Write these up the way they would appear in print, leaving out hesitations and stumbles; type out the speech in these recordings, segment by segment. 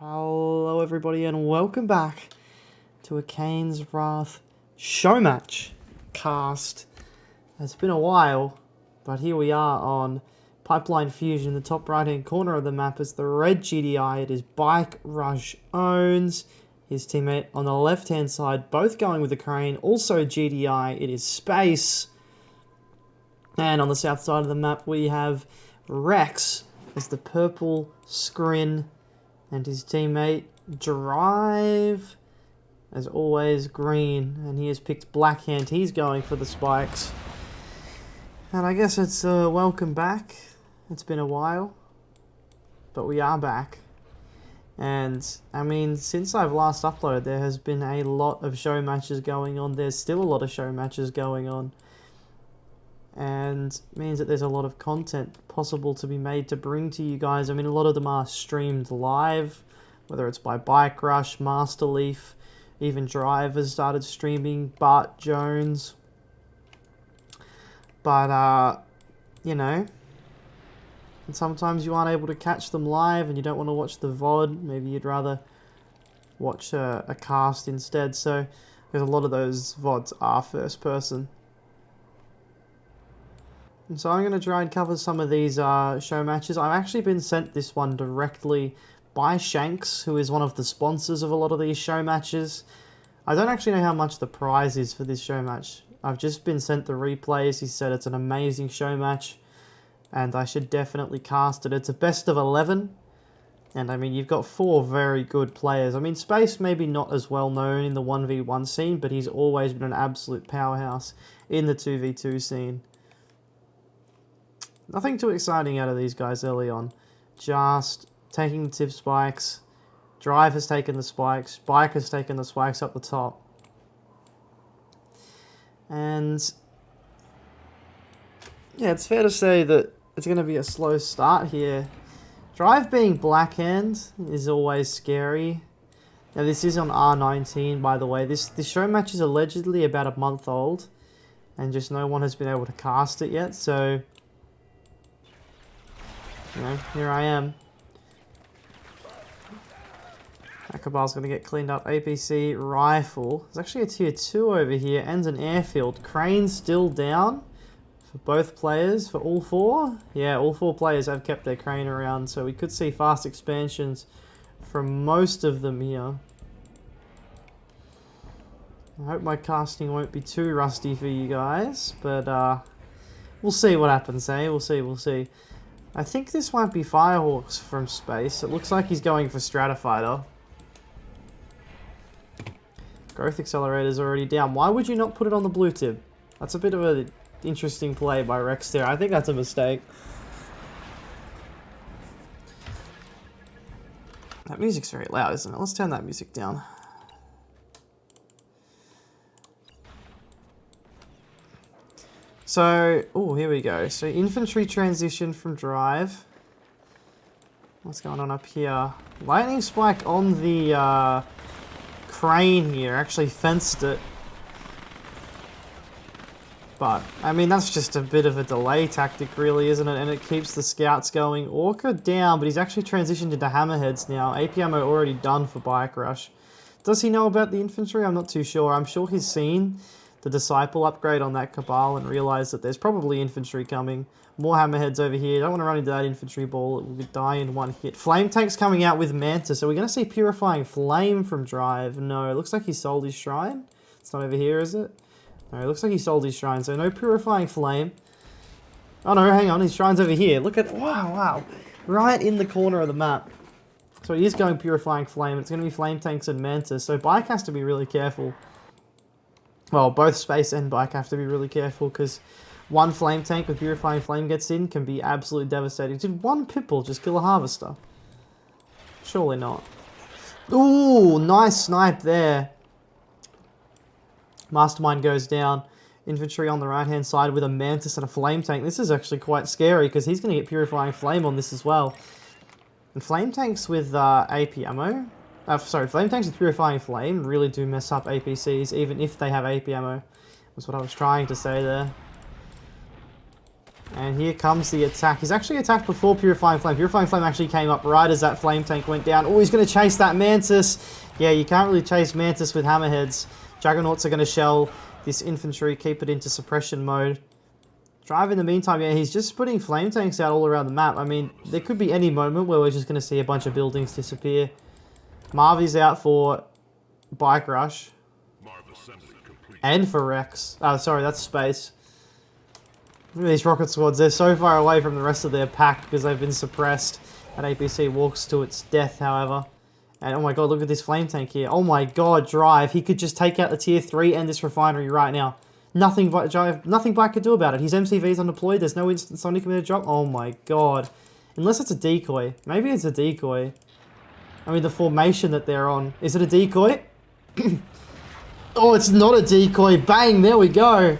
Hello everybody and welcome back to a Kane's Wrath Showmatch cast. It's been a while, but here we are on Pipeline Fusion. In the top right hand corner of the map is the red GDI. It is Bikerush owns. His teammate on the left hand side, both going with the crane, also GDI. It is Space. And on the south side of the map we have Rex as the purple scrin. And his teammate, Drive, as always, green. And he has picked Blackhand. He's going for the spikes. And I guess it's welcome back. It's been a while. But we are back. And, I mean, since I've last uploaded, there has been a lot of show matches going on. There's still a lot of show matches going on. And means that there's a lot of content possible to be made to bring to you guys. I mean, a lot of them are streamed live, whether it's by Bikerush, Masterleaf, even Drive has started streaming, Bart Jones. But, you know, and sometimes you aren't able to catch them live and you don't want to watch the VOD. Maybe you'd rather watch a cast instead. So, because a lot of those VODs are first person. So I'm going to try and cover some of these show matches. I've actually been sent this one directly by Shanks, who is one of the sponsors of a lot of these show matches. I don't actually know how much the prize is for this show match. I've just been sent the replays. He said it's an amazing show match, and I should definitely cast it. It's a best of 11, and I mean, you've got 4 very good players. I mean, Space maybe not as well known in the 1v1 scene, but he's always been an absolute powerhouse in the 2v2 scene. Nothing too exciting out of these guys early on. Just taking the tip spikes. Drive has taken the spikes. Bike has taken the spikes up the top. And yeah, it's fair to say that it's going to be a slow start here. Drive being Blackhand is always scary. Now this is on R19, by the way. This show match is allegedly about a month old. And just no one has been able to cast it yet, so... You know, here I am. Akabal's going to get cleaned up. APC, rifle. There's actually a tier 2 over here and an airfield. Crane still down for both players, for all 4. Yeah, all 4 players have kept their crane around, so we could see fast expansions from most of them here. I hope my casting won't be too rusty for you guys, but we'll see what happens, eh? We'll see. I think this might be Firehawks from Space. It looks like he's going for Stratofighter. Growth Accelerator's already down. Why would you not put it on the blue tip? That's a bit of an interesting play by Rex there. I think that's a mistake. That music's very loud, isn't it? Let's turn that music down. So, oh, here we go. So, infantry transition from Drive. What's going on up here? Lightning Spike on the crane here. Actually fenced it. But, I mean, that's just a bit of a delay tactic, really, isn't it? And it keeps the scouts going. Orca down, but he's actually transitioned into Hammerheads now. AP ammo already done for Bikerush. Does he know about the infantry? I'm not too sure. I'm sure he's seen the Disciple upgrade on that Cabal and realize that there's probably infantry coming. More Hammerheads over here. Don't want to run into that infantry ball. It will die in one hit. Flame Tank's coming out with Manta. So we're going to see Purifying Flame from Drive. No, it looks like he sold his Shrine. It's not over here, is it? No, it looks like he sold his Shrine. So no Purifying Flame. Oh no, hang on. His Shrine's over here. Look at... Wow. Right in the corner of the map. So he is going Purifying Flame. It's going to be Flame Tanks and Manta. So Bike has to be really careful. Well, both Space and Bike have to be really careful because one Flame Tank with Purifying Flame gets in can be absolutely devastating. Did one Pipple just kill a Harvester? Surely not. Ooh, nice snipe there. Mastermind goes down. Infantry on the right-hand side with a Mantis and a Flame Tank. This is actually quite scary because he's going to get Purifying Flame on this as well. And Flame Tanks with AP ammo... Flame Tanks with Purifying Flame really do mess up APCs, even if they have AP ammo. That's what I was trying to say there. And here comes the attack. He's actually attacked before Purifying Flame. Purifying Flame actually came up right as that Flame Tank went down. Oh, he's going to chase that Mantis. Yeah, you can't really chase Mantis with Hammerheads. Juggernauts are going to shell this infantry, keep it into suppression mode. Drive in the meantime, yeah, he's just putting Flame Tanks out all around the map. I mean, there could be any moment where we're just going to see a bunch of buildings disappear. Marvy's out for Bikerush. And for Rex. Oh, sorry, that's Space. Look at these rocket squads. They're so far away from the rest of their pack because they've been suppressed. That APC walks to its death, however. And oh my god, look at this Flame Tank here. Oh my god, Drive. He could just take out the tier 3 and this refinery right now. Nothing Bike could do about it. His MCV's undeployed. There's no instant Sonic committed drop. Oh my god. Unless it's a decoy. Maybe it's a decoy. I mean, the formation that they're on. Is it a decoy? Oh, it's not a decoy. Bang, there we go.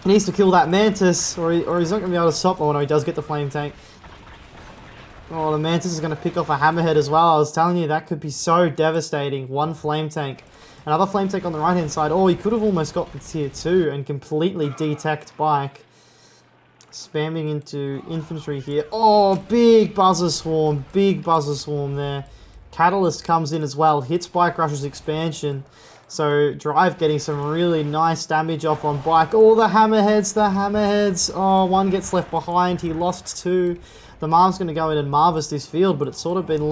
He needs to kill that Mantis, or he's not going to be able to stop. Oh no, he does get the Flame Tank. Oh, the Mantis is going to pick off a Hammerhead as well. I was telling you, that could be so devastating. One Flame Tank. Another Flame Tank on the right-hand side. Oh, he could have almost got the tier 2 and completely detect Bike. Spamming into infantry here. Oh, big Buzzer Swarm. Big Buzzer Swarm there. Catalyst comes in as well. Hits Bikerush's expansion. So, Drive getting some really nice damage off on Bike. Oh, the Hammerheads, the Hammerheads. Oh, one gets left behind. He lost 2. The Marv's going to go in and Marvis this field, but it's sort of been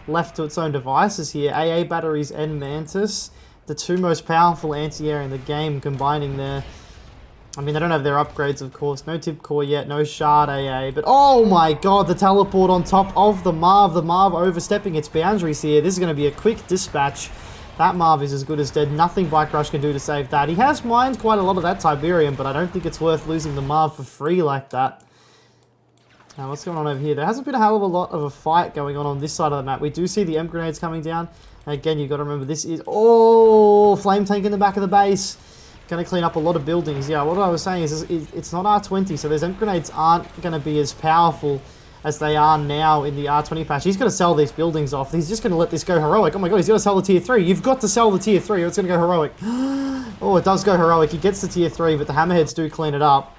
left to its own devices here. AA batteries and Mantis. The 2 most powerful anti-air in the game combining there. I mean, they don't have their upgrades, of course. No Tib Core yet, no Shard AA. But, oh my god, the teleport on top of the Marv. The Marv overstepping its boundaries here. This is going to be a quick dispatch. That Marv is as good as dead. Nothing Bikerush can do to save that. He has mined quite a lot of that Tiberian, but I don't think it's worth losing the Marv for free like that. Now, what's going on over here? There hasn't been a hell of a lot of a fight going on this side of the map. We do see the Emp grenades coming down. And again, you've got to remember, this is... Oh, Flame Tank in the back of the base. Going to clean up a lot of buildings. Yeah, what I was saying is it's not R20, so those Emp grenades aren't going to be as powerful as they are now in the R20 patch. He's going to sell these buildings off. He's just going to let this go heroic. Oh my god, he's going to sell the tier 3. You've got to sell the tier 3 or it's going to go heroic. Oh, it does go heroic. He gets the tier 3, but the Hammerheads do clean it up.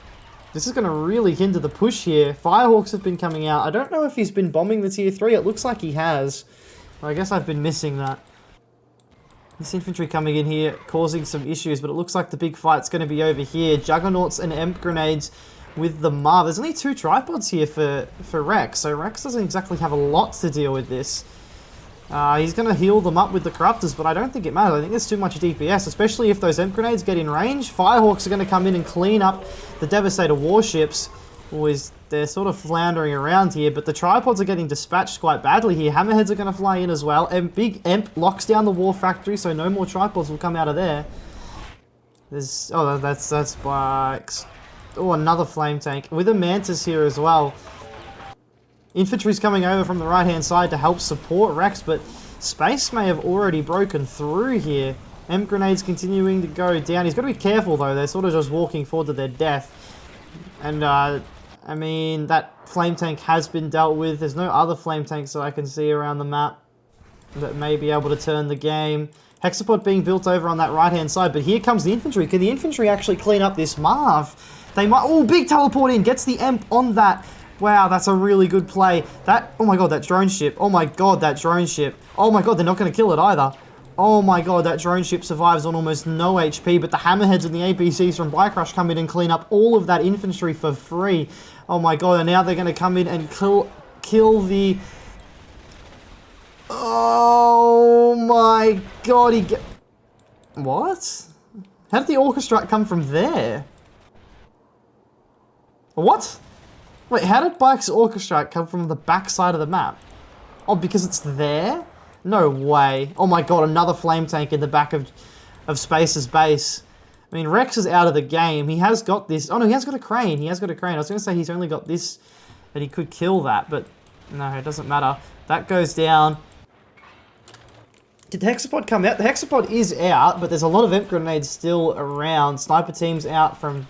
This is going to really hinder the push here. Firehawks have been coming out. I don't know if he's been bombing the tier 3. It looks like he has. I guess I've been missing that. This infantry coming in here, causing some issues, but it looks like the big fight's going to be over here. Juggernauts and Emp grenades with the Marv. There's only 2 tripods here for Rex, so Rex doesn't exactly have a lot to deal with this. He's going to heal them up with the Corruptors, but I don't think it matters. I think there's too much DPS, especially if those Emp grenades get in range. Firehawks are going to come in and clean up the Devastator warships. They're sort of floundering around here, but the tripods are getting dispatched quite badly here. Hammerheads are going to fly in as well, and big Emp locks down the war factory, so no more tripods will come out of there. That's Bikes. Oh, another Flame Tank with a Mantis here as well. Infantry's coming over from the right-hand side to help support Rex, but Space may have already broken through here. Emp grenades continuing to go down. He's got to be careful, though. They're sort of just walking forward to their death. And, I mean, that Flame Tank has been dealt with. There's no other Flame Tanks that I can see around the map that may be able to turn the game. Hexapod being built over on that right-hand side, but here comes the infantry. Can the infantry actually clean up this Marv? They might... Oh, big teleport in. Gets the Emp on that. Wow, that's a really good play. Oh my god, that drone ship. Oh my god, that drone ship. Oh my god, they're not going to kill it either. Oh my god, that drone ship survives on almost no HP, but the Hammerheads and the APCs from Bikerush come in and clean up all of that infantry for free. Oh my god, and now they're going to come in and kill the... Oh my god, What? How did the Orchestra come from there? What? Wait, how did Bike's Orchestra come from the back side of the map? Oh, because it's there? No way. Oh my god, another Flame Tank in the back of Space's base. I mean, Rex is out of the game. He has got this... Oh no, he has got a crane. He has got a crane. I was going to say he's only got this, that he could kill that, but no, it doesn't matter. That goes down. Did the Hexapod come out? The Hexapod is out, but there's a lot of Emp grenades still around. Sniper team's out from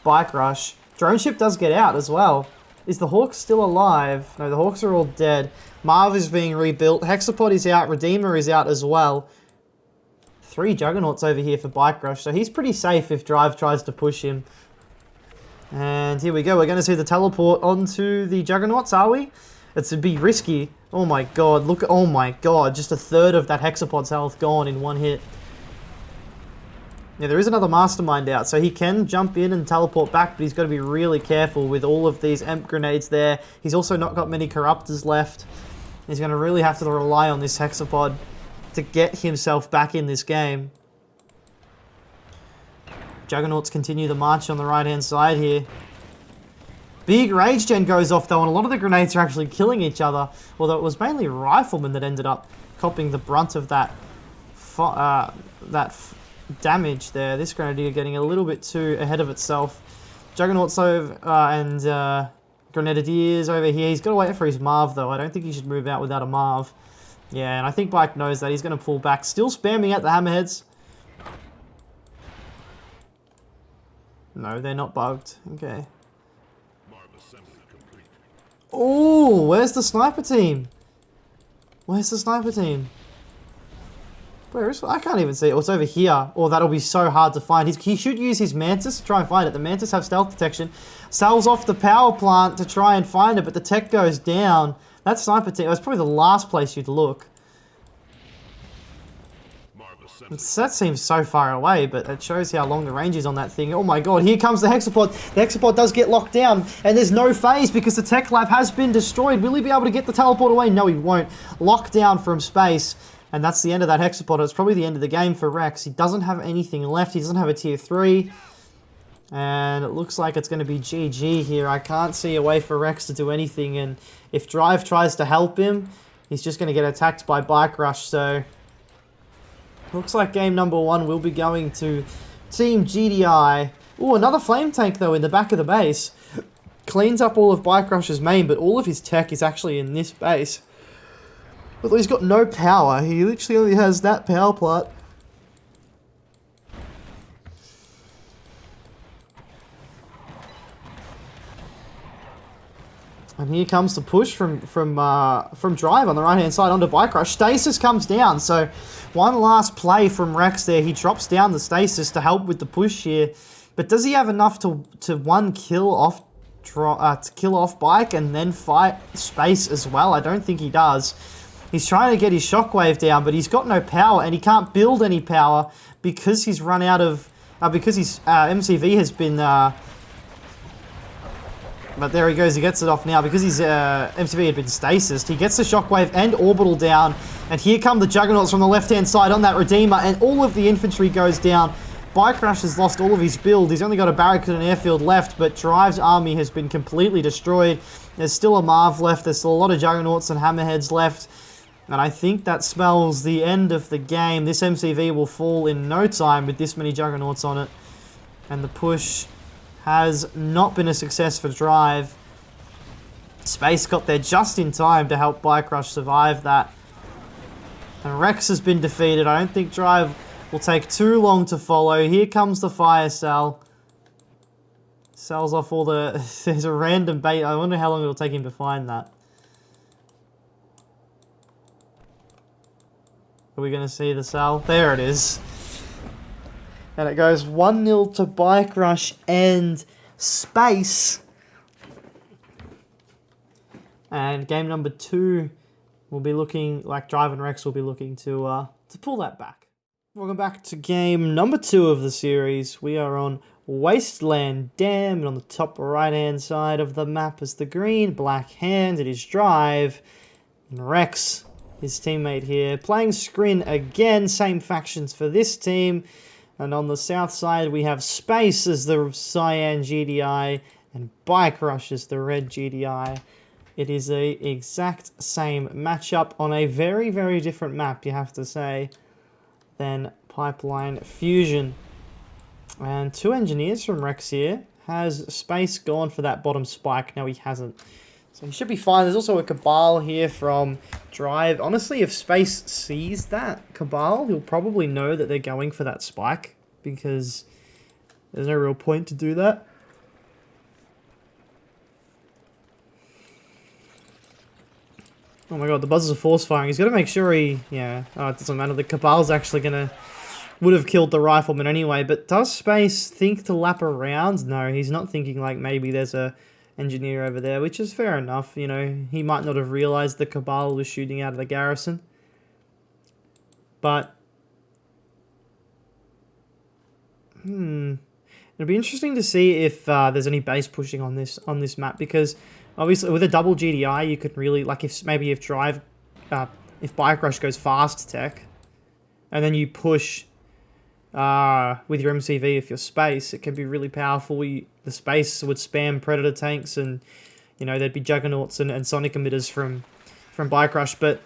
Bikerush. Drone ship does get out as well. Is the Hawks still alive? No, the Hawks are all dead. Marv is being rebuilt. Hexapod is out. Redeemer is out as well. 3 Juggernauts over here for Bikerush, so he's pretty safe if Drive tries to push him. And here we go. We're going to see the teleport onto the Juggernauts, are we? It's a bit risky. Oh my god, look. Oh my god, just a third of that Hexapod's health gone in one hit. Yeah, there is another Mastermind out, so he can jump in and teleport back, but he's got to be really careful with all of these Emp grenades there. He's also not got many Corruptors left. He's going to really have to rely on this Hexapod to get himself back in this game. Juggernauts continue the march on the right-hand side here. Big Rage Gen goes off though, and a lot of the grenades are actually killing each other. Although it was mainly Rifleman that ended up copping the brunt of that damage there. This Grenadier getting a little bit too ahead of itself. Juggernauts over, and Grenadiers over here. He's got to wait for his Marv though. I don't think he should move out without a Marv. Yeah, and I think Bike knows that. He's going to pull back. Still spamming out the Hammerheads. No, they're not bugged. Okay. Oh, where's the sniper team? Where's the sniper team? Where is it? I can't even see it. Oh, it's over here. Oh, that'll be so hard to find. He should use his Mantis to try and find it. The Mantis have stealth detection. Sails off the power plant to try and find it, but the tech goes down. That sniper team, that's probably the last place you'd look. That seems so far away, but it shows how long the range is on that thing. Oh my god, here comes the Hexapod. The Hexapod does get locked down, and there's no phase because the tech lab has been destroyed. Will he be able to get the teleport away? No, he won't. Locked down from space, and that's the end of that Hexapod. It's probably the end of the game for Rex. He doesn't have anything left. He doesn't have a tier 3, and it looks like it's going to be GG here. I can't see a way for Rex to do anything, and if Drive tries to help him, he's just going to get attacked by Bikerush, so... Looks like game number 1 will be going to Team GDI. Oh, another flame tank though in the back of the base. Cleans up all of Bikerush's main, but all of his tech is actually in this base. Although he's got no power, he literally only has that power plant. And here comes the push from Drive on the right-hand side onto Bikerush. Stasis comes down, so one last play from Rex there. He drops down the Stasis to help with the push here. But does he have enough to kill off Bike and then fight Space as well? I don't think he does. He's trying to get his Shockwave down, but he's got no power, and he can't build any power because he's run out of... because his MCV has been... But there he goes, he gets it off now. Because his MCV had been stasis, he gets the Shockwave and Orbital down. And here come the Juggernauts from the left-hand side on that Redeemer, and all of the infantry goes down. Bikerush has lost all of his build. He's only got a barricade and airfield left, but Drive's army has been completely destroyed. There's still a Marv left. There's still a lot of Juggernauts and Hammerheads left. And I think that spells the end of the game. This MCV will fall in no time with this many Juggernauts on it. And the push has not been a success for Drive. Space got there just in time to help Bikerush survive that. And Rex has been defeated. I don't think Drive will take too long to follow. Here comes the fire cell. Sells off all the... There's a random bait. I wonder how long it'll take him to find that. Are we going to see the cell? There it is. And it goes 1-0 to Bikerush and Space. And game number 2 will be looking like Drive and Rex will be looking to pull that back. Welcome back to game number 2 of the series. We are on Wasteland Dam, and on the top right-hand side of the map is the green, black hand. It is Drive, and Rex, his teammate here, playing Scrin again. Same factions for this team. And on the south side, we have Space as the cyan GDI and Bikerush as the red GDI. It is a exact same matchup on a very, very different map, you have to say, than Pipeline Fusion. And 2 engineers from Rex here. Has Space gone for that bottom spike? No, he hasn't. So he should be fine. There's also a Cabal here from Drive. Honestly, if Space sees that Cabal, he'll probably know that they're going for that spike, because there's no real point to do that. Oh my god, the buzzers are force firing. He's got to make sure he... Yeah, oh, it doesn't matter. The Cabal's actually going to would have killed the rifleman anyway. But does Space think to lap around? No, he's not thinking like maybe there's a engineer over there, which is fair enough. You know, he might not have realized the Cabal was shooting out of the garrison. But it'll be interesting to see if there's any base pushing on this map, because obviously with a double GDI you could really, like, if Bikerush goes fast tech and then you push with your MCV, if you're Space, it can be really powerful. The Space would spam Predator tanks, and you know there'd be Juggernauts and Sonic emitters from Bikerush, but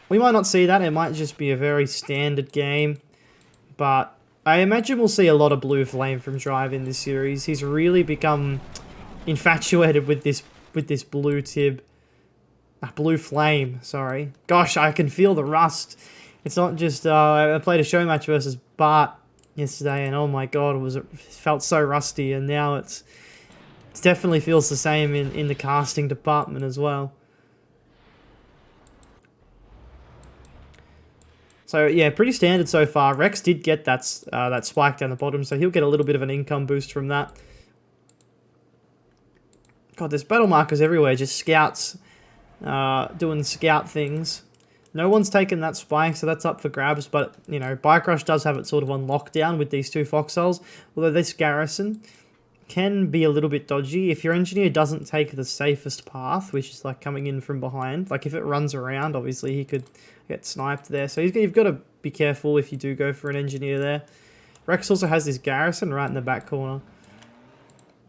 we might not see that. It might just be a very standard game, but I imagine we'll see a lot of Blue Flame from Drive in this series. He's really become infatuated with this blue Tib. Blue Flame, sorry. Gosh, I can feel the rust. It's not just... I played a show match versus Bart yesterday, and oh my god, it felt so rusty, and now it definitely feels the same in the casting department as well. So yeah, pretty standard so far. Rex did get that spike down the bottom, so he'll get a little bit of an income boost from that. God, there's battle markers everywhere, just scouts doing scout things. No one's taken that spike, so that's up for grabs, but, you know, Bikerush does have it sort of on lockdown with these two foxholes, although this garrison can be a little bit dodgy. If your engineer doesn't take the safest path, which is like coming in from behind, like if it runs around, obviously he could get sniped there. So you've got to be careful if you do go for an engineer there. Rex also has this garrison right in the back corner,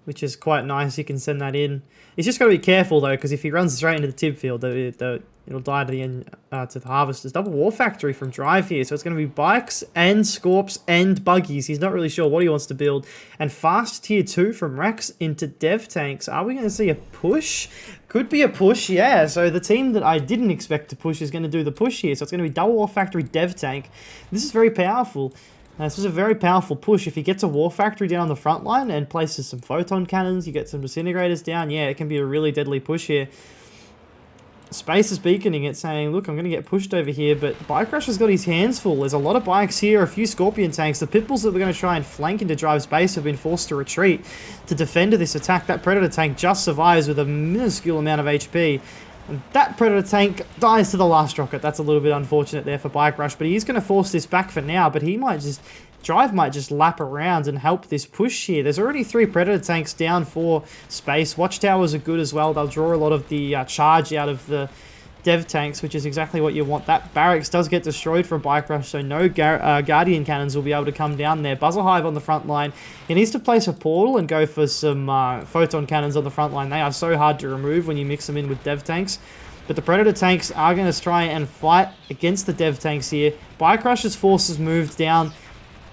which is quite nice. You can send that in. He's just got to be careful though, because if he runs straight into the Tib field, it'll die to the harvesters. Double War Factory from Drive here, so it's going to be bikes and Scorps and buggies. He's not really sure what he wants to build. And fast tier 2 from Rex into dev tanks. Are we going to see a push? Could be a push, yeah. So the team that I didn't expect to push is going to do the push here. So it's going to be Double War Factory dev tank. This is very powerful. This is a very powerful push. If he gets a War Factory down the front line and places some photon cannons, you get some disintegrators down, yeah, it can be a really deadly push here. Space is beaconing it, saying, look, I'm going to get pushed over here, but Bikerush has got his hands full. There's a lot of bikes here, a few Scorpion tanks. The Pitbulls that were going to try and flank into Drive's base have been forced to retreat to defend this attack. That Predator tank just survives with a minuscule amount of HP. And that Predator tank dies to the last rocket. That's a little bit unfortunate there for Bikerush, but he's going to force this back for now, but he might just... Drive might just lap around and help this push here. There's already 3 Predator tanks down for Space. Watchtowers are good as well. They'll draw a lot of the charge out of the dev tanks, which is exactly what you want. That barracks does get destroyed from Bikerush, so no Guardian cannons will be able to come down there. Buzzer Hive on the front line. He needs to place a portal and go for some photon cannons on the front line. They are so hard to remove when you mix them in with dev tanks. But the Predator tanks are going to try and fight against the dev tanks here. Bikerush's forces moved down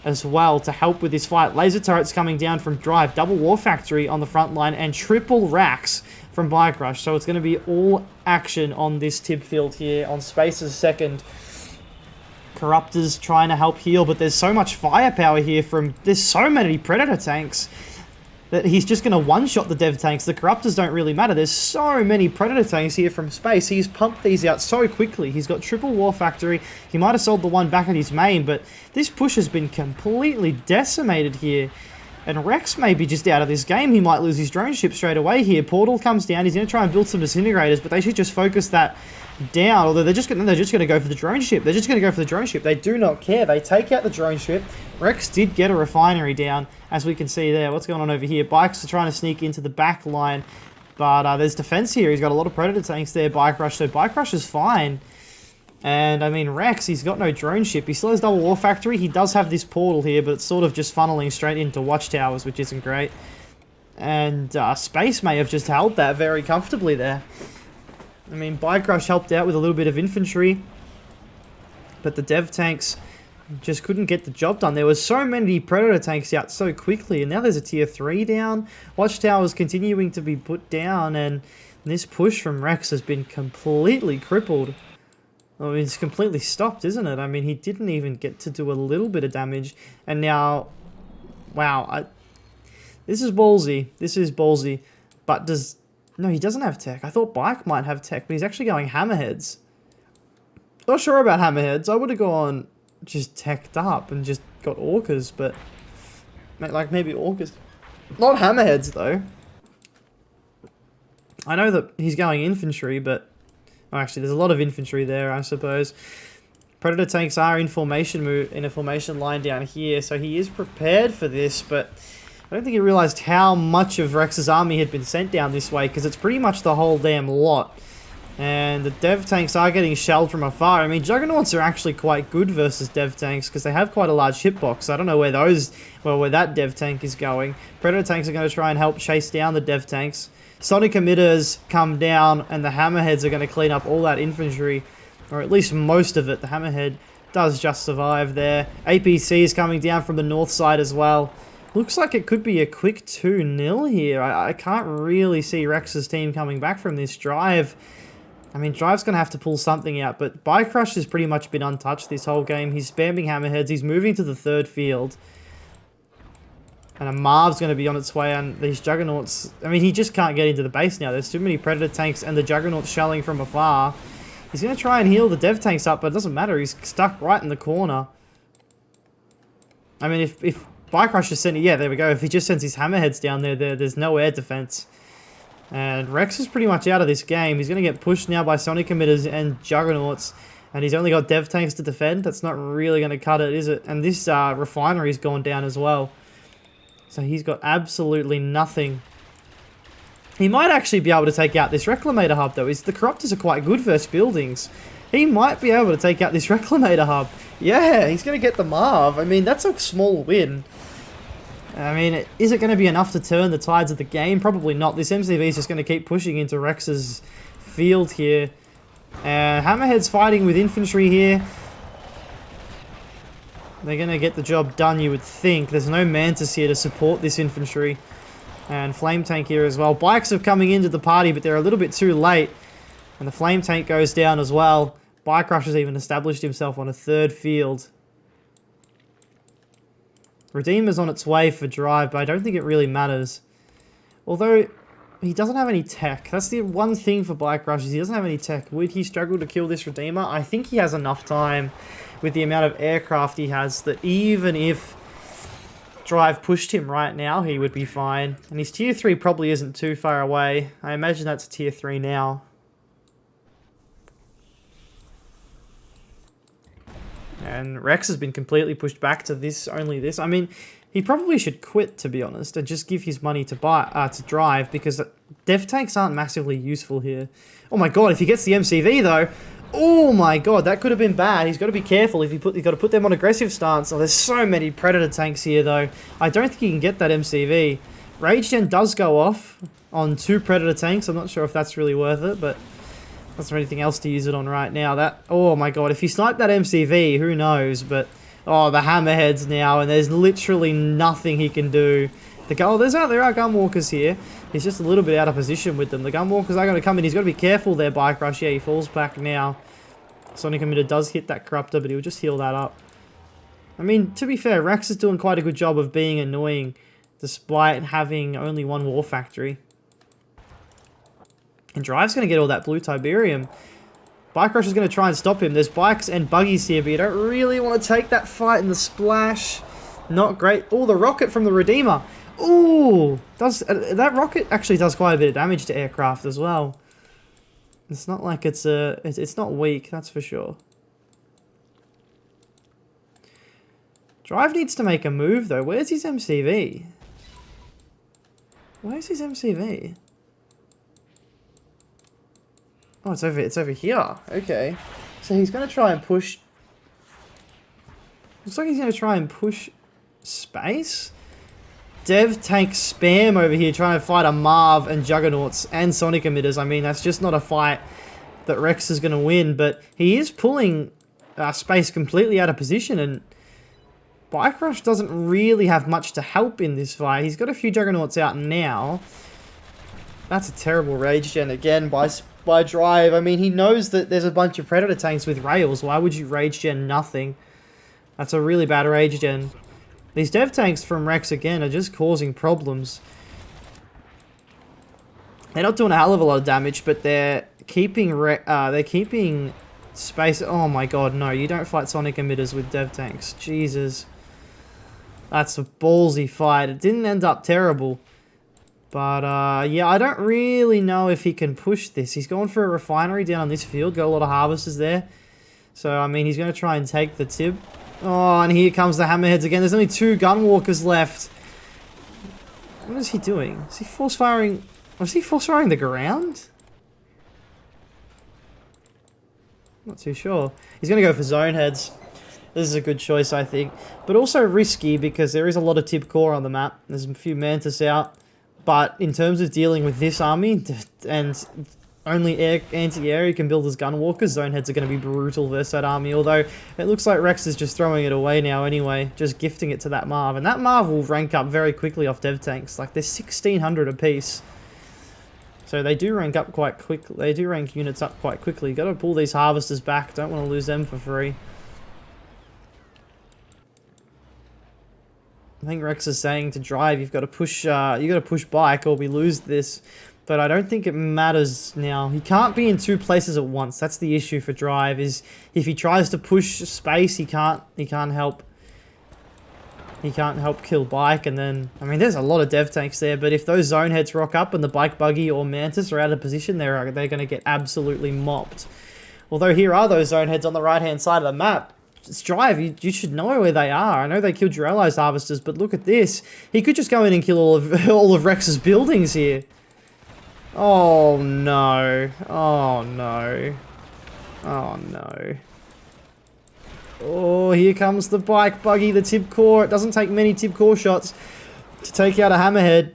as well to help with this fight. Laser turrets coming down from Drive. Double War Factory on the front line and triple racks from Bikerush. So it's going to be all action on this Tib field here on Space's second. Corruptors trying to help heal, but there's so much firepower here from... There's so many Predator tanks that he's just going to one-shot the dev tanks. The Corruptors don't really matter. There's so many Predator tanks here from Space. He's pumped these out so quickly. He's got triple War Factory. He might have sold the one back at his main, but this push has been completely decimated here. And Rex may be just out of this game. He might lose his drone ship straight away here. Portal comes down. He's going to try and build some disintegrators, but they should just focus that down. Although they're just going to go for the drone ship. They're just going to go for the drone ship. They do not care. They take out the drone ship. Rex did get a refinery down, as we can see there. What's going on over here? Bikes are trying to sneak into the back line, but there's defense here. He's got a lot of Predator tanks there, Bikerush, so Bikerush is fine. And, I mean, Rex, he's got no drone ship. He still has Double War Factory. He does have this portal here, but it's sort of just funneling straight into Watchtowers, which isn't great. And Space may have just held that very comfortably there. I mean, Bikerush helped out with a little bit of infantry, but the dev tanks just couldn't get the job done. There was so many Predator tanks out so quickly, and now there's a tier 3 down. Watchtowers continuing to be put down, and this push from Rex has been completely crippled. I mean, it's completely stopped, isn't it? I mean, he didn't even get to do a little bit of damage, and now, wow, this is ballsy. This is ballsy, but does... No, he doesn't have tech. I thought Bike might have tech, but he's actually going Hammerheads. Not sure about Hammerheads. I would have gone just teched up and just got orcas, but like maybe orcas, not hammerheads though. I know that he's going infantry, but oh, actually there's a lot of infantry there, I suppose. Predator tanks are in formation in a formation line down here, so he is prepared for this, but I don't think he realized how much of Rex's army had been sent down this way, because it's pretty much the whole damn lot. And the dev tanks are getting shelled from afar. I mean, Juggernauts are actually quite good versus dev tanks because they have quite a large hitbox. I don't know where where that dev tank is going. Predator tanks are going to try and help chase down the dev tanks. Sonic emitters come down and the hammerheads are going to clean up all that infantry, or at least most of it. The hammerhead does just survive there. APC is coming down from the north side as well. Looks like it could be a quick 2-0 here. I can't really see Rex's team coming back from this drive. I mean, Drive's going to have to pull something out, but Bikerush has pretty much been untouched this whole game. He's spamming hammerheads. He's moving to the third field. And a Marv's going to be on its way, and these Juggernauts... I mean, he just can't get into the base now. There's too many Predator tanks and the Juggernauts shelling from afar. He's going to try and heal the dev tanks up, but it doesn't matter. He's stuck right in the corner. I mean, if Bikerush is sending... Yeah, there we go. If he just sends his hammerheads down there's no air defense. And Rex is pretty much out of this game. He's going to get pushed now by Sonic emitters and Juggernauts. And he's only got dev tanks to defend. That's not really going to cut it, is it? And this refinery's gone down as well. So he's got absolutely nothing. He might actually be able to take out this Reclamator hub, though. The Corruptors are quite good versus buildings. He might be able to take out this Reclamator hub. Yeah, he's going to get the Marv. I mean, that's a small win. I mean, is it going to be enough to turn the tides of the game? Probably not. This MCV is just going to keep pushing into Rex's field here. Hammerhead's fighting with infantry here. They're going to get the job done, you would think. There's no Mantis here to support this infantry. And Flame Tank here as well. Bikes are coming into the party, but they're a little bit too late. And the Flame Tank goes down as well. Bikerush has even established himself on a third field. Redeemer's on its way for drive, but I don't think it really matters. Although, he doesn't have any tech. That's the one thing for Bikerush, is he doesn't have any tech. Would he struggle to kill this Redeemer? I think he has enough time with the amount of aircraft he has that even if drive pushed him right now, he would be fine. And his tier 3 probably isn't too far away. I imagine that's tier 3 now. And Rex has been completely pushed back to this, only this. I mean, he probably should quit, to be honest, and just give his money to drive, because dev tanks aren't massively useful here. Oh my god, if he gets the MCV though, oh my god, that could have been bad. He's got to be careful. He's got to put them on aggressive stance. Oh, there's so many Predator tanks here though. I don't think he can get that MCV. Rage Gen does go off on 2 Predator tanks. I'm not sure if that's really worth it, but that's not anything else to use it on right now. Oh my god, if he sniped that MCV, who knows? But oh, the hammerheads now, and there's literally nothing he can do. There are gunwalkers here. He's just a little bit out of position with them. The gunwalkers are going to come in. He's got to be careful there, Bikerush. Yeah, he falls back now. Sonic emitter does hit that corruptor, but he'll just heal that up. I mean, to be fair, Rex is doing quite a good job of being annoying, despite having only 1 war factory. And Drive's going to get all that blue Tiberium. Bikerush is going to try and stop him. There's bikes and buggies here, but you don't really want to take that fight in the splash. Not great. Oh, the rocket from the Redeemer. Ooh, that rocket actually does quite a bit of damage to aircraft as well. It's not like it's not weak, that's for sure. Drive needs to make a move though. Where's his MCV? Where's his MCV? Oh, it's over here. Okay. So he's going to try and push... Looks like he's going to try and push space. Dev tank spam over here trying to fight a Marv and Juggernauts and Sonic emitters. I mean, that's just not a fight that Rex is going to win, but he is pulling space completely out of position, and Bikerush doesn't really have much to help in this fight. He's got a few Juggernauts out now. That's a terrible rage gen again by Drive. I mean, he knows that there's a bunch of Predator tanks with rails. Why would you rage gen nothing? That's a really bad rage gen. These dev tanks from Rex again are just causing problems. They're not doing a hell of a lot of damage, but they're keeping Space. Oh my god, no. You don't fight sonic emitters with dev tanks. Jesus. That's a ballsy fight. It didn't end up terrible. But, yeah, I don't really know if he can push this. He's going for a refinery down on this field. Got a lot of harvesters there. So, I mean, he's going to try and take the tib. Oh, and here comes the hammerheads again. There's only 2 gunwalkers left. What is he doing? Is he force firing? Was he force firing the ground? Not too sure. He's going to go for zone heads. This is a good choice, I think. But also risky because there is a lot of tib core on the map. There's a few mantis out. But in terms of dealing with this army, and only anti-air you can build as gunwalkers, zone heads are going to be brutal versus that army. Although it looks like Rex is just throwing it away now anyway, just gifting it to that Marv. And that Marv will rank up very quickly off dev tanks. Like, they're 1600 apiece. So they do rank up quite quickly. They do rank units up quite quickly. Got to pull these harvesters back. Don't want to lose them for free. I think Rex is saying to drive, you've got to push bike or we lose this. But I don't think it matters now. He can't be in 2 places at once. That's the issue for drive, is if he tries to push space, he can't help kill bike. And then, I mean, there's a lot of dev tanks there, but if those zone heads rock up and the bike buggy or mantis are out of position, they're going to get absolutely mopped. Although here are those zone heads on the right hand side of the map. It's drive, you should know where they are. I know they killed your allies harvesters, but look at this. He could just go in and kill all of Rex's buildings here. Oh no. Oh no. Oh no. Oh, here comes the bike buggy, the tib core. It doesn't take many tib core shots to take out a hammerhead.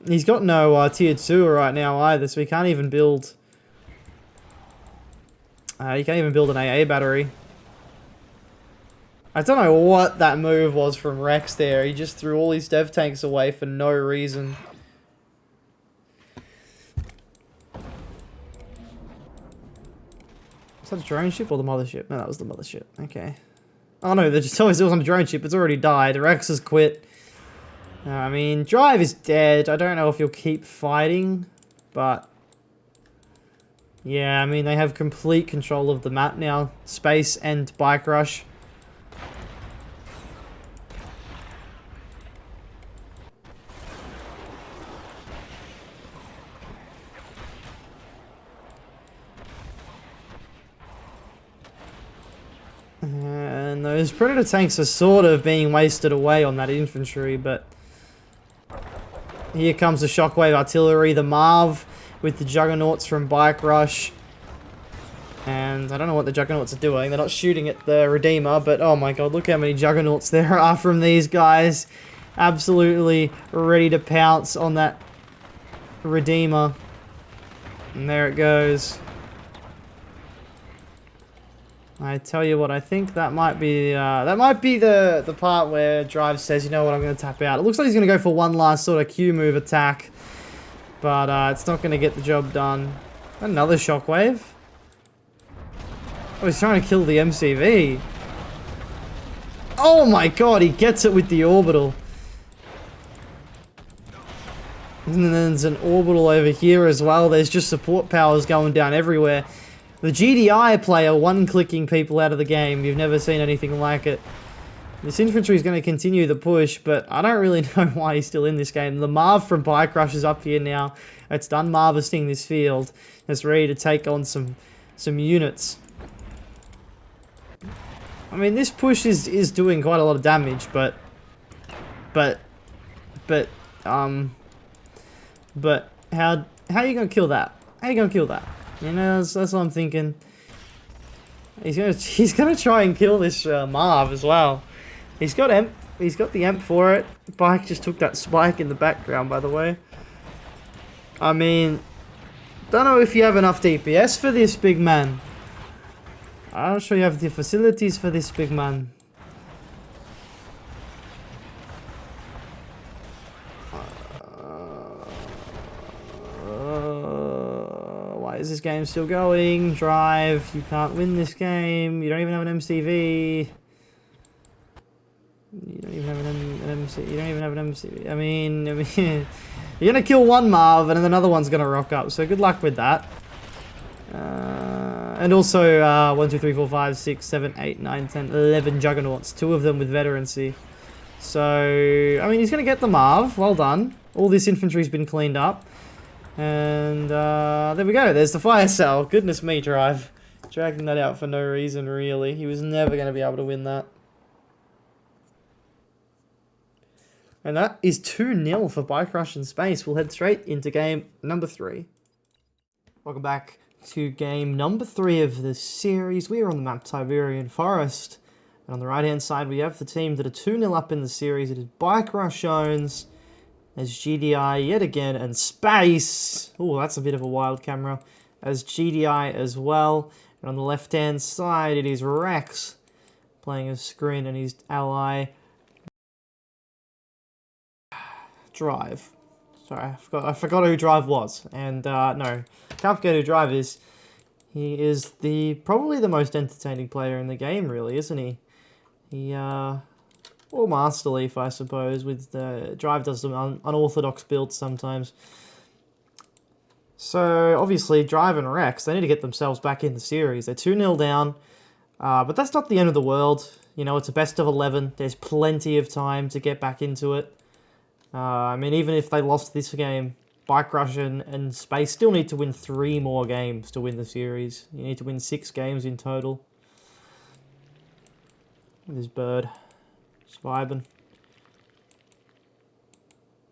He's got no tier 2 right now either, so he can't even build... he can't even build an AA battery. I don't know what that move was from Rex there. He just threw all his dev tanks away for no reason. Was that a drone ship or the mothership? No, that was the mothership. Okay. Oh no, it was on a drone ship. It's already died. Rex has quit. I mean, Drive is dead. I don't know if he'll keep fighting, but... yeah, I mean, they have complete control of the map now. Space and Bikerush. And those Predator tanks are sort of being wasted away on that infantry, but... here comes the Shockwave Artillery, the Marv with the Juggernauts from Bikerush. And I don't know what the Juggernauts are doing. They're not shooting at the Redeemer, but oh my god, look how many Juggernauts there are from these guys. Absolutely ready to pounce on that Redeemer. And there it goes. I tell you what, I think that might be the part where Drive says, you know what, I'm going to tap out. It looks like he's going to go for one last sort of Q move attack, but it's not going to get the job done. Another Shockwave. Oh, he's trying to kill the MCV. Oh my god, he gets it with the orbital. And then there's an orbital over here as well. There's just support powers going down everywhere. The GDI player one-clicking people out of the game. You've never seen anything like it. This infantry is going to continue the push, but I don't really know why he's still in this game. The Marv from Bikerush is up here now. It's done harvesting this field. It's ready to take on some units. I mean, this push is doing quite a lot of damage, but how are you going to kill that? How are you going to kill that? You know, that's what I'm thinking. He's gonna try and kill this Marv as well. He's got the amp for it. Bike just took that spike in the background, by the way. I mean, don't know if you have enough DPS for this big man. I'm not sure you have the facilities for this big man. Why is this game still going? Drive, you can't win this game. You don't even have an MCV. You don't even have an MC. You don't even have an MCV. I mean, you're gonna kill one Marv and then another one's gonna rock up. So good luck with that. And also 1, 2, 3, 4, 5, 6, 7, 8, 9, 10, 11 Juggernauts. 2 of them with veterancy. So, I mean, he's going to get the Marv. Well done. All this infantry's been cleaned up. And there we go. There's the fire cell. Goodness me, Drive. Dragging that out for no reason, really. He was never going to be able to win that. And that is 2-0 for Bikerush in space. We'll head straight into game number 3. Welcome back to game number 3 of the series. We are on the map Tiberian Forest. And on the right-hand side, we have the team that are 2-0 up in the series. It is Bikerush owns. As GDI yet again, and Space. Oh, that's a bit of a wild camera. As GDI as well. And on the left-hand side, it is Rex playing as Screen and his ally Drive. Sorry, I forgot who Drive was. And no, can't forget who Drive is. He is probably the most entertaining player in the game, really, isn't he? Or Master Leaf, I suppose, with Drive does some unorthodox builds sometimes. So, obviously, Drive and Rex, they need to get themselves back in the series. They're 2-0 down, but that's not the end of the world. You know, it's a best of 11. There's plenty of time to get back into it. I mean, even if they lost this game, Bikerush and Space still need to win 3 more games to win the series. You need to win 6 games in total. This bird. Just vibing.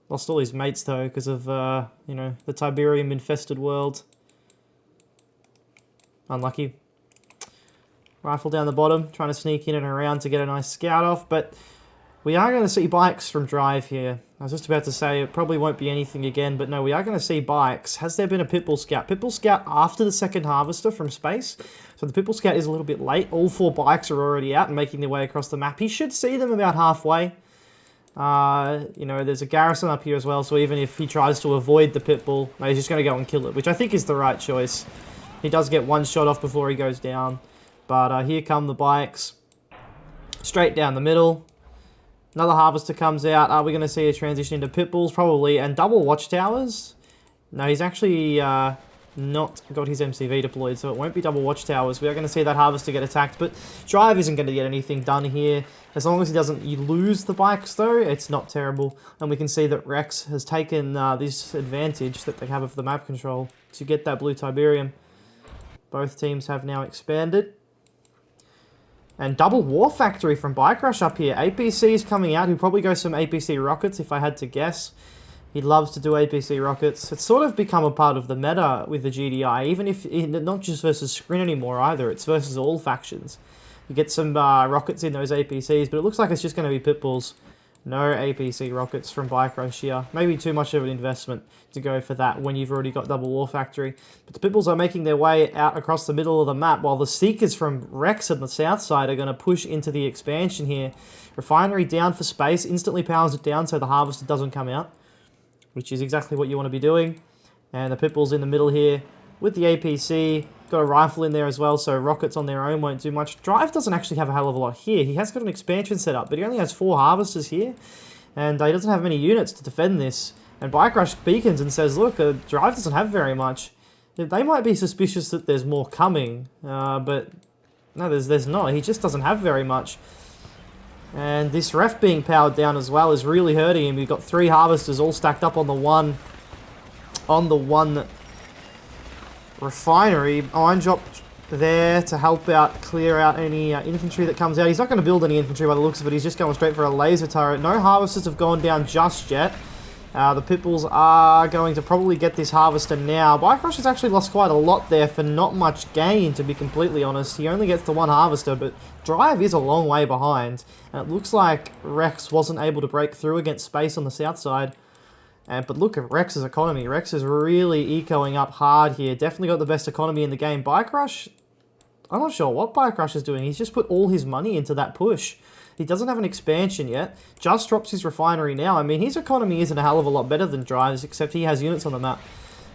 Lost all his mates, though, because of, you know, the Tiberium-infested world. Unlucky. Rifle down the bottom, trying to sneak in and around to get a nice scout off, but we are going to see bikes from Drive here. I was just about to say it probably won't be anything again, but no, we are going to see bikes. Has there been a Pitbull Scout? Pitbull Scout after the second harvester from space. So the Pitbull Scout is a little bit late. All 4 bikes are already out and making their way across the map. He should see them about halfway. You know, there's a garrison up here as well, so even if he tries to avoid the Pitbull, no, he's just going to go and kill it, which I think is the right choice. He does get 1 shot off before he goes down. But here come the bikes. Straight down the middle. Another harvester comes out. Are we going to see a transition into Pitbulls? Probably. And double watchtowers? No, he's actually not got his MCV deployed, so it won't be double watchtowers. We are going to see that harvester get attacked, but Drive isn't going to get anything done here. As long as he doesn't lose the bikes, though, it's not terrible. And we can see that Rex has taken this advantage that they have of the map control to get that blue Tiberium. Both teams have now expanded. And double War Factory from Bikerush up here. APC is coming out. He'll probably go some APC rockets if I had to guess. He loves to do APC rockets. It's sort of become a part of the meta with the GDI, even if not just versus Scrin anymore either. It's versus all factions. You get some rockets in those APCs, but it looks like it's just going to be Pitbulls. No APC rockets from Bikerush here. Maybe too much of an investment to go for that when you've already got double War Factory. But the Pitbulls are making their way out across the middle of the map, while the Seekers from Rex on the south side are going to push into the expansion here. Refinery down for space, instantly powers it down so the harvester doesn't come out, which is exactly what you want to be doing. And the Pitbulls in the middle here with the APC. Got a rifle in there as well, so rockets on their own won't do much. Drive doesn't actually have a hell of a lot here. He has got an expansion set up, but he only has 4 harvesters here. And he doesn't have many units to defend this. And Bikerush beacons and says, look, Drive doesn't have very much. They might be suspicious that there's more coming, but no, there's not. He just doesn't have very much. And this ref being powered down as well is really hurting him. We've got 3 harvesters all stacked up on the one refinery. Iron drop there to help out, clear out any infantry that comes out. He's not going to build any infantry by the looks of it. He's just going straight for a laser turret. No harvesters have gone down just yet. The Pitbulls are going to probably get this harvester now. Bikerush has actually lost quite a lot there for not much gain, to be completely honest. He only gets the 1 harvester, but Drive is a long way behind. And it looks like Rex wasn't able to break through against space on the south side. But look at Rex's economy. Rex is really ecoing up hard here. Definitely got the best economy in the game. Bikerush, I'm not sure what Bikerush is doing. He's just put all his money into that push. He doesn't have an expansion yet. Just drops his refinery now. I mean, his economy isn't a hell of a lot better than Drive's, except he has units on the map.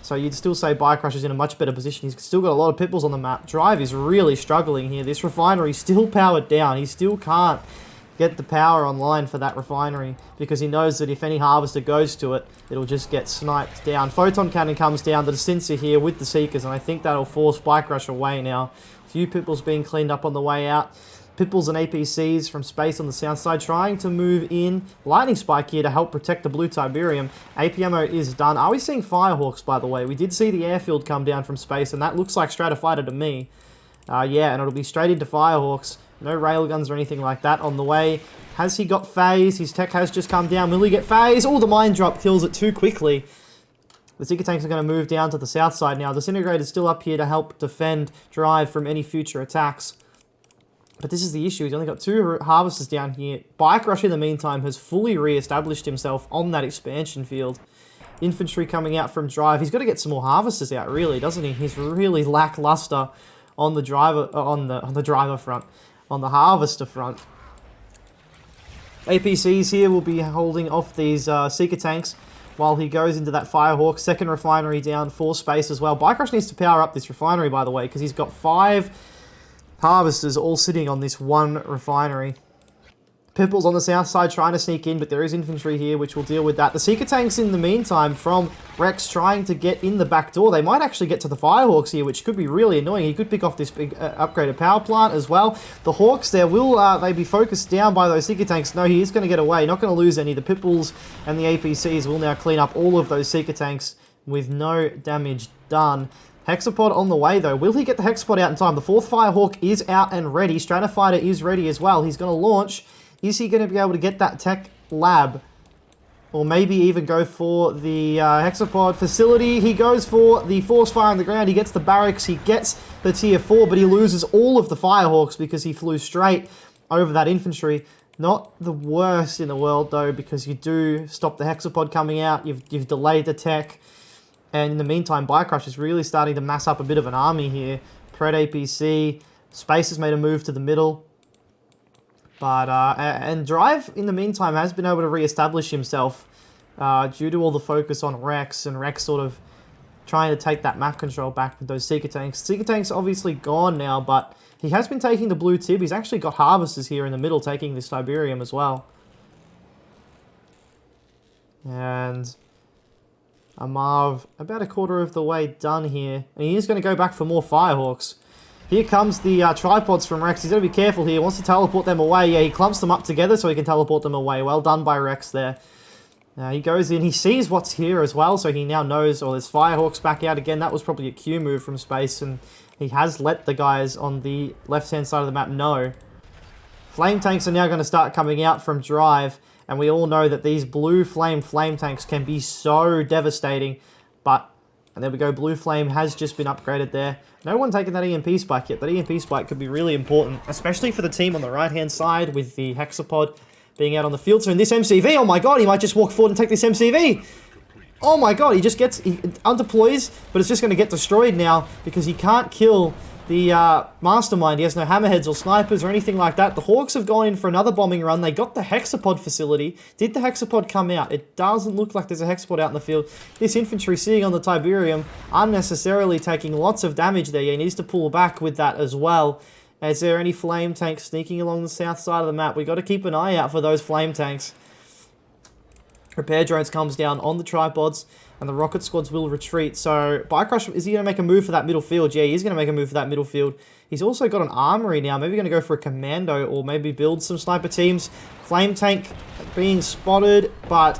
So you'd still say Bikerush is in a much better position. He's still got a lot of Pitbulls on the map. Drive is really struggling here. This refinery is still powered down. He still can't get the power online for that refinery, because he knows that if any harvester goes to it, it'll just get sniped down. Photon cannon comes down, the Destincer here with the Seekers, and I think that'll force Bikerush away now. A few Pitbulls being cleaned up on the way out. Pitbulls and APCs from space on the south side trying to move in. Lightning Spike here to help protect the blue Tiberium. APMO is done. Are we seeing Firehawks, by the way? We did see the airfield come down from space, and that looks like Stratofighter to me. Yeah, and it'll be straight into Firehawks. No railguns or anything like that on the way. Has he got phase? His tech has just come down. Will he get phase? Oh, the mine drop kills it too quickly. The Seeker Tanks are going to move down to the south side now. Disintegrator's still up here to help defend Drive from any future attacks. But this is the issue. He's only got 2 harvesters down here. Bikerush, in the meantime, has fully re-established himself on that expansion field. Infantry coming out from Drive. He's got to get some more harvesters out, really, doesn't he? He's really lackluster on the driver on the driver front, on the harvester front. APCs here will be holding off these Seeker Tanks while he goes into that Firehawk. Second refinery down for space as well. Bikerush needs to power up this refinery, by the way, because he's got 5 harvesters all sitting on this one refinery. Pitbull's on the south side trying to sneak in, but there is infantry here which will deal with that. The Seeker Tanks in the meantime from Rex trying to get in the back door. They might actually get to the Firehawks here, which could be really annoying. He could pick off this big upgraded power plant as well. The Hawks there, will they be focused down by those Seeker Tanks? No, he is going to get away. Not going to lose any. The Pitbulls and the APCs will now clean up all of those Seeker Tanks with no damage done. Hexapod on the way, though. Will he get the Hexapod out in time? The 4th Firehawk is out and ready. Stratofighter is ready as well. He's going to launch. Is he going to be able to get that tech lab? Or maybe even go for the Hexapod facility? He goes for the force fire on the ground. He gets the barracks. He gets the tier 4, but he loses all of the Firehawks because he flew straight over that infantry. Not the worst in the world, though, because you do stop the Hexapod coming out. You've delayed the tech. And in the meantime, Bikerush is really starting to mass up a bit of an army here. Pred APC. Space has made a move to the middle. But, and Drive, in the meantime, has been able to re-establish himself due to all the focus on Rex, and Rex sort of trying to take that map control back with those Seeker Tanks. Seeker Tanks obviously gone now, but he has been taking the blue Tib. He's actually got harvesters here in the middle taking this Tiberium as well. And Amarv about a quarter of the way done here. And he is going to go back for more Firehawks. Here comes the tripods from Rex. He's got to be careful here. He wants to teleport them away. Yeah, he clumps them up together so he can teleport them away. Well done by Rex there. He goes in. He sees what's here as well, so he now knows, oh, there's Firehawks back out again. That was probably a Q move from space, and he has let the guys on the left-hand side of the map know. Flame tanks are now going to start coming out from Drive, and we all know that these blue flame tanks can be so devastating, but, and there we go, blue flame has just been upgraded there. No one taking that EMP spike yet. That EMP spike could be really important, especially for the team on the right-hand side with the Hexapod being out on the field. So in this MCV, oh my god, he might just walk forward and take this MCV. Oh my god, he undeploys, but it's just going to get destroyed now because he can't kill the Mastermind. He has no hammerheads or snipers or anything like that. The Hawks have gone in for another bombing run. They got the Hexapod facility. Did the Hexapod come out? It doesn't look like there's a Hexapod out in the field. This infantry sitting on the Tiberium unnecessarily taking lots of damage there. He needs to pull back with that as well. Is there any flame tanks sneaking along the south side of the map? We've got to keep an eye out for those flame tanks. Repair drones comes down on the tripods, and the rocket squads will retreat. So, Bikerush, is he going to make a move for that middle field? Yeah, he's going to make a move for that middle field. He's also got an armory now. Maybe going to go for a commando, or maybe build some sniper teams. Flame tank being spotted, but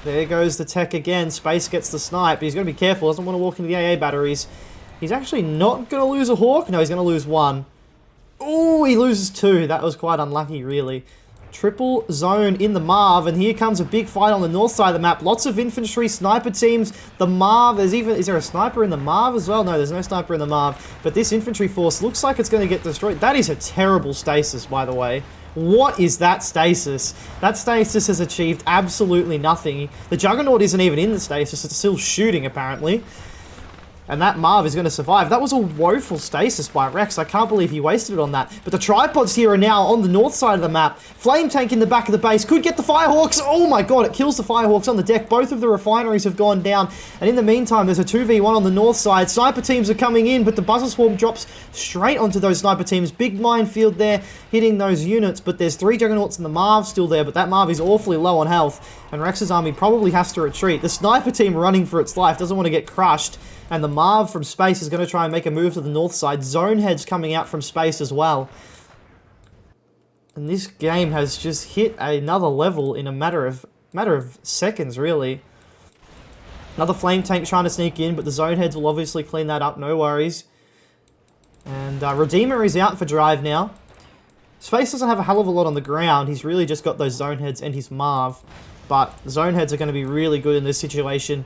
there goes the tech again. Space gets the snipe. He's going to be careful. Doesn't want to walk into the AA batteries. He's actually not going to lose a Hawk. No, he's going to lose one. Oh, he loses two. That was quite unlucky, really. Triple zone in the Marv, and here comes a big fight on the north side of the map. Lots of infantry, sniper teams. The Marv, is there a sniper in the Marv as well? No, there's no sniper in the Marv. But this infantry force looks like it's going to get destroyed. That is a terrible stasis, by the way. What is that stasis? That stasis has achieved absolutely nothing. The Juggernaut isn't even in the stasis. It's still shooting, apparently. And that Marv is going to survive. That was a woeful stasis by Rex. I can't believe he wasted it on that. But the tripods here are now on the north side of the map. Flame Tank in the back of the base. Could get the Firehawks. Oh my god, it kills the Firehawks on the deck. Both of the refineries have gone down. And in the meantime, there's a 2v1 on the north side. Sniper teams are coming in, but the Buzzer Swarm drops straight onto those sniper teams. Big minefield there, hitting those units. But there's 3 Juggernauts and the Marv still there. But that Marv is awfully low on health. And Rex's army probably has to retreat. The sniper team running for its life doesn't want to get crushed. And the Marv from space is going to try and make a move to the north side. Zone heads coming out from space as well. And this game has just hit another level in a matter of seconds, really. Another Flame Tank trying to sneak in, but the zone heads will obviously clean that up, no worries. And Redeemer is out for drive now. Space doesn't have a hell of a lot on the ground. He's really just got those zone heads and his Marv. But zone heads are going to be really good in this situation.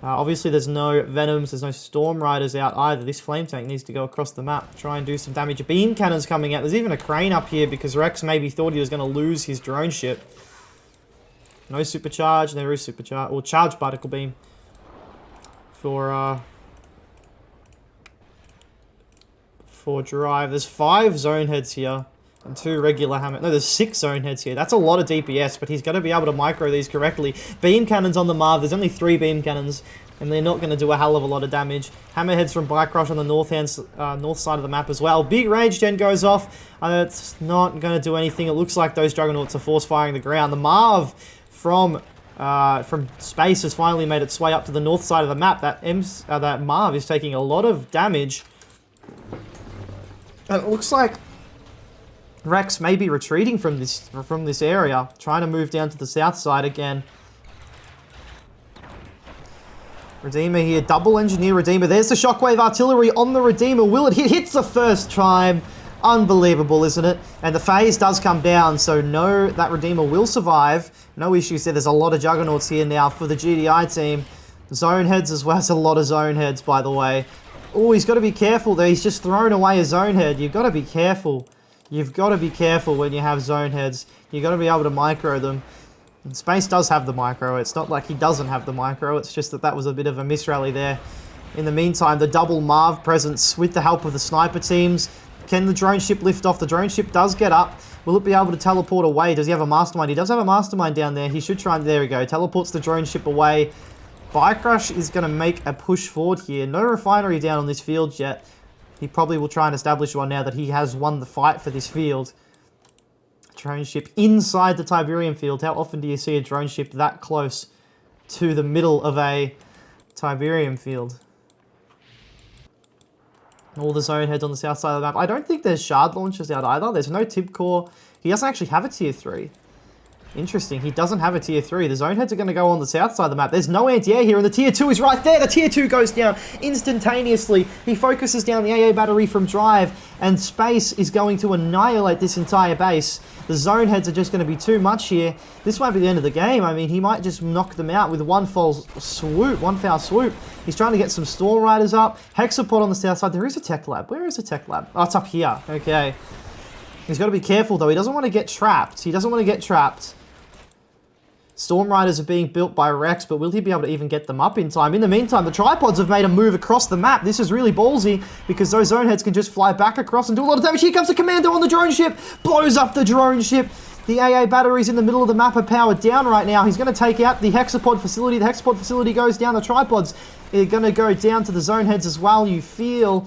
Obviously, there's no Venoms, there's no Storm Riders out either. This Flame Tank needs to go across the map, try and do some damage. Beam Cannons coming out. There's even a crane up here because Rex maybe thought he was going to lose his drone ship. No Supercharge, there is Supercharge, or Charge Particle Beam for drive. There's 5 zone heads here. And 2 regular hammer. No, there's 6 zone heads here. That's a lot of DPS, but he's going to be able to micro these correctly. Beam cannons on the Marv. There's only 3 beam cannons, and they're not going to do a hell of a lot of damage. Hammerheads from Bikerush on the north side of the map as well. Big rage gen goes off. It's not going to do anything. It looks like those Juggernauts are force firing the ground. The Marv from space has finally made its way up to the north side of the map. That Marv is taking a lot of damage. And it looks like Rex may be retreating from this area, trying to move down to the south side again. Redeemer here, double engineer Redeemer. There's the shockwave artillery on the Redeemer. Will it hit? Hits the first time. Unbelievable, isn't it? And the phase does come down, so no, that Redeemer will survive. No issues there. There's a lot of Juggernauts here now for the GDI team. Zone heads as well. There's a lot of zone heads, by the way. Oh, he's got to be careful there. He's just thrown away a zone head. You've got to be careful. You've got to be careful when you have zone heads. You've got to be able to micro them. And Space does have the micro. It's not like he doesn't have the micro. It's just that was a bit of a misrally there. In the meantime, the double Marv presence with the help of the sniper teams. Can the drone ship lift off? The drone ship does get up. Will it be able to teleport away? Does he have a mastermind? He does have a mastermind down there. He should try and... There we go. Teleports the drone ship away. Bikerush is going to make a push forward here. No refinery down on this field yet. He probably will try and establish one now that he has won the fight for this field. Drone ship inside the Tiberian field. How often do you see a drone ship that close to the middle of a Tiberian field? All the zone heads on the south side of the map. I don't think there's shard launchers out either. There's no tib core. He doesn't actually have a tier 3. Interesting. He doesn't have a tier 3. The zone heads are going to go on the south side of the map. There's no anti-air here, and the tier 2 is right there. The tier 2 goes down instantaneously. He focuses down the AA battery from drive, and Space is going to annihilate this entire base. The zone heads are just going to be too much here. This might be the end of the game. I mean, he might just knock them out with one foul swoop. He's trying to get some Storm Riders up. Hexapod on the south side. There is a tech lab. Where is the tech lab? Oh, it's up here. Okay. He's got to be careful, though. He doesn't want to get trapped. Storm Riders are being built by Rex, but will he be able to even get them up in time? In the meantime, the tripods have made a move across the map. This is really ballsy because those zone heads can just fly back across and do a lot of damage. Here comes the commando on the drone ship. Blows up the drone ship. The AA batteries in the middle of the map are powered down right now. He's going to take out the Hexapod facility. The Hexapod facility goes down. The tripods are going to go down to the zone heads as well. You feel...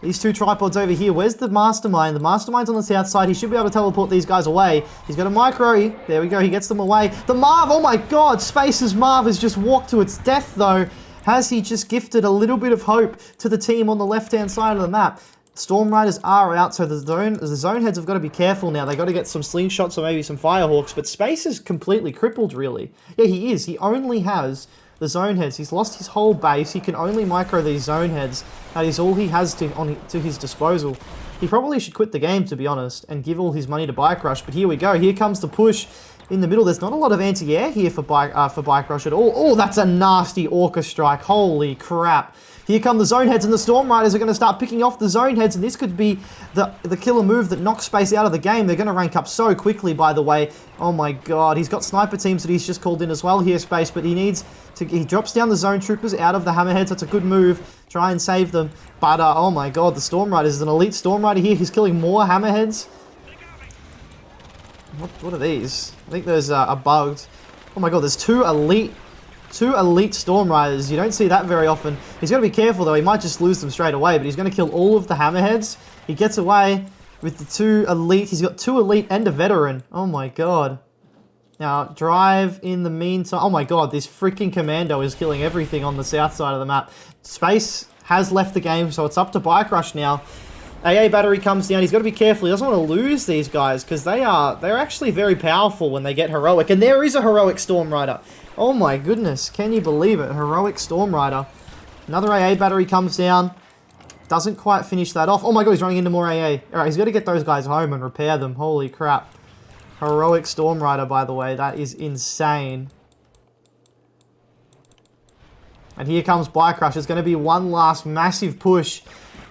These 2 tripods over here. Where's the mastermind? The mastermind's on the south side. He should be able to teleport these guys away. He's got a micro. There we go. He gets them away. The Marv. Oh my god. Space's Marv has just walked to its death though. Has he just gifted a little bit of hope to the team on the left-hand side of the map? Storm Riders are out, so the zone heads have got to be careful now. They've got to get some slingshots or maybe some firehawks, but Space is completely crippled, really. Yeah, he is. He only has the zone heads. He's lost his whole base. He can only micro these zone heads. That is all he has to his disposal. He probably should quit the game, to be honest, and give all his money to Bikerush. But here we go. Here comes the push. in the middle. There's not a lot of anti-air here for Bikerush at all. Oh, that's a nasty Orca strike. Holy crap. Here come the zone heads, and the Storm Riders are going to start picking off the zone heads, and this could be the killer move that knocks Space out of the game. They're going to rank up so quickly, by the way. Oh my god, he's got sniper teams that he's just called in as well here, Space, but he needs to... He drops down the zone troopers out of the hammerheads. That's a good move. Try and save them. But, oh my god, the Storm Riders is an elite Storm Rider here. He's killing more hammerheads. What are these? I think those are bugged. Oh my god, there's two elite Storm Riders. You don't see that very often. He's got to be careful, though. He might just lose them straight away, but he's going to kill all of the hammerheads. He gets away with the two elite. He's got two elite and a veteran. Oh my god. Now, drive in the meantime. Oh my god, this freaking commando is killing everything on the south side of the map. Space has left the game, so it's up to Bikerush now. AA battery comes down. He's got to be careful. He doesn't want to lose these guys because they're actually very powerful when they get heroic. And there is a heroic Storm Rider. Oh my goodness, can you believe it? Heroic Storm Rider. Another AA battery comes down. Doesn't quite finish that off. Oh my god, he's running into more AA. Alright, he's got to get those guys home and repair them. Holy crap. Heroic Storm Rider, by the way. That is insane. And here comes Bikerush. It's going to be one last massive push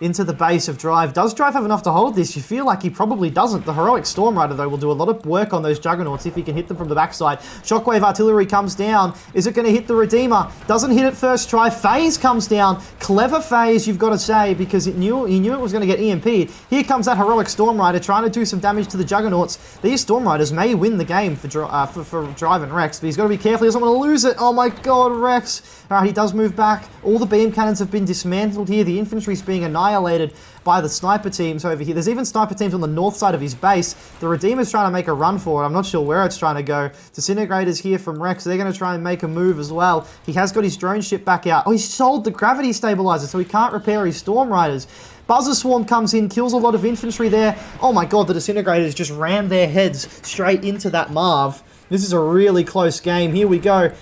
into the base of Drive. Does Drive have enough to hold this? You feel like he probably doesn't. The Heroic Storm Rider, though, will do a lot of work on those Juggernauts if he can hit them from the backside. Shockwave Artillery comes down. Is it going to hit the Redeemer? Doesn't hit it first try. FaZe comes down. Clever FaZe, you've got to say, because he knew it was going to get EMP'd. Here comes that Heroic Storm Rider trying to do some damage to the Juggernauts. These Storm Riders may win the game for Drive and Rex, but he's got to be careful. He doesn't want to lose it. Oh my god, Rex. Alright, he does move back. All the beam cannons have been dismantled here. The infantry's being annihilated by the sniper teams over here. There's even sniper teams on the north side of his base. The Redeemer's trying to make a run for it. I'm not sure where it's trying to go. Disintegrators here from Rex. They're going to try and make a move as well. He has got his drone ship back out. Oh, he sold the gravity stabilizer, so he can't repair his Storm Riders. Buzzer Swarm comes in, kills a lot of infantry there. Oh my god, the Disintegrators just rammed their heads straight into that Marv. This is a really close game. Here we go.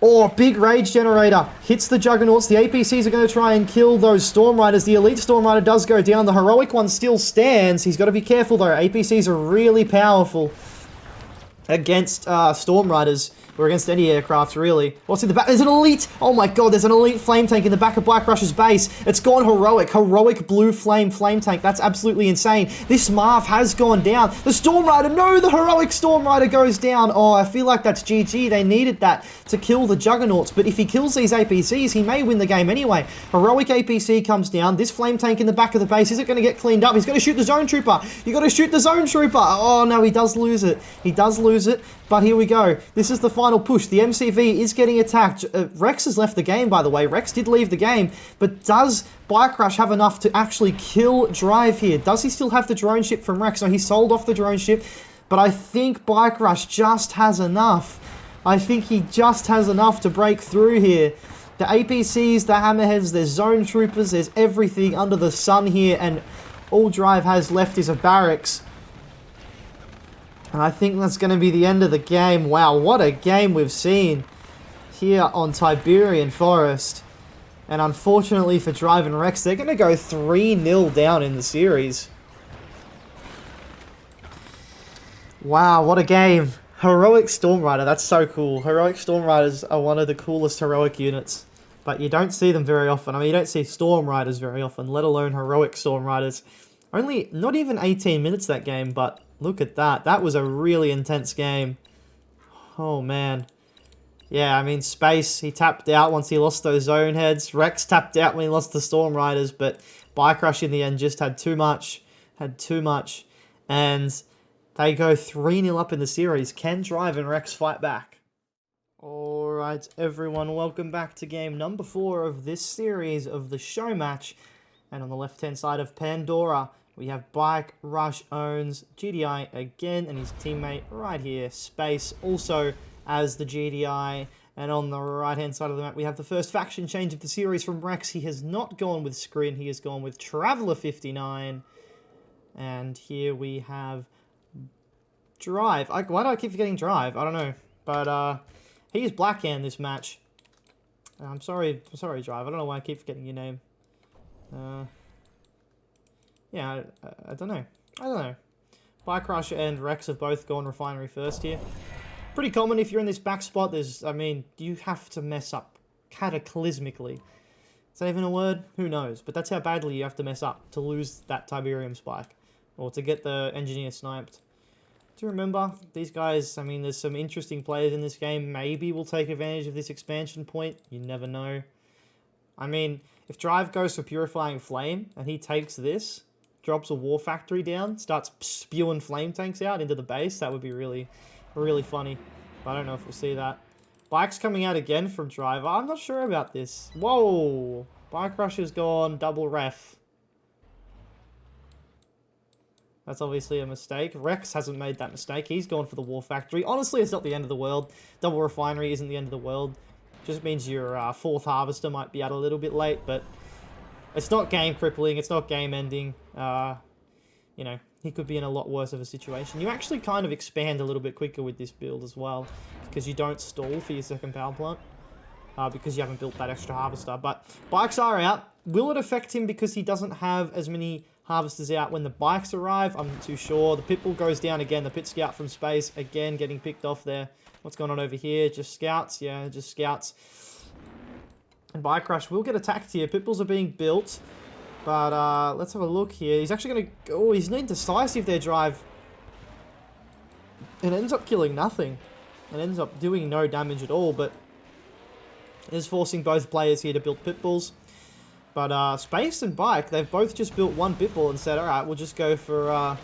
Oh, big Rage Generator hits the Juggernauts. The APCs are going to try and kill those Storm Riders. The Elite Storm Rider does go down. The Heroic one still stands. He's got to be careful, though. APCs are really powerful against Storm Riders, or against any aircraft, really. What's in the back? There's an Elite! Oh my god, there's an Elite Flame Tank in the back of Bikerush's base. It's gone Heroic. Heroic Blue Flame Tank. That's absolutely insane. This Marv has gone down. The Storm Rider, no! The Heroic Storm Rider goes down. Oh, I feel like that's GG. They needed that to kill the Juggernauts, but if he kills these APCs, he may win the game anyway. Heroic APC comes down. This Flame Tank in the back of the base, is it going to get cleaned up? He's going to shoot the Zone Trooper. You got to shoot the Zone Trooper. Oh, no, he does lose it. He does lose it. But here we go. This is the final push. The MCV is getting attacked. Rex has left the game, by the way. Rex did leave the game. But does Bikerush have enough to actually kill Drive here? Does he still have the drone ship from Rex? No, he sold off the drone ship. But I think Bikerush just has enough. I think he just has enough to break through here. The APCs, the Hammerheads, there's Zone Troopers, there's everything under the sun here. And all Drive has left is a barracks. And I think that's going to be the end of the game. Wow, what a game we've seen here on Tiberian Forest. And unfortunately for Drive and Rex, they're going to go 3-0 down in the series. Wow, what a game. Heroic Storm Rider, that's so cool. Heroic Storm Riders are one of the coolest heroic units. But you don't see them very often. I mean, you don't see Storm Riders very often, let alone Heroic Storm Riders. Only, not even 18 minutes that game, but look at that. That was a really intense game. Oh, man. Yeah, I mean, Space, he tapped out once he lost those zone heads. Rex tapped out when he lost the Storm Riders, but Bikerush in the end just had too much. And they go 3-0 up in the series. Can Drive and Rex fight back? Alright, everyone, welcome back to game number 4 of this series of the Showmatch. And on the left-hand side of Pandora, we have Bikerush owns GDI again, and his teammate right here, Space, also as the GDI. And on the right-hand side of the map, we have the first faction change of the series from Rex. He has not gone with Scrin, he has gone with Traveller59. And here we have Drive. Why do I keep forgetting Drive? I don't know. But he's Blackhand this match. I'm sorry, Drive. I don't know why I keep forgetting your name. Yeah, I don't know. Bikerush and Rex have both gone Refinery first here. Pretty common if you're in this back spot. I mean, you have to mess up cataclysmically. Is that even a word? Who knows? But that's how badly you have to mess up to lose that Tiberium spike. Or to get the engineer sniped. Do remember, these guys, I mean, there's some interesting players in this game. Maybe we'll take advantage of this expansion point. You never know. I mean, if Drive goes for Purifying Flame and he takes this, drops a War Factory down, starts spewing flame tanks out into the base, that would be really, really funny. But I don't know if we'll see that. Bike's coming out again from Driver. I'm not sure about this. Whoa! Bikerush has gone double ref. That's obviously a mistake. Rex hasn't made that mistake. He's gone for the War Factory. Honestly, it's not the end of the world. Double Refinery isn't the end of the world. Just means your fourth Harvester might be out a little bit late, but it's not game crippling. It's not game ending. You know, he could be in a lot worse of a situation. You actually kind of expand a little bit quicker with this build as well, because you don't stall for your second power plant, because you haven't built that extra Harvester. But bikes are out. Will it affect him because he doesn't have as many Harvesters out when the bikes arrive? I'm not too sure. The Pitbull goes down again. The Pit Scout from space, again, getting picked off there. What's going on over here? Just scouts? Yeah, just scouts. And Bikerush will get attacked here. Pitbulls are being built. But let's have a look here. He's actually going to... Oh, he's indecisive there, Drive. It ends up killing nothing. It ends up doing no damage at all, but it is forcing both players here to build Pitbulls. But Space and Bike, they've both just built one Pitbull and said, alright, we'll just go for...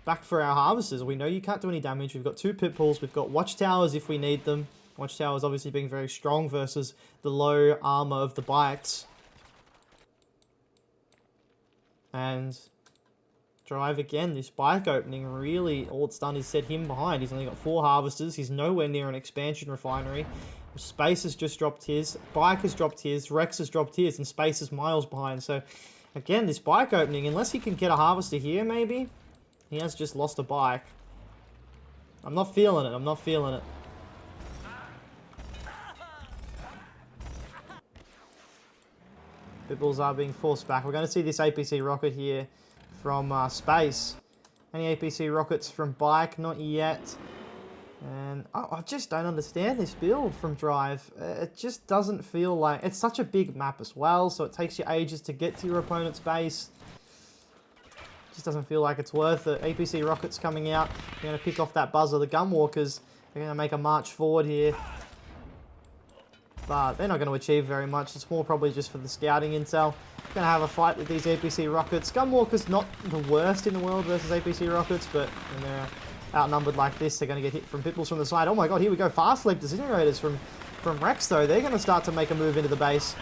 back for our Harvesters. We know you can't do any damage. We've got two Pitbulls. We've got Watchtowers if we need them. Watchtowers obviously being very strong versus the low armor of the bikes. And Drive again. This bike opening really, all it's done is set him behind. He's only got 4 Harvesters. He's nowhere near an expansion refinery. Space has just dropped his. Bike has dropped his. Rex has dropped his. And Space is miles behind. So, again, this bike opening, unless he can get a Harvester here, maybe, he has just lost a bike. I'm not feeling it. I'm not feeling it. Pitbulls are being forced back. We're going to see this APC rocket here from Space. Any APC rockets from Bike? Not yet. And I just don't understand this build from Drive. It just doesn't feel like... It's such a big map as well, so it takes you ages to get to your opponent's base. It just doesn't feel like it's worth it. APC rockets coming out. They're going to pick off that buzzer. The Gunwalkers are going to make a march forward here. But they're not going to achieve very much. It's more probably just for the scouting intel. Going to have a fight with these APC rockets. Gunwalker's not the worst in the world versus APC rockets, but when they're outnumbered like this, they're going to get hit from Pitbulls from the side. Oh my god, here we go. Fast leg disintegrators from Rex, though. They're going to start to make a move into the base.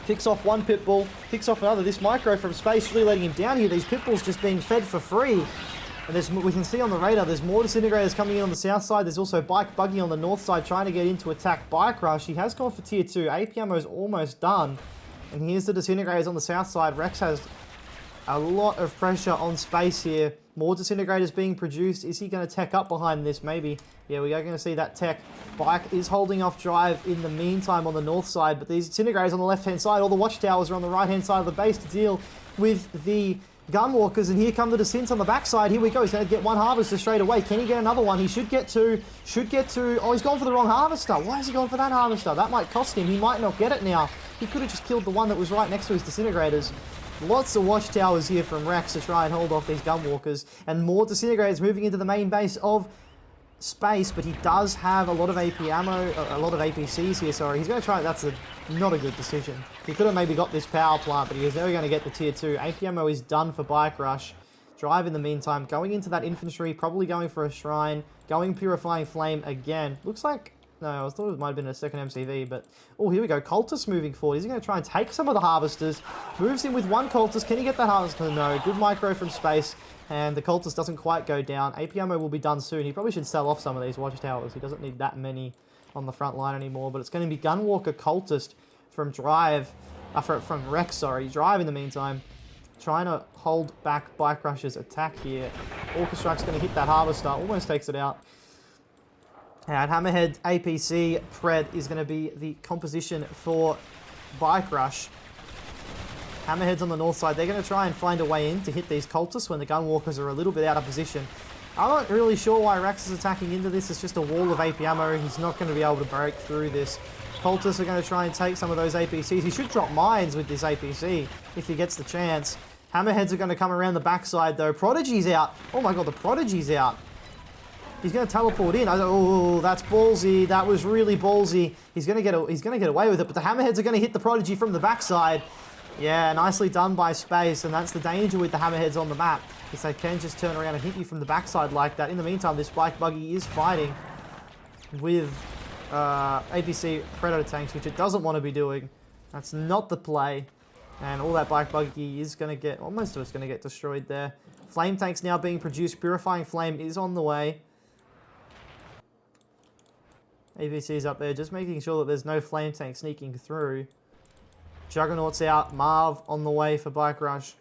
Picks off one Pitbull, picks off another. This Micro from Space really letting him down here. These Pitbulls just being fed for free. And we can see on the radar, there's more disintegrators coming in on the south side. There's also Bike Buggy on the north side trying to get in to attack Bikerush. He has gone for tier 2. AP ammo is almost done. And here's the disintegrators on the south side. Rex has a lot of pressure on Space here. More disintegrators being produced. Is he going to tech up behind this? Maybe. Yeah, we are going to see that tech. Bike is holding off Drive in the meantime on the north side. But these disintegrators on the left-hand side, all the watchtowers are on the right-hand side of the base to deal with the Gunwalkers, and here come the Descents on the backside. Here we go. He's going to get one Harvester straight away. Can he get another one? He should get two. Should get two. Oh, he's gone for the wrong Harvester. Why is he going for that Harvester? That might cost him. He might not get it now. He could have just killed the one that was right next to his Disintegrators. Lots of Watchtowers here from Rex to try and hold off these Gunwalkers. And more Disintegrators moving into the main base of Space, but he does have a lot of AP ammo, a lot of APCs here, sorry. He's going to try, that's not a good decision. He could have maybe got this power plant, but he was never going to get the tier 2. AP ammo is done for Bikerush. Drive in the meantime, going into that infantry, probably going for a shrine, going Purifying Flame again. Looks like, no, I thought it might have been a second MCV, but, oh, here we go. Cultist moving forward. Is he going to try and take some of the Harvesters? Moves in with one Cultist. Can he get that Harvester? No. Good Micro from Space. And the Cultist doesn't quite go down. AP ammo will be done soon. He probably should sell off some of these Watchtowers. He doesn't need that many on the front line anymore. But it's going to be Gunwalker Cultist from Drive. From Rex, sorry. Drive in the meantime. Trying to hold back Bikerush's attack here. Orchestra's going to hit that Harvester. Almost takes it out. And Hammerhead APC Pred is going to be the composition for Bikerush. Hammerheads on the north side, they're going to try and find a way in to hit these cultists when the gunwalkers are a little bit out of position. I'm not really sure why Rex is attacking into this. It's just a wall of AP ammo. He's not going to be able to break through this. Cultists are going to try and take some of those APCs. He should drop mines with this APC if he gets the chance. Hammerheads are going to come around the backside though. Prodigy's out. Oh my god, the Prodigy's out. He's going to teleport in. Oh, that's ballsy. That was really ballsy. He's going to get away with it, but the Hammerheads are going to hit the Prodigy from the backside. Yeah, nicely done by Space, and that's the danger with the Hammerheads on the map, is they can just turn around and hit you from the backside like that. In the meantime, this bike buggy is fighting with APC Predator tanks, which it doesn't want to be doing. That's not the play. And all that bike buggy is going to get, well, most of it's going to get destroyed there. Flame tanks now being produced. Purifying Flame is on the way. APC's up there, just making sure that there's no flame tank sneaking through. Juggernaut's out. Marv on the way for Bikerush.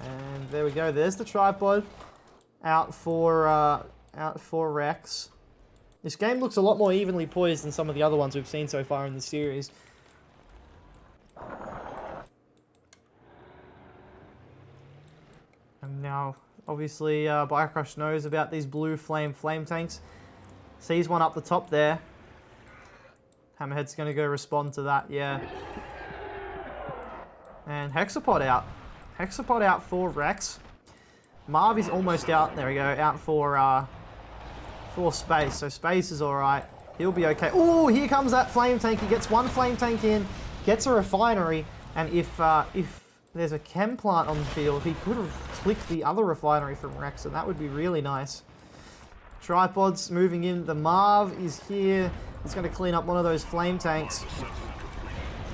And there we go. There's the tripod out for Rex. This game looks a lot more evenly poised than some of the other ones we've seen so far in the series. And now, obviously, Bikerush knows about these blue flame tanks. Sees one up the top there. Hammerhead's going to go respond to that, yeah. And Hexapod out. Hexapod out for Rex. Marv is almost out. There we go. Out for Space. So Space is alright. He'll be okay. Oh, here comes that flame tank. He gets one flame tank in. Gets a refinery. And if there's a chem plant on the field, he could have clicked the other refinery from Rex. And that would be really nice. Tripods moving in. The Marv is here. He's going to clean up one of those flame tanks.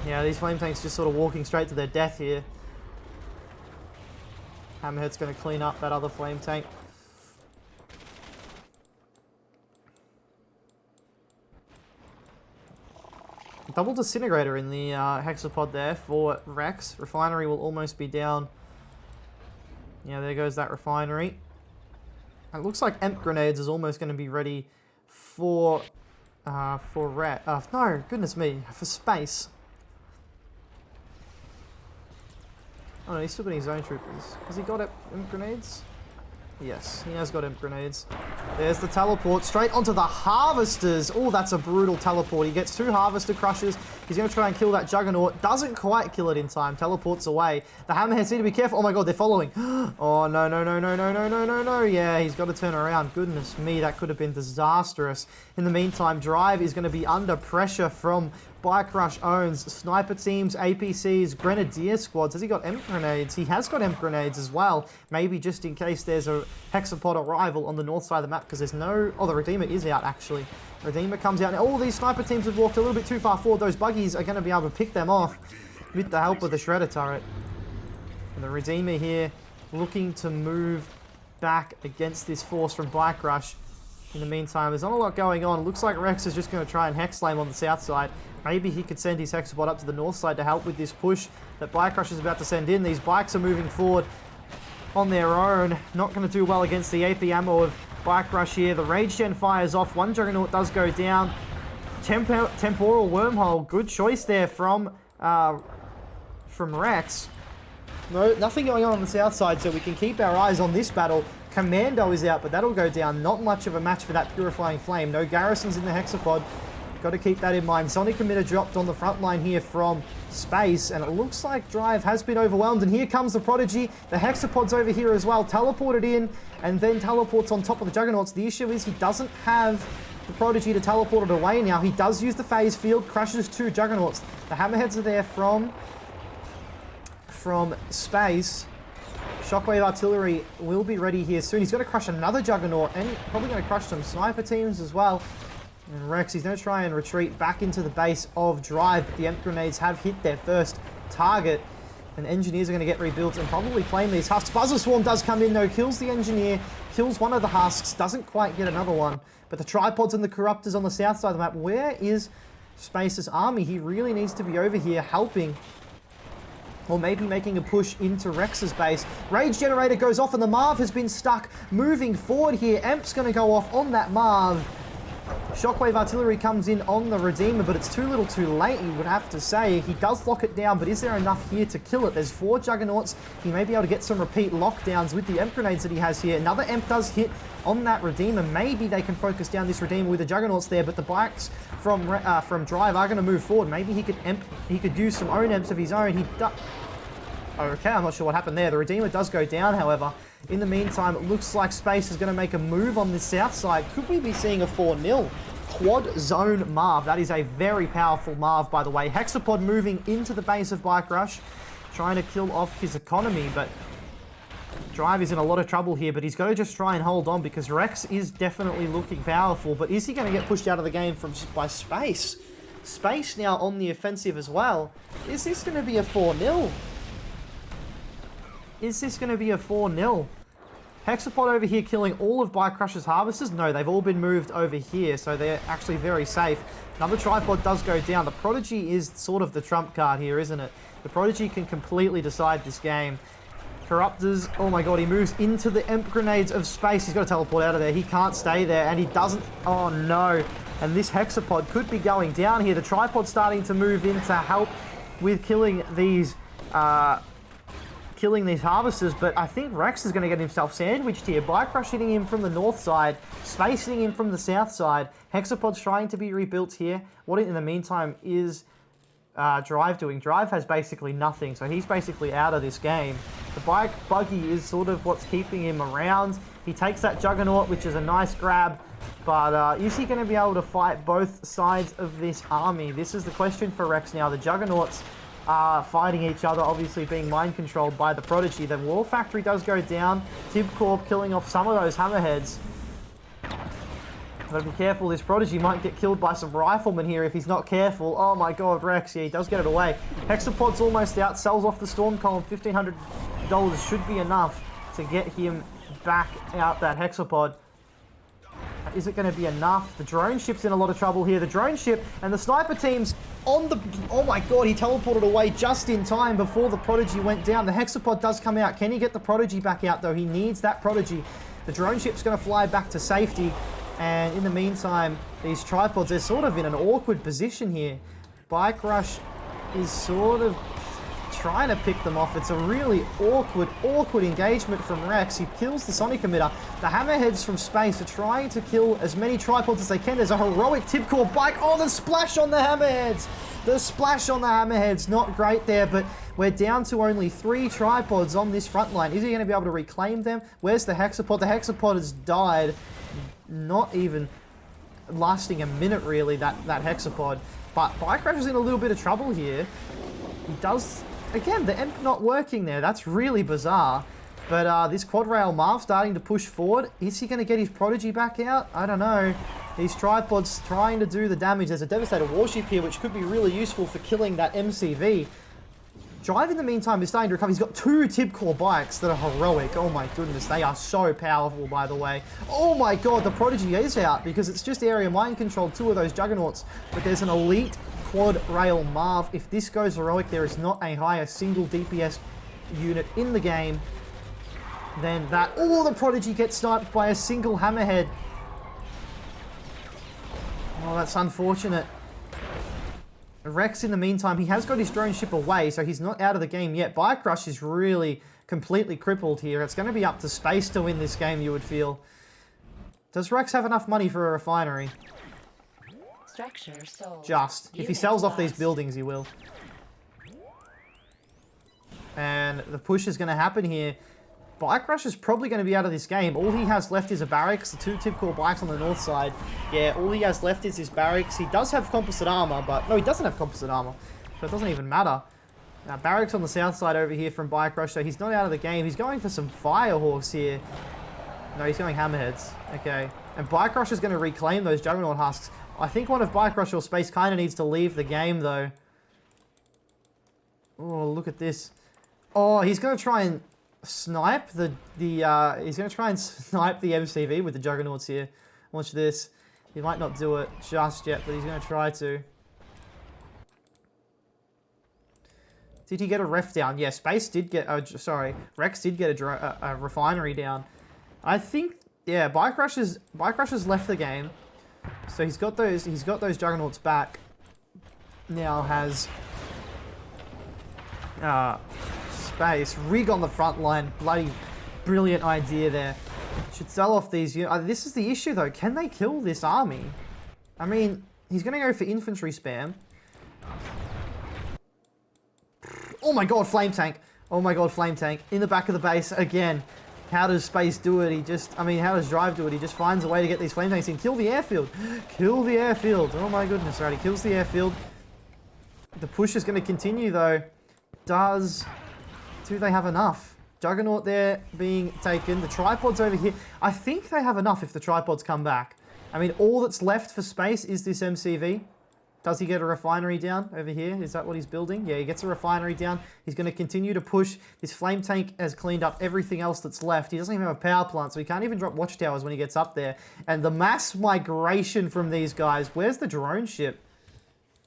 Yeah, these flame tanks just sort of walking straight to their death here. Hammerhead's going to clean up that other flame tank. Double disintegrator in the hexapod there for Rex. Refinery will almost be down. Yeah, there goes that refinery. It looks like EMP grenades is almost going to be ready for Rex. No, goodness me, for Space. Oh no, he's still got his own troopers. Has he got EMP grenades? Yes, he has got EMP grenades. There's the teleport straight onto the Harvesters. Oh, that's a brutal teleport. He gets 2 Harvester Crushers. He's going to try and kill that Juggernaut. Doesn't quite kill it in time. Teleports away. The Hammerheads need to be careful. Oh my god, they're following. Oh, no. Yeah, he's got to turn around. Goodness me, that could have been disastrous. In the meantime, Drive is going to be under pressure from Bikerush owns sniper teams, APCs, Grenadier squads. Has he got EMP grenades? He has got EMP grenades as well. Maybe just in case there's a hexapod arrival on the north side of the map, because there's no... Oh, the Redeemer is out, actually. Redeemer comes out. Now, all these sniper teams have walked a little bit too far forward. Those buggies are going to be able to pick them off with the help of the Shredder turret. And the Redeemer here looking to move back against this force from Bikerush. In the meantime, there's not a lot going on. It looks like Rex is just going to try and hex flame on the south side. Maybe he could send his hexapod up to the north side to help with this push that Bikerush is about to send in. These bikes are moving forward on their own. Not going to do well against the AP ammo of Bikerush here. The Rage Gen fires off. One Juggernaut does go down. Temporal Wormhole. Good choice there from Rex. No, nothing going on the south side, so we can keep our eyes on this battle. Commando is out, but that'll go down. Not much of a match for that Purifying Flame. No garrisons in the hexapod. Got to keep that in mind. Sonic Emitter dropped on the front line here from Space, and it looks like Drive has been overwhelmed, and here comes the Prodigy. The hexapod's over here as well. Teleported in, and then teleports on top of the Juggernauts. The issue is he doesn't have the Prodigy to teleport it away now. He does use the phase field, crushes 2 Juggernauts. The Hammerheads are there from Space. Shockwave Artillery will be ready here soon. He's going to crush another Juggernaut, and probably going to crush some sniper teams as well. And Rex, he's going to try and retreat back into the base of Drive, but the EMP grenades have hit their first target. And Engineers are going to get rebuilt and probably claim these husks. Buzzer Swarm does come in though, kills the Engineer, kills one of the husks, doesn't quite get another one. But the Tripods and the Corruptors on the south side of the map, where is Space's army? He really needs to be over here helping. Or maybe making a push into Rex's base. Rage Generator goes off and the Marv has been stuck. Moving forward here, EMP's going to go off on that Marv. Shockwave Artillery comes in on the Redeemer, but it's too little too late, you would have to say. He does lock it down, but is there enough here to kill it? There's 4 Juggernauts. He may be able to get some repeat lockdowns with the Emp grenades that he has here. Another Emp does hit on that Redeemer. Maybe they can focus down this Redeemer with the Juggernauts there, but the bikes from Drive are going to move forward. Maybe he could use some own Emps of his own. Okay, I'm not sure what happened there. The Redeemer does go down, however. In the meantime, it looks like Space is going to make a move on the south side. Could we be seeing a 4-0? Quad Zone Marv. That is a very powerful Marv, by the way. Hexapod moving into the base of Bikerush, trying to kill off his economy, but Drive is in a lot of trouble here, but he's got to just try and hold on because Rex is definitely looking powerful, but is he going to get pushed out of the game by Space? Space now on the offensive as well. Is this going to be a 4-0? Is this going to be a 4-0? Hexapod over here killing all of Bikerush's harvesters? No, they've all been moved over here, so they're actually very safe. Another tripod does go down. The Prodigy is sort of the trump card here, isn't it? The Prodigy can completely decide this game. Corruptors, oh my god, he moves into the Emp grenades of Space. He's got to teleport out of there. He can't stay there, and he doesn't. Oh no. And this Hexapod could be going down here. The tripod's starting to move in to help with killing these harvesters, but I think Rex is going to get himself sandwiched here. Bikerush hitting him from the north side, Space hitting him from the south side. Hexapod's trying to be rebuilt here. What in the meantime is Drive doing? Drive has basically nothing, so he's basically out of this game. The bike buggy is sort of what's keeping him around. He takes that Juggernaut, which is a nice grab, but is he going to be able to fight both sides of this army? This is the question for Rex now. The Juggernauts are fighting each other, obviously being mind controlled by the Prodigy. The War Factory does go down. Tibcorp killing off some of those hammerheads. Gotta be careful, this Prodigy might get killed by some riflemen here if he's not careful. Oh my god, Rex, yeah, he does get it away. Hexapod's almost out, sells off the Storm Column. $1,500 should be enough to get him back out that Hexapod. Is it going to be enough? The drone ship's in a lot of trouble here. The drone ship and the sniper team's on the... Oh my god, he teleported away just in time before the Prodigy went down. The Hexapod does come out. Can he get the Prodigy back out, though? He needs that Prodigy. The drone ship's going to fly back to safety. And in the meantime, these tripods, they're sort of in an awkward position here. Bikerush is sort of trying to pick them off. It's a really awkward engagement from Rex. He kills the Sonic Emitter. The Hammerheads from Space are trying to kill as many tripods as they can. There's a heroic Tibcore bike. Oh, the splash on the Hammerheads! The splash on the Hammerheads, not great there, but we're down to only 3 tripods on this front line. Is he going to be able to reclaim them? Where's the Hexapod? The Hexapod has died. Not even lasting a minute, really, that Hexapod. But Bikerush is in a little bit of trouble here. He does... Again, the Emp not working there. That's really bizarre. But this quad rail Marv starting to push forward. Is he going to get his Prodigy back out? I don't know. These tripods trying to do the damage. There's a Devastator warship here, which could be really useful for killing that MCV. Drive, in the meantime, is starting to recover. He's got 2 Tibcore bikes that are heroic. Oh my goodness, they are so powerful, by the way. Oh my god, the Prodigy is out because it's just area mind control 2 of those Juggernauts. But there's an elite quad rail Marv. If this goes heroic, there is not a higher single DPS unit in the game than that. Oh, the Prodigy gets sniped by a single Hammerhead. Oh, that's unfortunate. Rex, in the meantime, he has got his drone ship away, so he's not out of the game yet. Bikerush is really completely crippled here. It's going to be up to Space to win this game, you would feel. Does Rex have enough money for a refinery? Structure sold. Just. If he sells off these buildings, he will. And the push is going to happen here. Bikerush is probably going to be out of this game. All he has left is a barracks, the 2 Tibcore bikes on the north side. Yeah, all he has left is his barracks. He does have composite armor, but... No, he doesn't have composite armor, so it doesn't even matter. Now, barracks on the south side over here from Bikerush, so he's not out of the game. He's going for some Firehawks here. No, he's going Hammerheads. Okay. And Bikerush is going to reclaim those Juggernaut husks. I think one of Bikerush or Space kind of needs to leave the game, though. Oh, look at this. Oh, he's going to try and... snipe he's going to try and snipe the MCV with the Juggernauts here. Watch this. He might not do it just yet, but he's going to try to. Did he get a ref down? Yeah, Space did get... Rex did get a refinery down. I think... Yeah, Bikerush has left the game. So he's got those Juggernauts back. Now has space. Rig on the front line. Bloody brilliant idea there. Should sell off these units. This is the issue though. Can they kill this army? I mean, he's going to go for infantry spam. Oh my god, flame tank. Oh my god, flame tank. In the back of the base again. How does Space do it? How does Drive do it? He just finds a way to get these flame tanks in. Kill the airfield. Kill the airfield. Oh my goodness. Alright, he kills the airfield. The push is going to continue though. Do they have enough? Juggernaut there being taken. The tripods over here. I think they have enough if the tripods come back. I mean, all that's left for Space is this MCV. Does he get a refinery down over here? Is that what he's building? Yeah, he gets a refinery down. He's going to continue to push. This flame tank has cleaned up everything else that's left. He doesn't even have a power plant, so he can't even drop watchtowers when he gets up there. And the mass migration from these guys. Where's the drone ship?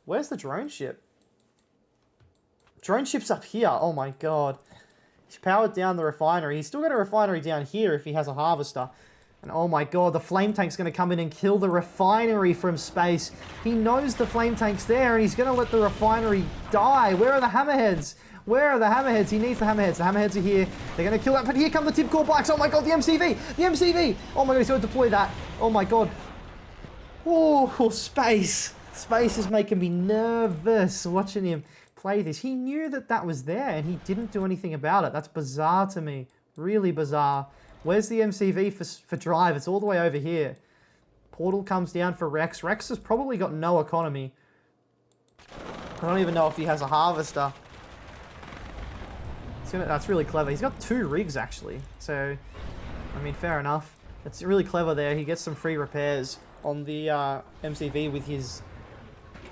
Where's the drone ship? Drone ship's up here. Oh my god. He's powered down the refinery. He's still got a refinery down here if he has a harvester. And oh my god, the flame tank's going to come in and kill the refinery from Space. He knows the flame tank's there and he's going to let the refinery die. Where are the hammerheads? Where are the hammerheads? He needs the hammerheads. The hammerheads are here. They're going to kill that. But here come the tip core bikes. Oh my god, the MCV. The MCV. Oh my god, he's going to deploy that. Oh my god. Oh, Space. Space is making me nervous watching him play this. He knew that that was there and he didn't do anything about it. That's bizarre to me. Really bizarre. Where's the MCV for Drive? It's all the way over here. Portal comes down for Rex. Rex has probably got no economy. I don't even know if he has a harvester. That's really clever. He's got 2 rigs, actually. So, I mean, fair enough. It's really clever there. He gets some free repairs on the MCV with his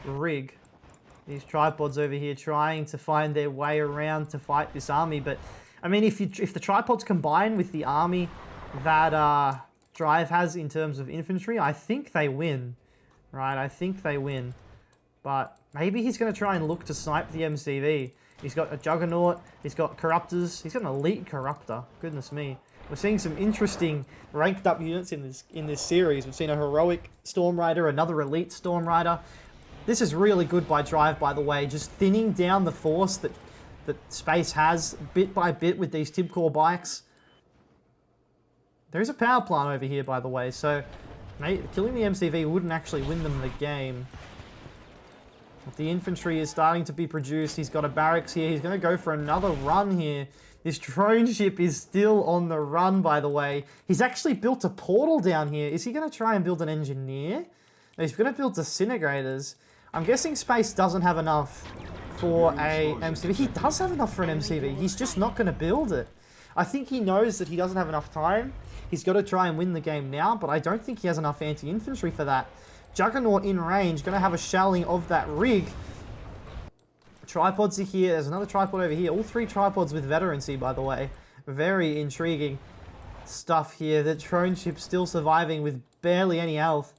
rig. These tripods over here trying to find their way around to fight this army, but I mean, if the tripods combine with the army that Drive has in terms of infantry, I think they win, right? I think they win, but maybe he's going to try and look to snipe the MCV. He's got a Juggernaut, he's got Corruptors, he's got an Elite Corruptor, goodness me. We're seeing some interesting ranked up units in this series. We've seen a Heroic Storm Rider, another Elite Storm Rider. This is really good by Drive, by the way, just thinning down the force that Space has bit by bit with these Tibcore bikes. There is a power plant over here, by the way, so killing the MCV wouldn't actually win them the game. But the infantry is starting to be produced. He's got a barracks here. He's going to go for another run here. This drone ship is still on the run, by the way. He's actually built a portal down here. Is he going to try and build an engineer? No, he's going to build disintegrators. I'm guessing Space doesn't have enough for a MCV. He does have enough for an MCV. He's just not going to build it. I think he knows that he doesn't have enough time. He's got to try and win the game now, but I don't think he has enough anti-infantry for that. Juggernaut in range, going to have a shelling of that rig. Tripods are here. There's another tripod over here. All 3 tripods with veterancy, by the way. Very intriguing stuff here. The drone ship still surviving with barely any health.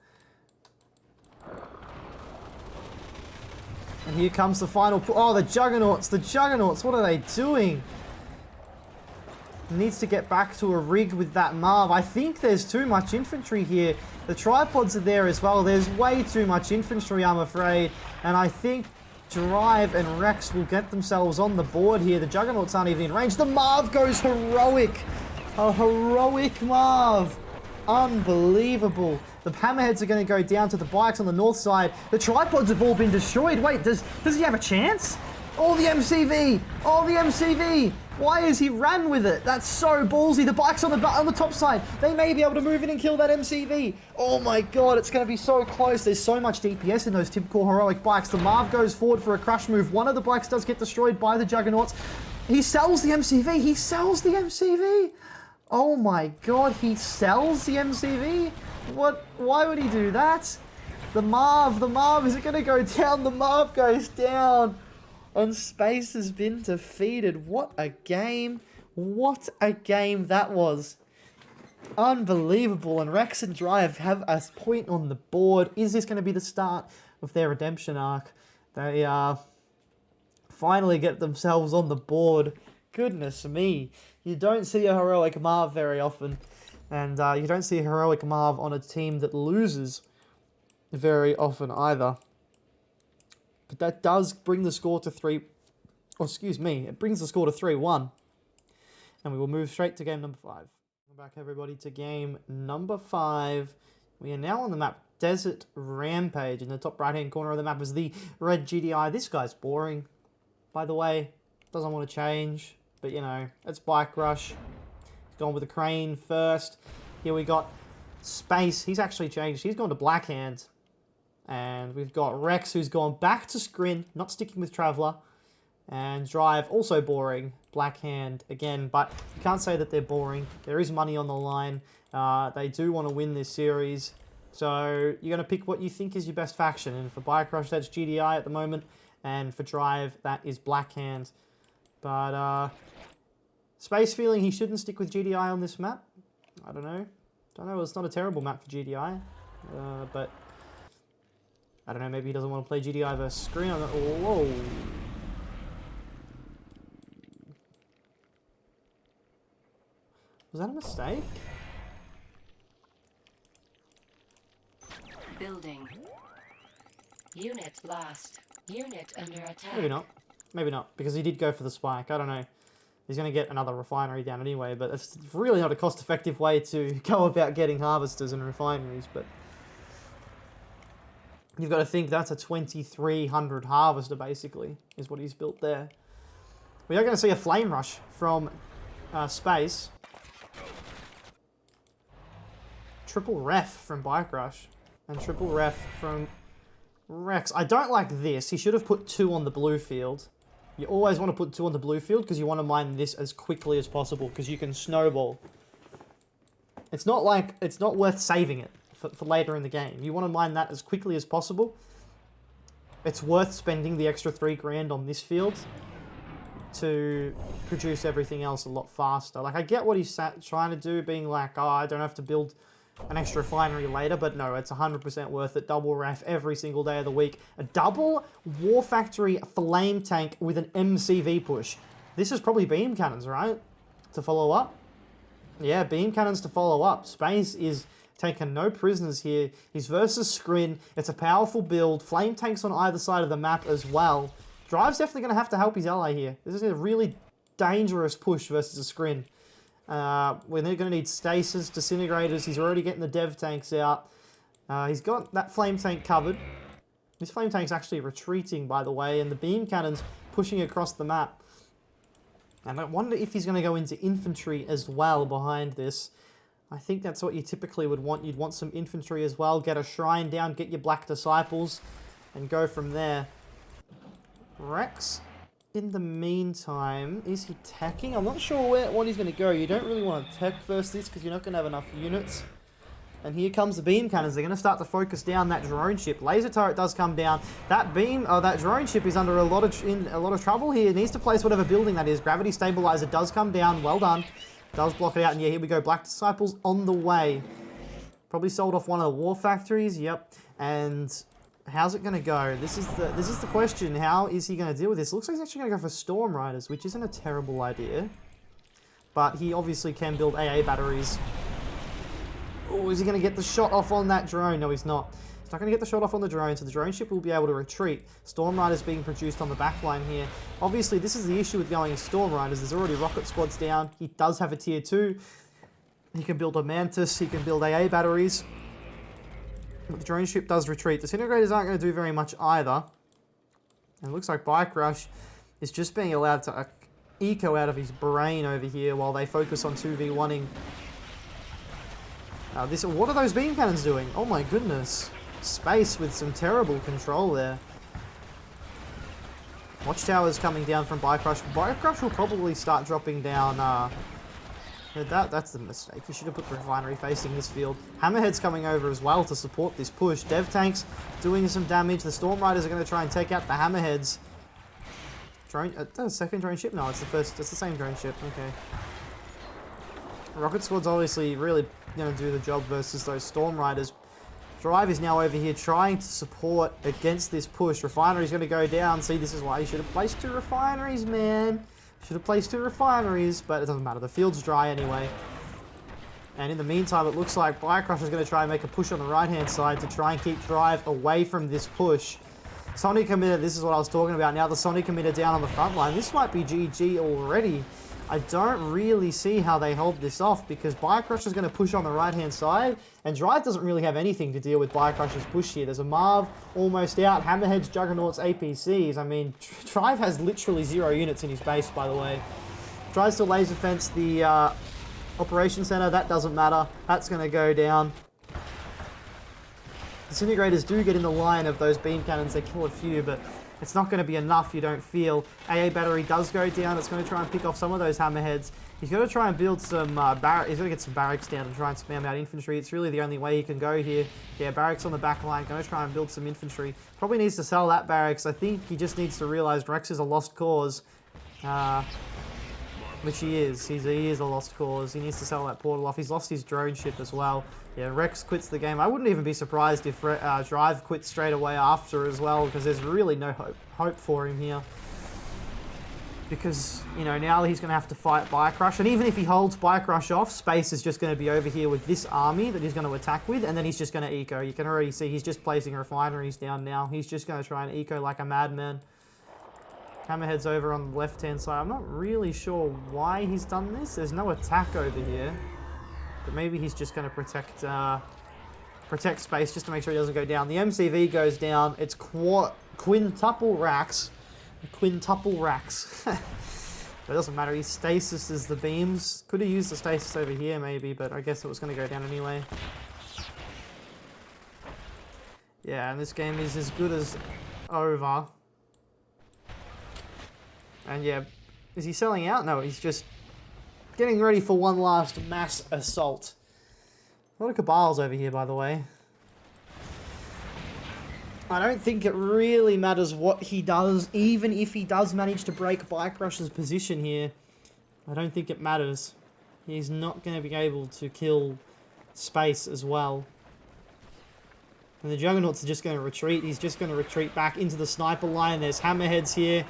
And here comes the final... Oh, the Juggernauts! The Juggernauts! What are they doing? Needs to get back to a rig with that Marv. I think there's too much infantry here. The tripods are there as well. There's way too much infantry, I'm afraid. And I think Drive and Rex will get themselves on the board here. The Juggernauts aren't even in range. The Marv goes heroic! A heroic Marv! Unbelievable. The hammerheads are going to go down to the bikes on the north side. The tripods have all been destroyed. Wait, does he have a chance? Oh, the MCV! Oh, the MCV! Why has he ran with it? That's so ballsy. The bike's on the top side. They may be able to move in and kill that MCV. Oh my god, it's going to be so close. There's so much DPS in those Tibcore heroic bikes. The Marv goes forward for a crush move. One of the bikes does get destroyed by the Juggernauts. He sells the MCV. He sells the MCV. Oh my god, he sells the MCV? What? Why would he do that? The Marv, is it going to go down? The Marv goes down. And Space has been defeated. What a game. What a game that was. Unbelievable. And Rex and Drive have a point on the board. Is this going to be the start of their redemption arc? They finally get themselves on the board. Goodness me. You don't see a heroic Marv very often. And you don't see a heroic Marv on a team that loses. very often either. But that does bring the score to 3... Oh, excuse me. It brings the score to 3-1. And we will move straight to game number 5. Welcome back, everybody, to game number 5. We are now on the map Desert Rampage. In the top right-hand corner of the map is the red GDI. This guy's boring, by the way. Doesn't want to change. But, you know, it's Bikerush. He's gone with the crane first. Here we got Space. He's actually changed. He's gone to Blackhand. And we've got Rex, who's gone back to Scrin, not sticking with Traveller. And Drive, also boring. Blackhand again, but you can't say that they're boring. There is money on the line. They do want to win this series. So you're going to pick what you think is your best faction. And for Bikerush, that's GDI at the moment. And for Drive, that is Blackhand. But Space feeling he shouldn't stick with GDI on this map. I don't know. It's not a terrible map for GDI. But I don't know, maybe he doesn't want to play GDI versus Screen. Whoa. Was that a mistake? Building. Unit lost. Unit under attack. Maybe not. Maybe not, because he did go for the spike. I don't know. He's going to get another refinery down anyway, but it's really not a cost-effective way to go about getting harvesters and refineries, but you've got to think that's a 2,300 harvester, basically, is what he's built there. We are going to see a flame rush from Space. Triple ref from Bikerush. And triple ref from Rex. I don't like this. He should have put 2 on the blue field. You always want to put 2 on the blue field because you want to mine this as quickly as possible because you can snowball. It's not worth saving it for later in the game. You want to mine that as quickly as possible. It's worth spending the extra 3 grand on this field to produce everything else a lot faster. Like, I get what he's trying to do, being like, oh, I don't have to build an extra refinery later, but no, it's 100% worth it. Double ref every single day of the week. A double War Factory flame tank with an MCV push. This is probably beam cannons, right? To follow up? Yeah, beam cannons to follow up. Space is taking no prisoners here. He's versus Scrin. It's a powerful build. Flame tanks on either side of the map as well. Drive's definitely going to have to help his ally here. This is a really dangerous push versus a Scrin. We're going to need stasis, disintegrators. He's already getting the dev tanks out. He's got that flame tank covered. This flame tank's actually retreating, by the way, and the beam cannon's pushing across the map. And I wonder if he's going to go into infantry as well behind this. I think that's what you typically would want. You'd want some infantry as well. Get a shrine down, get your Black Disciples, and go from there. Rex, in the meantime, is he teching? I'm not sure what he's going to go. You don't really want to tech first this because you're not going to have enough units. And here comes the beam cannons. They're going to start to focus down that drone ship. Laser turret does come down. That drone ship is under a lot of trouble here. It needs to place whatever building that is. Gravity stabilizer does come down. Well done. Does block it out. And yeah, here we go. Black Disciples on the way. Probably sold off one of the war factories. Yep. And how's it going to go? This is the question. How is he going to deal with this? Looks like he's actually going to go for Storm Riders, which isn't a terrible idea. But he obviously can build AA batteries. Oh, is he going to get the shot off on that drone? No, he's not. He's not going to get the shot off on the drone, so the drone ship will be able to retreat. Storm Riders being produced on the back line here. Obviously, this is the issue with going as Storm Riders. There's already rocket squads down. He does have a tier 2. He can build a Mantis. He can build AA batteries. But the drone ship does retreat. Disintegrators aren't going to do very much either. And it looks like Bikerush is just being allowed to eco out of his brain over here while they focus on 2v1ing. What are those beam cannons doing? Oh my goodness. Space with some terrible control there. Watchtowers coming down from Bikerush. Bikerush will probably start dropping down. That's the mistake. You should have put the refinery facing this field. Hammerhead's coming over as well to support this push. Dev tanks doing some damage. The Storm Riders are going to try and take out the Hammerheads. That's a second drone ship? No, it's the first. It's the same drone ship. Okay. Rocket Squad's obviously really going to do the job versus those Storm Riders. Drive is now over here trying to support against this push. Refinery's going to go down. See, this is why you should have placed 2 refineries, man. Should have placed 2 refineries, but it doesn't matter. The field's dry anyway. And in the meantime, it looks like Bikerush is going to try and make a push on the right-hand side to try and keep Drive away from this push. Sonic emitter, this is what I was talking about. Now the Sonic emitter down on the front line. This might be GG already. I don't really see how they hold this off because Bikerush is going to push on the right-hand side, and Drive doesn't really have anything to deal with Bikerush's push here. There's a Marv almost out, Hammerheads, Juggernauts, APCs. I mean, Drive has literally 0 units in his base, by the way. Tries to laser fence the Operation Center. That doesn't matter. That's going to go down. Disintegrators do get in the line of those beam cannons. They kill a few, but it's not going to be enough, you don't feel. AA battery does go down. It's going to try and pick off some of those hammerheads. He's got to try and build some he's got to get some barracks down and try and spam out infantry. It's really the only way he can go here. Yeah, barracks on the back line. Going to try and build some infantry. Probably needs to sell that barracks. I think he just needs to realize Rex is a lost cause. Which he is. He is a lost cause. He needs to sell that portal off. He's lost his drone ship as well. Yeah, Rex quits the game. I wouldn't even be surprised if Drive quits straight away after as well, because there's really no hope for him here. Because, you know, now he's going to have to fight Bikerush. And even if he holds Bikerush off, Space is just going to be over here with this army that he's going to attack with, and then he's just going to eco. You can already see he's just placing refineries down now. He's just going to try and eco like a madman. Hammerhead's over on the left-hand side. I'm not really sure why he's done this. There's no attack over here. But maybe he's just going to protect Space just to make sure he doesn't go down. The MCV goes down. It's quintuple racks. Quintuple racks. But it doesn't matter. He stasises the beams. Could have used the stasis over here maybe, but I guess it was going to go down anyway. Yeah, and this game is as good as over. And yeah, is he selling out? No, he's just getting ready for one last mass assault. A lot of Cabals over here, by the way. I don't think it really matters what he does, even if he does manage to break Bikerush's position here. I don't think it matters. He's not going to be able to kill Space as well. And the Juggernauts are just going to retreat. He's just going to retreat back into the sniper line. There's Hammerheads here.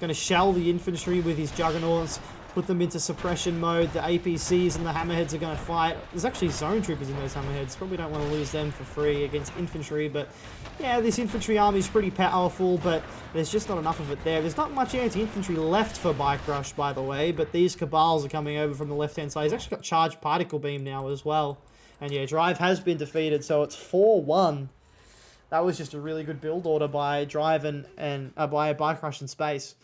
Going to shell the infantry with his Juggernauts. Put them into suppression mode. The APCs and the Hammerheads are going to fight. There's actually zone troopers in those Hammerheads. Probably don't want to lose them for free against infantry. But yeah, this infantry army is pretty powerful, but there's just not enough of it there. There's not much anti-infantry left for Bikerush, by the way, but these Cabals are coming over from the left-hand side. He's actually got charged particle beam now as well. And yeah, Drive has been defeated, so it's 4-1. That was just a really good build order by Drive and by Bikerush in Space.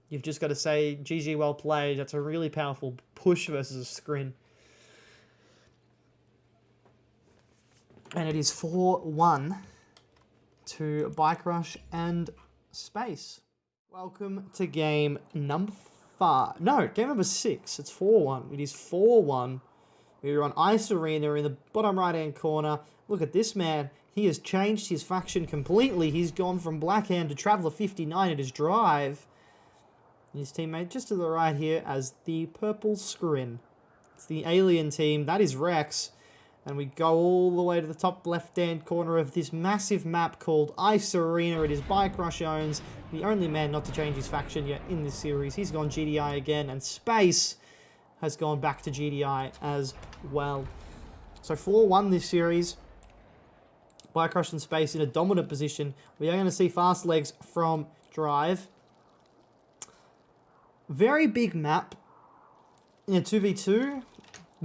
You've just got to say, GG, well played. That's a really powerful push versus a scrin. And it is 4-1 to Bikerush and Space. Welcome to game number 5. No, game number 6. It's 4-1. It is 4-1. We're on Ice Arena in the bottom right-hand corner. Look at this man. He has changed his faction completely. He's gone from Blackhand to Traveller 59 at his drive. His teammate just to the right here as the purple scrin. It's the alien team. That is Rex. And we go all the way to the top left-hand corner of this massive map called Ice Arena. It is Bikerush owns. The only man not to change his faction yet in this series. He's gone GDI again. And Space has gone back to GDI as well. So 4-1 this series. Bikerush and Space in a dominant position. We are going to see fast legs from Drive. Very big map. In a 2v2,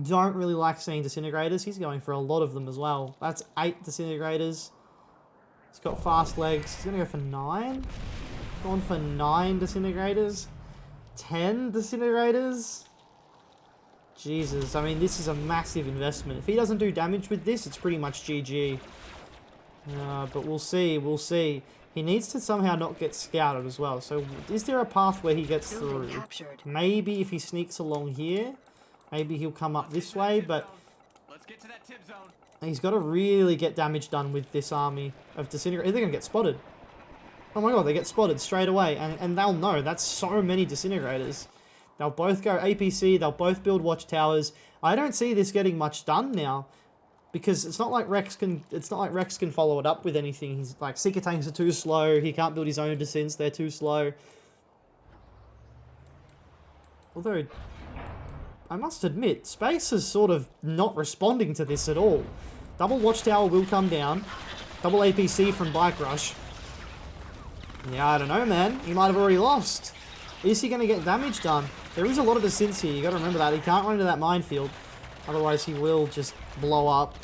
don't really like seeing disintegrators. He's going for a lot of them as well. That's 8 disintegrators. He's got fast legs. He's going to go for 9. Going for 9 disintegrators. 10 disintegrators. Jesus, I mean, this is a massive investment. If he doesn't do damage with this, it's pretty much GG. But we'll see, we'll see. He needs to somehow not get scouted as well. So is there a path where he gets through? Maybe if he sneaks along here, maybe he'll come up this way, but he's got to really get damage done with this army of disintegrators. They're going to get spotted. Oh my god, they get spotted straight away, and they'll know. That's so many disintegrators. They'll both go APC, they'll both build watchtowers. I don't see this getting much done now. Because it's not like Rex can follow it up with anything. He's like, Seeker tanks are too slow. He can't build his own descents. They're too slow. Although, I must admit, Space is sort of not responding to this at all. Double Watchtower will come down. Double APC from Bikerush. Yeah, I don't know, man. He might have already lost. Is he going to get damage done? There is a lot of descents here. You got to remember that. He can't run into that minefield. Otherwise, he will just blow up.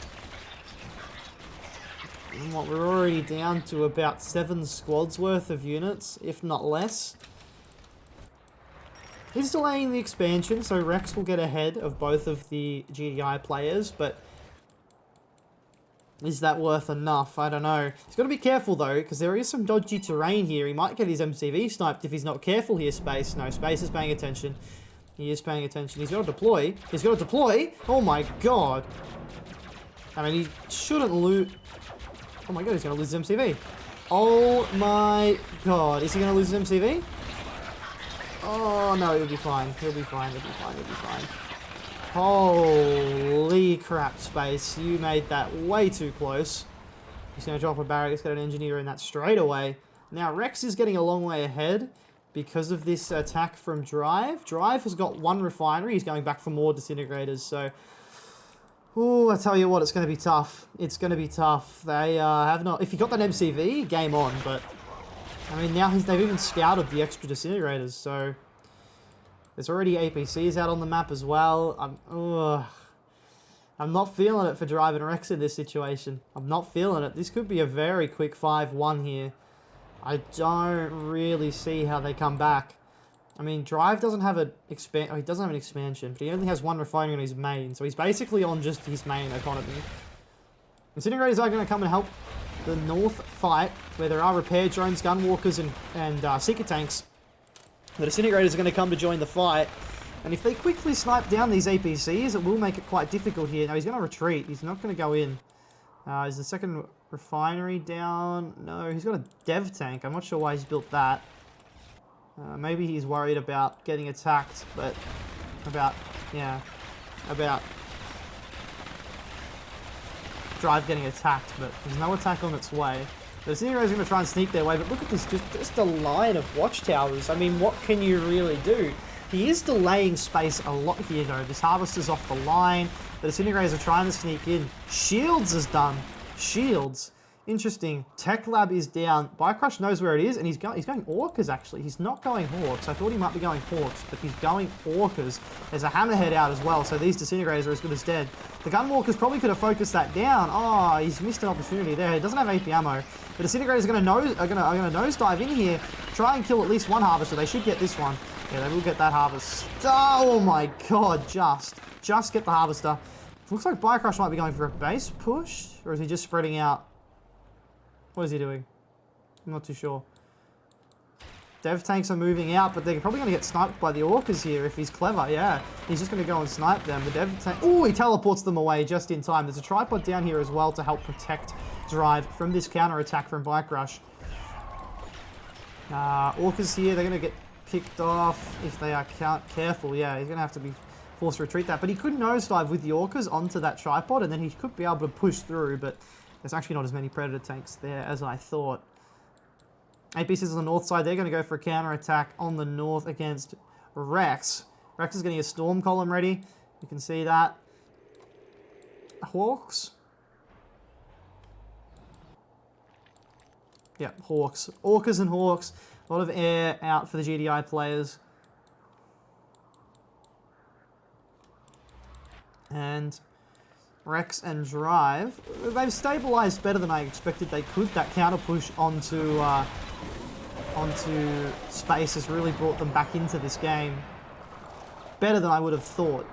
And what, we're already down to about 7 squads worth of units, if not less. He's delaying the expansion, so Rex will get ahead of both of the GDI players, but is that worth enough? I don't know. He's got to be careful, though, because there is some dodgy terrain here. He might get his MCV sniped if he's not careful here, Space. No, Space is paying attention. He is paying attention. He's got to deploy. He's got to deploy. Oh, my God. I mean, he shouldn't loot. Oh, my God, he's going to lose his MCV. Oh, my God. Is he going to lose his MCV? Oh, no, he'll be fine. He'll be fine. He'll be fine. He'll be fine. Holy crap, Space. You made that way too close. He's going to drop a barrack. He's got an engineer in that straight away. Now, Rex is getting a long way ahead because of this attack from Drive. Drive has got 1 refinery. He's going back for more disintegrators. So, ooh, I tell you what, it's going to be tough. It's going to be tough. They have not... If you got that MCV, game on. But, I mean, now they've even scouted the extra disintegrators. So, there's already APCs out on the map as well. I'm not feeling it for Drive and Rex in this situation. I'm not feeling it. This could be a very quick 5-1 here. I don't really see how they come back. I mean, Drive doesn't have he doesn't have an expansion, but he only has 1 refinery on his main, so he's basically on just his main economy. Incinerators are going to come and help the north fight, where there are repair drones, gunwalkers, and seeker tanks. The disintegrators are going to come to join the fight. And if they quickly snipe down these APCs, it will make it quite difficult here. Now, he's going to retreat. He's not going to go in. Is the second refinery down? No, he's got a dev tank. I'm not sure why he's built that. Maybe he's worried about getting attacked, but about Drive getting attacked, but there's no attack on its way. The Disintegrator's going to try and sneak their way, but look at this, just a line of watchtowers. I mean, what can you really do? He is delaying Space a lot here, though. This Harvester's off the line. The Disintegrators are trying to sneak in. Shields is done. Shields. Interesting. Tech Lab is down. Bikerush knows where it is, and he's going Orcas, actually. He's not going Hawks. I thought he might be going Hawks, but he's going Orcas. There's a Hammerhead out as well, so these Disintegrators are as good as dead. The Gunwalkers probably could have focused that down. Oh, he's missed an opportunity there. He doesn't have AP ammo. The Disintegrators are going to nosedive in here, try and kill at least 1 Harvester. They should get this one. Yeah, they will get that Harvest. Oh my God, just get the Harvester. Looks like Bikerush might be going for a base push, or is he just spreading out? What is he doing? I'm not too sure. Dev tanks are moving out, but they're probably going to get sniped by the Orcas here if he's clever. Yeah, he's just going to go and snipe them. The Dev tank... Oh, he teleports them away just in time. There's a tripod down here as well to help protect Drive from this counter-attack from Bikerush. Orcas here, they're going to get picked off if they are careful. Yeah, he's going to have to be forced to retreat that. But he could nosedive with the Orcas onto that tripod, and then he could be able to push through, but there's actually not as many Predator tanks there as I thought. APCs on the north side, they're going to go for a counter-attack on the north against Rex. Rex is getting a storm column ready. You can see that. Hawks. Yeah, Hawks. Orcas and Hawks. A lot of air out for the GDI players. And Rex and Drive, they've stabilized better than I expected they could. That counter push onto Space has really brought them back into this game. Better than I would have thought.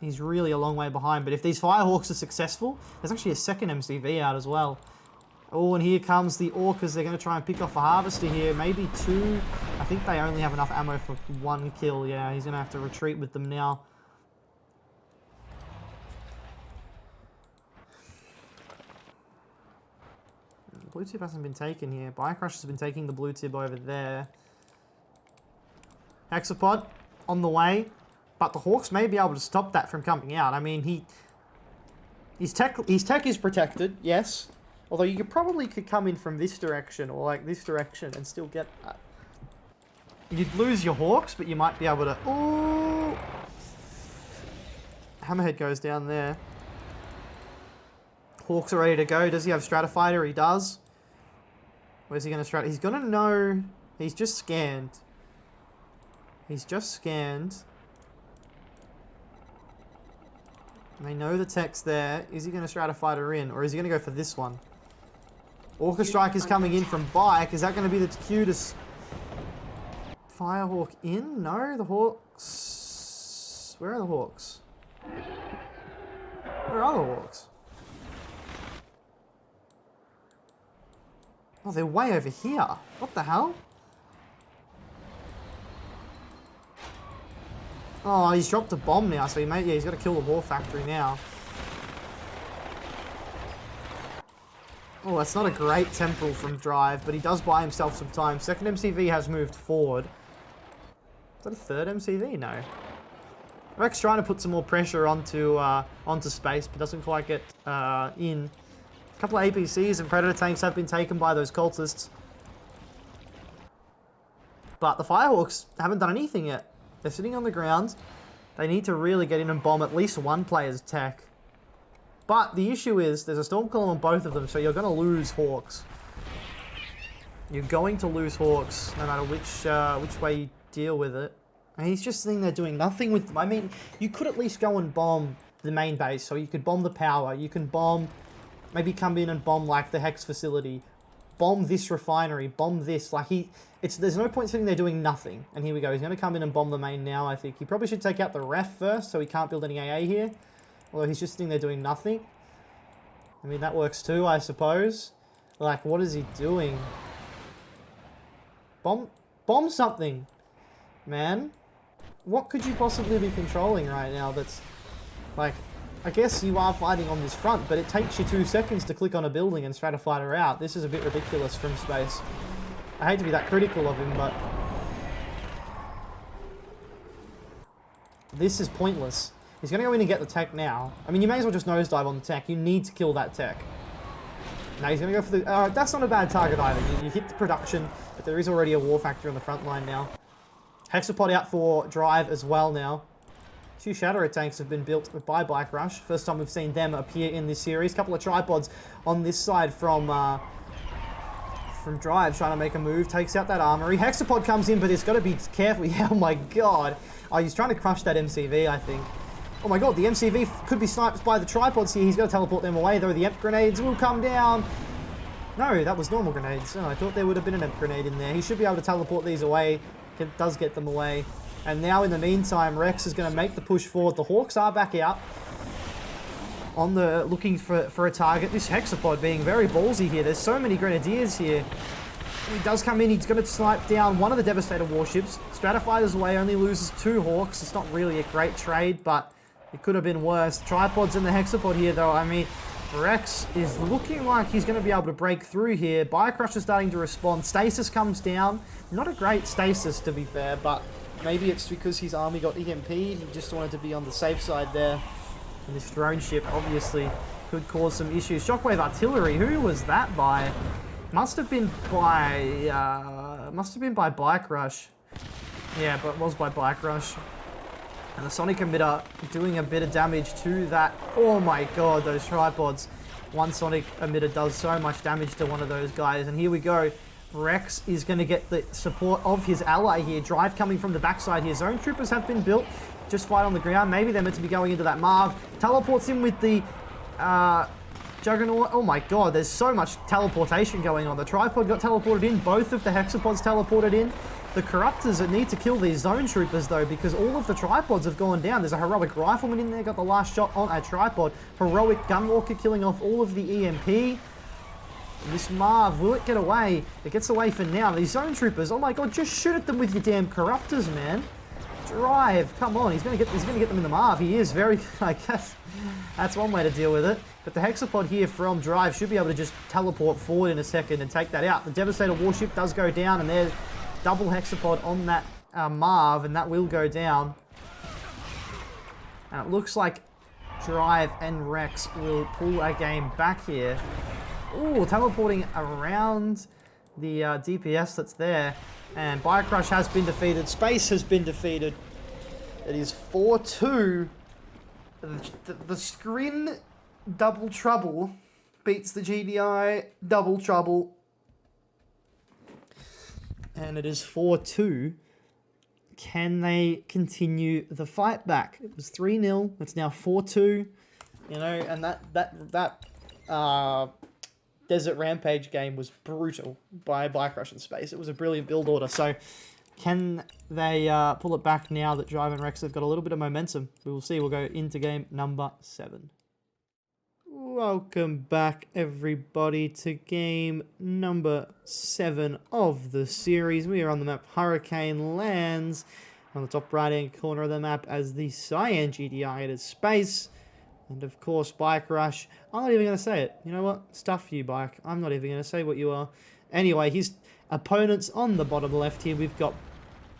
He's really a long way behind, but if these Firehawks are successful, there's actually a second MCV out as well. Oh, and here comes the Orcas. They're going to try and pick off a Harvester here. Maybe 2. I think they only have enough ammo for 1 kill. Yeah, he's going to have to retreat with them now. Blue tip hasn't been taken here. Bikerush has been taking the blue tip over there. Hexapod on the way, but the Hawks may be able to stop that from coming out. I mean, his tech is protected, yes. Although you could come in from this direction or like this direction and still get that. You'd lose your Hawks, but you might be able to. Ooh. Hammerhead goes down there. Hawks are ready to go. Does he have Stratifighter? He does. Where's he going to strat? He's going to know... He's just scanned. He's just scanned. And they know the tech's there. Is he going to Stratifighter in? Or is he going to go for this one? Orca Strike is coming in from Bike. Is that going to be the cutest... Firehawk in? No, the Hawks... Where are the Hawks? Where are the Hawks? Oh, they're way over here. What the hell? Oh, he's dropped a bomb now, so he's got to kill the War Factory now. Oh, that's not a great temporal from Drive, but he does buy himself some time. Second MCV has moved forward. Is that a third MCV? No. Rex trying to put some more pressure onto space, but doesn't quite get in. A couple of APCs and Predator tanks have been taken by those cultists. But the Firehawks haven't done anything yet. They're sitting on the ground. They need to really get in and bomb at least one player's tech. But the issue is, there's a Storm Column on both of them, so you're going to lose Hawks. You're going to lose Hawks, no matter which way you deal with it. And he's just sitting there doing nothing with them. I mean, you could at least go and bomb the main base, so you could bomb the power, you can bomb... Maybe come in and bomb, like, the Hex facility. Bomb this refinery. Bomb this. Like, there's no point sitting there doing nothing. And here we go. He's going to come in and bomb the main now, I think. He probably should take out the ref first, so he can't build any AA here. Although he's just sitting there doing nothing. I mean, that works too, I suppose. Like, what is he doing? Bomb something, man. What could you possibly be controlling right now that's, like... I guess you are fighting on this front, but it takes you 2 seconds to click on a building and Stratifighter out. This is a bit ridiculous from space. I hate to be that critical of him, but... This is pointless. He's going to go in and get the tech now. I mean, you may as well just nosedive on the tech. You need to kill that tech. Now he's going to go for the... that's not a bad target either. You hit the production, but there is already a War Factory on the front line now. Hexapod out for Drive as well now. 2 Shadow tanks have been built by Bikerush. First time we've seen them appear in this series. Couple of tripods on this side from Drive, trying to make a move. Takes out that armory. Hexapod comes in, but he's got to be careful. Yeah, oh my god. Oh, he's trying to crush that MCV, I think. Oh my god, the MCV could be sniped by the tripods here. He's got to teleport them away, though. The EMP grenades will come down. No, that was normal grenades. Oh, I thought there would have been an EMP grenade in there. He should be able to teleport these away. It does get them away. And now, in the meantime, Rex is going to make the push forward. The Hawks are back out on the looking for a target. This Hexapod being very ballsy here. There's so many Grenadiers here. He does come in. He's going to snipe down one of the Devastator warships. Stratifighter's away, only loses 2 Hawks. It's not really a great trade, but it could have been worse. Tripods in the Hexapod here, though. I mean, Rex is looking like he's going to be able to break through here. Bikerush is starting to respond. Stasis comes down. Not a great stasis, to be fair, but... Maybe it's because his army got EMP'd, he just wanted to be on the safe side there. And this drone ship obviously could cause some issues. Shockwave artillery, who was that by? Must have been by Bikerush. Yeah, but it was by Bikerush. And the Sonic Emitter doing a bit of damage to that. Oh my god, those tripods. One Sonic Emitter does so much damage to one of those guys. And here we go. Rex is going to get the support of his ally here. Drive coming from the backside here. Zone troopers have been built. Just fight on the ground. Maybe they're meant to be going into that Marv. Teleports in with the Juggernaut. Oh my god, there's so much teleportation going on. The tripod got teleported in. Both of the Hexapods teleported in. The Corruptors need to kill these Zone troopers though, because all of the tripods have gone down. There's a Heroic Rifleman in there, got the last shot on a tripod. Heroic Gunwalker killing off all of the EMP. This Marv, will it get away? It gets away for now. These Zone troopers, oh my god, just shoot at them with your damn Corruptors, man. Drive, come on, he's gonna get them in the Marv. He is very, I guess, that's one way to deal with it. But the Hexapod here from Drive should be able to just teleport forward in a second and take that out. The Devastator warship does go down, and there's double Hexapod on that Marv, and that will go down. And it looks like Drive and Rex will pull a game back here. Ooh, teleporting around the DPS that's there. And Bikerush has been defeated. Space has been defeated. It is 4-2 The screen double trouble beats the GDI double trouble. And it is 4-2. Can they continue the fight back? It was 3-0. It's now 4-2. You know, and that Desert Rampage game was brutal by Bikerush in space. It was a brilliant build order. So can they pull it back now that Drive and Rex have got a little bit of momentum? We will see. We'll go into game number 7. Welcome back, everybody, to game number 7 of the series. We are on the map Hurricane Lands. On the top right-hand corner of the map as the Cyan GDI at its space. And, of course, Bikerush. I'm not even going to say it. You know what? Stuff you, Bike. I'm not even going to say what you are. Anyway, his opponents on the bottom left here, we've got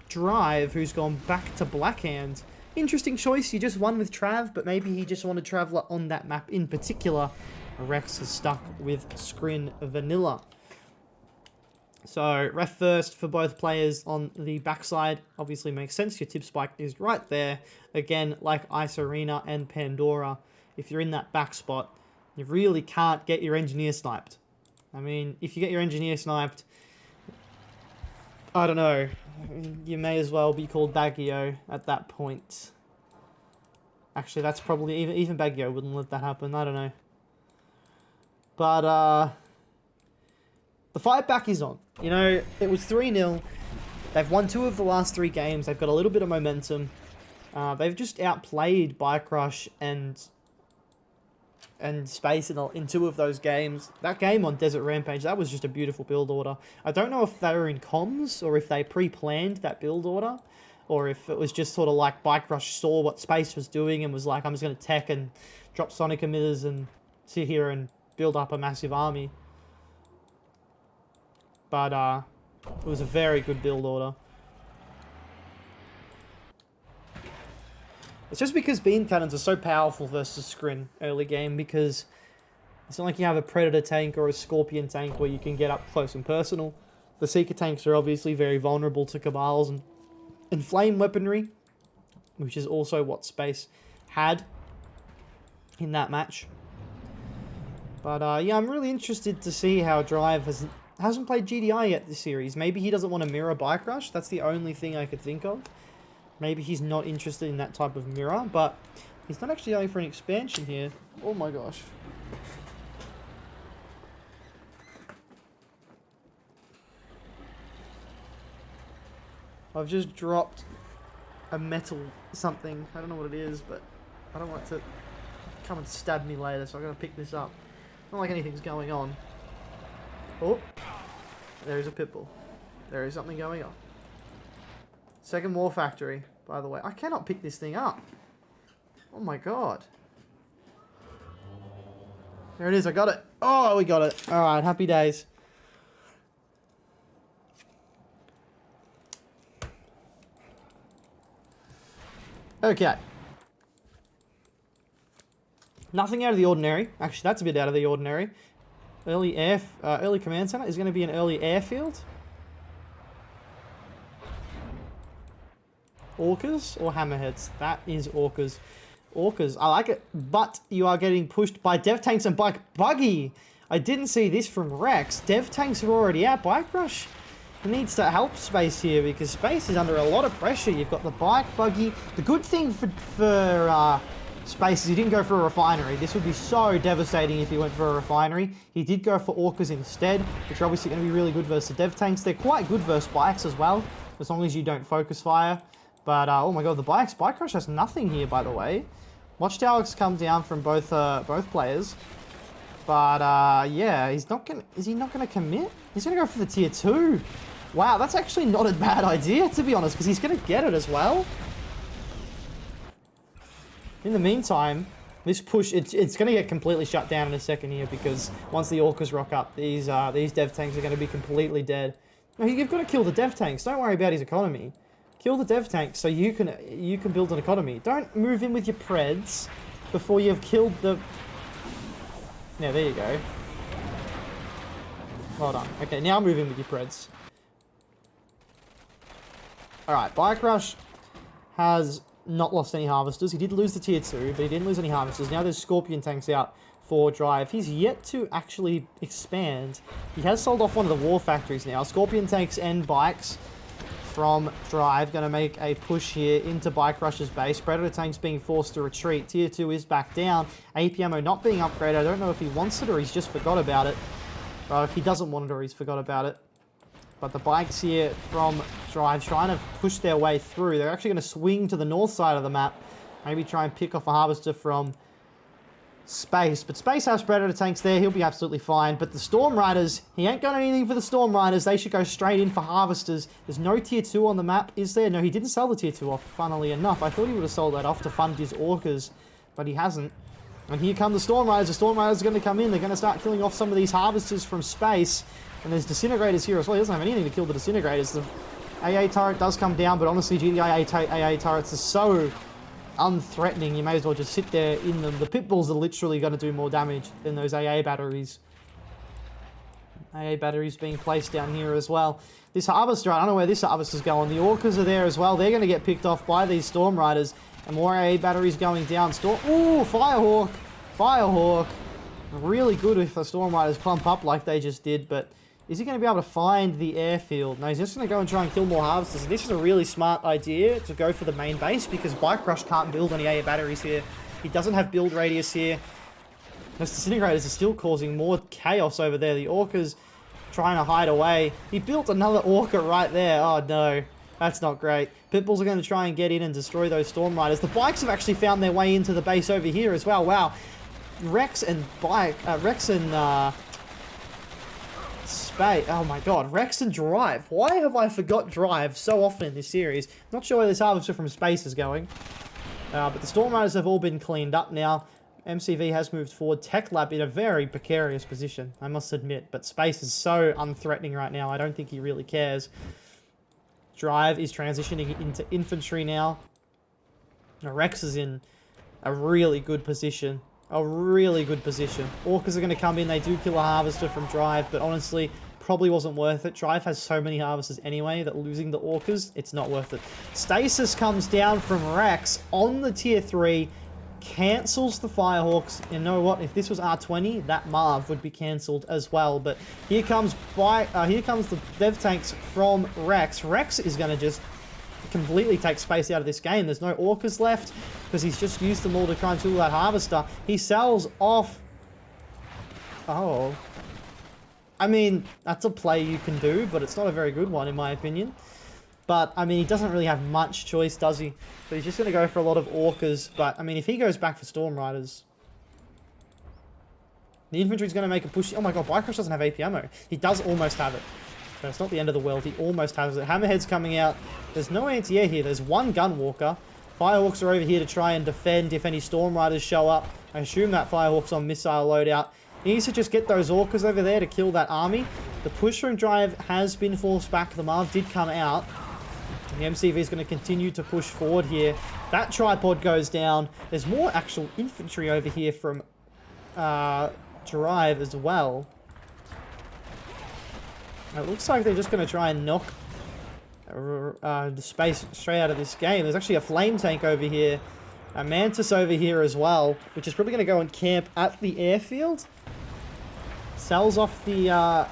Drive, who's gone back to Blackhand. Interesting choice. He just won with Trav, but maybe he just wanted Traveler on that map in particular. Rex is stuck with Scrin Vanilla. So, ref first for both players on the backside. Obviously makes sense. Your tip spike is right there. Again, like Ice Arena and Pandora, if you're in that back spot, you really can't get your engineer sniped. I mean, if you get your engineer sniped, I don't know. You may as well be called Baggio at that point. Actually, that's probably... Even Baggio wouldn't let that happen. I don't know. But, the fight back is on. You know, it was 3-0. They've won 2 of the last 3 games. They've got a little bit of momentum. They've just outplayed Bikerush and Space in 2 of those games. That game on Desert Rampage, that was just a beautiful build order. I don't know if they were in comms or if they pre-planned that build order, or if it was just sort of like Bikerush saw what Space was doing and was like, I'm just going to tech and drop sonic emitters and sit here and build up a massive army. But it was a very good build order. It's just because beam cannons are so powerful versus Scrin early game, because it's not like you have a Predator tank or a Scorpion tank where you can get up close and personal. The Seeker tanks are obviously very vulnerable to Cabals and flame weaponry, which is also what Space had in that match. But yeah, I'm really interested to see how Drive hasn't played GDI yet this series. Maybe he doesn't want to mirror Bikerush. That's the only thing I could think of. Maybe he's not interested in that type of mirror, but he's not actually going for an expansion here. Oh my gosh. I've just dropped a metal something. I don't know what it is, but I don't want it to come and stab me later, so I'm going to pick this up. Not like anything's going on. Oh, there is a pitbull. There is something going on. Second War Factory, by the way. I cannot pick this thing up. Oh my god. There it is, I got it. Oh, we got it. Alright, happy days. Okay. Nothing out of the ordinary. Actually, that's a bit out of the ordinary. Early command center is going to be an early airfield. Orcas or hammerheads? That is orcas. Orcas, I like it, but you are getting pushed by dev tanks and bike buggy. I didn't see this from Rex. Dev tanks are already out. Bikerush needs to help Space here because Space is under a lot of pressure. You've got the bike buggy. The good thing for Space is he didn't go for a refinery. This would be so devastating if he went for a refinery. He did go for orcas instead, which are obviously going to be really good versus the dev tanks. They're quite good versus bikes as well, as long as you don't focus fire. But oh my god, the Bikerush has nothing here, by the way. Watchtowers come down from both players. But yeah, he's not gonna. Is he not gonna commit? He's gonna go for the tier 2. Wow, that's actually not a bad idea, to be honest, because he's gonna get it as well. In the meantime, this push, it's going to get completely shut down in a second here, because once the orcas rock up, these dev tanks are going to be completely dead. No, you've got to kill the dev tanks. Don't worry about his economy. Kill the dev tanks so you can build an economy. Don't move in with your preds before you've killed the... Yeah, there you go. Well done. Okay, now move in with your preds. Alright, Bikerush has not lost any harvesters. He did lose the tier 2, but he didn't lose any harvesters. Now there's Scorpion tanks out for Drive. He's yet to actually expand. He has sold off one of the war factories now. Scorpion tanks and bikes from Drive going to make a push here into Bikerush's base. Predator tanks being forced to retreat. Tier 2 is back down. AP ammo not being upgraded. I don't know if he wants it or he's just forgot about it. Or if he doesn't want it or he's forgot about it. But the bikes here from Drive trying to push their way through. They're actually going to swing to the north side of the map. Maybe try and pick off a harvester from Space. But Space has Predator tanks there. He'll be absolutely fine. But the Storm Riders, he ain't got anything for the Storm Riders. They should go straight in for harvesters. There's no tier 2 on the map, is there? No, he didn't sell the tier 2 off, funnily enough. I thought he would have sold that off to fund his Orcas, but he hasn't. And here come the Storm Riders. The Storm Riders are going to come in. They're going to start killing off some of these harvesters from Space. And there's Disintegrators here as well. He doesn't have anything to kill the Disintegrators. The AA turret does come down, but honestly, GDI AA turrets are so unthreatening. You may as well just sit there in them. The Pitbulls are literally going to do more damage than those AA batteries. AA batteries being placed down here as well. This Harvester, I don't know where this Harvester's going. The Orcas are there as well. They're going to get picked off by these Storm Riders. And more AA batteries going down. Ooh, Firehawk. Firehawk. Really good if the Storm Riders clump up like they just did, but is he going to be able to find the airfield? No, he's just going to go and try and kill more harvesters. And this is a really smart idea to go for the main base because Bikerush can't build any AA batteries here. He doesn't have build radius here. Those Disintegrators are still causing more chaos over there. The Orcas trying to hide away. He built another Orca right there. Oh no, that's not great. Pitbulls are going to try and get in and destroy those Storm Riders. The bikes have actually found their way into the base over here as well. Wow. Rex and Space. Oh my god, Rex and Drive. Why have I forgot Drive so often in this series? Not sure where this harvester from Space is going. But the Storm Riders have all been cleaned up now. MCV has moved forward. Tech Lab in a very precarious position, I must admit. But Space is so unthreatening right now, I don't think he really cares. Drive is transitioning into infantry now. Rex is in a really good position. A really good position. Orcas are going to come in. They do kill a harvester from Drive, but honestly, probably wasn't worth it. Drive has so many harvesters anyway that losing the Orcas, it's not worth it. Stasis comes down from Rex on the tier 3, cancels the Firehawks. You know what? If this was R20, that Marv would be cancelled as well. But here comes the dev tanks from Rex. Rex is going to just completely take Space out of this game. There's no Orcas left because he's just used them all to try and kill that harvester. He sells off. Oh. I mean, that's a play you can do, but it's not a very good one in my opinion. But, I mean, he doesn't really have much choice, does he? So he's just going to go for a lot of Orcas. But, I mean, if he goes back for Storm Riders, the infantry's going to make a push. Oh my god, Bikerush doesn't have AP ammo. He does almost have it. So it's not the end of the world. He almost has it. Hammerhead's coming out. There's no anti-air here. There's one Gunwalker. Firehawks are over here to try and defend if any Storm Riders show up. I assume that Firehawk's on missile loadout. He needs to just get those Orcas over there to kill that army. The push from Drive has been forced back. The Marv did come out. And the MCV is going to continue to push forward here. That tripod goes down. There's more actual infantry over here from Drive as well. It looks like they're just going to try and knock the Space straight out of this game. There's actually a flame tank over here. A Mantis over here as well, which is probably going to go and camp at the airfield. Sells off the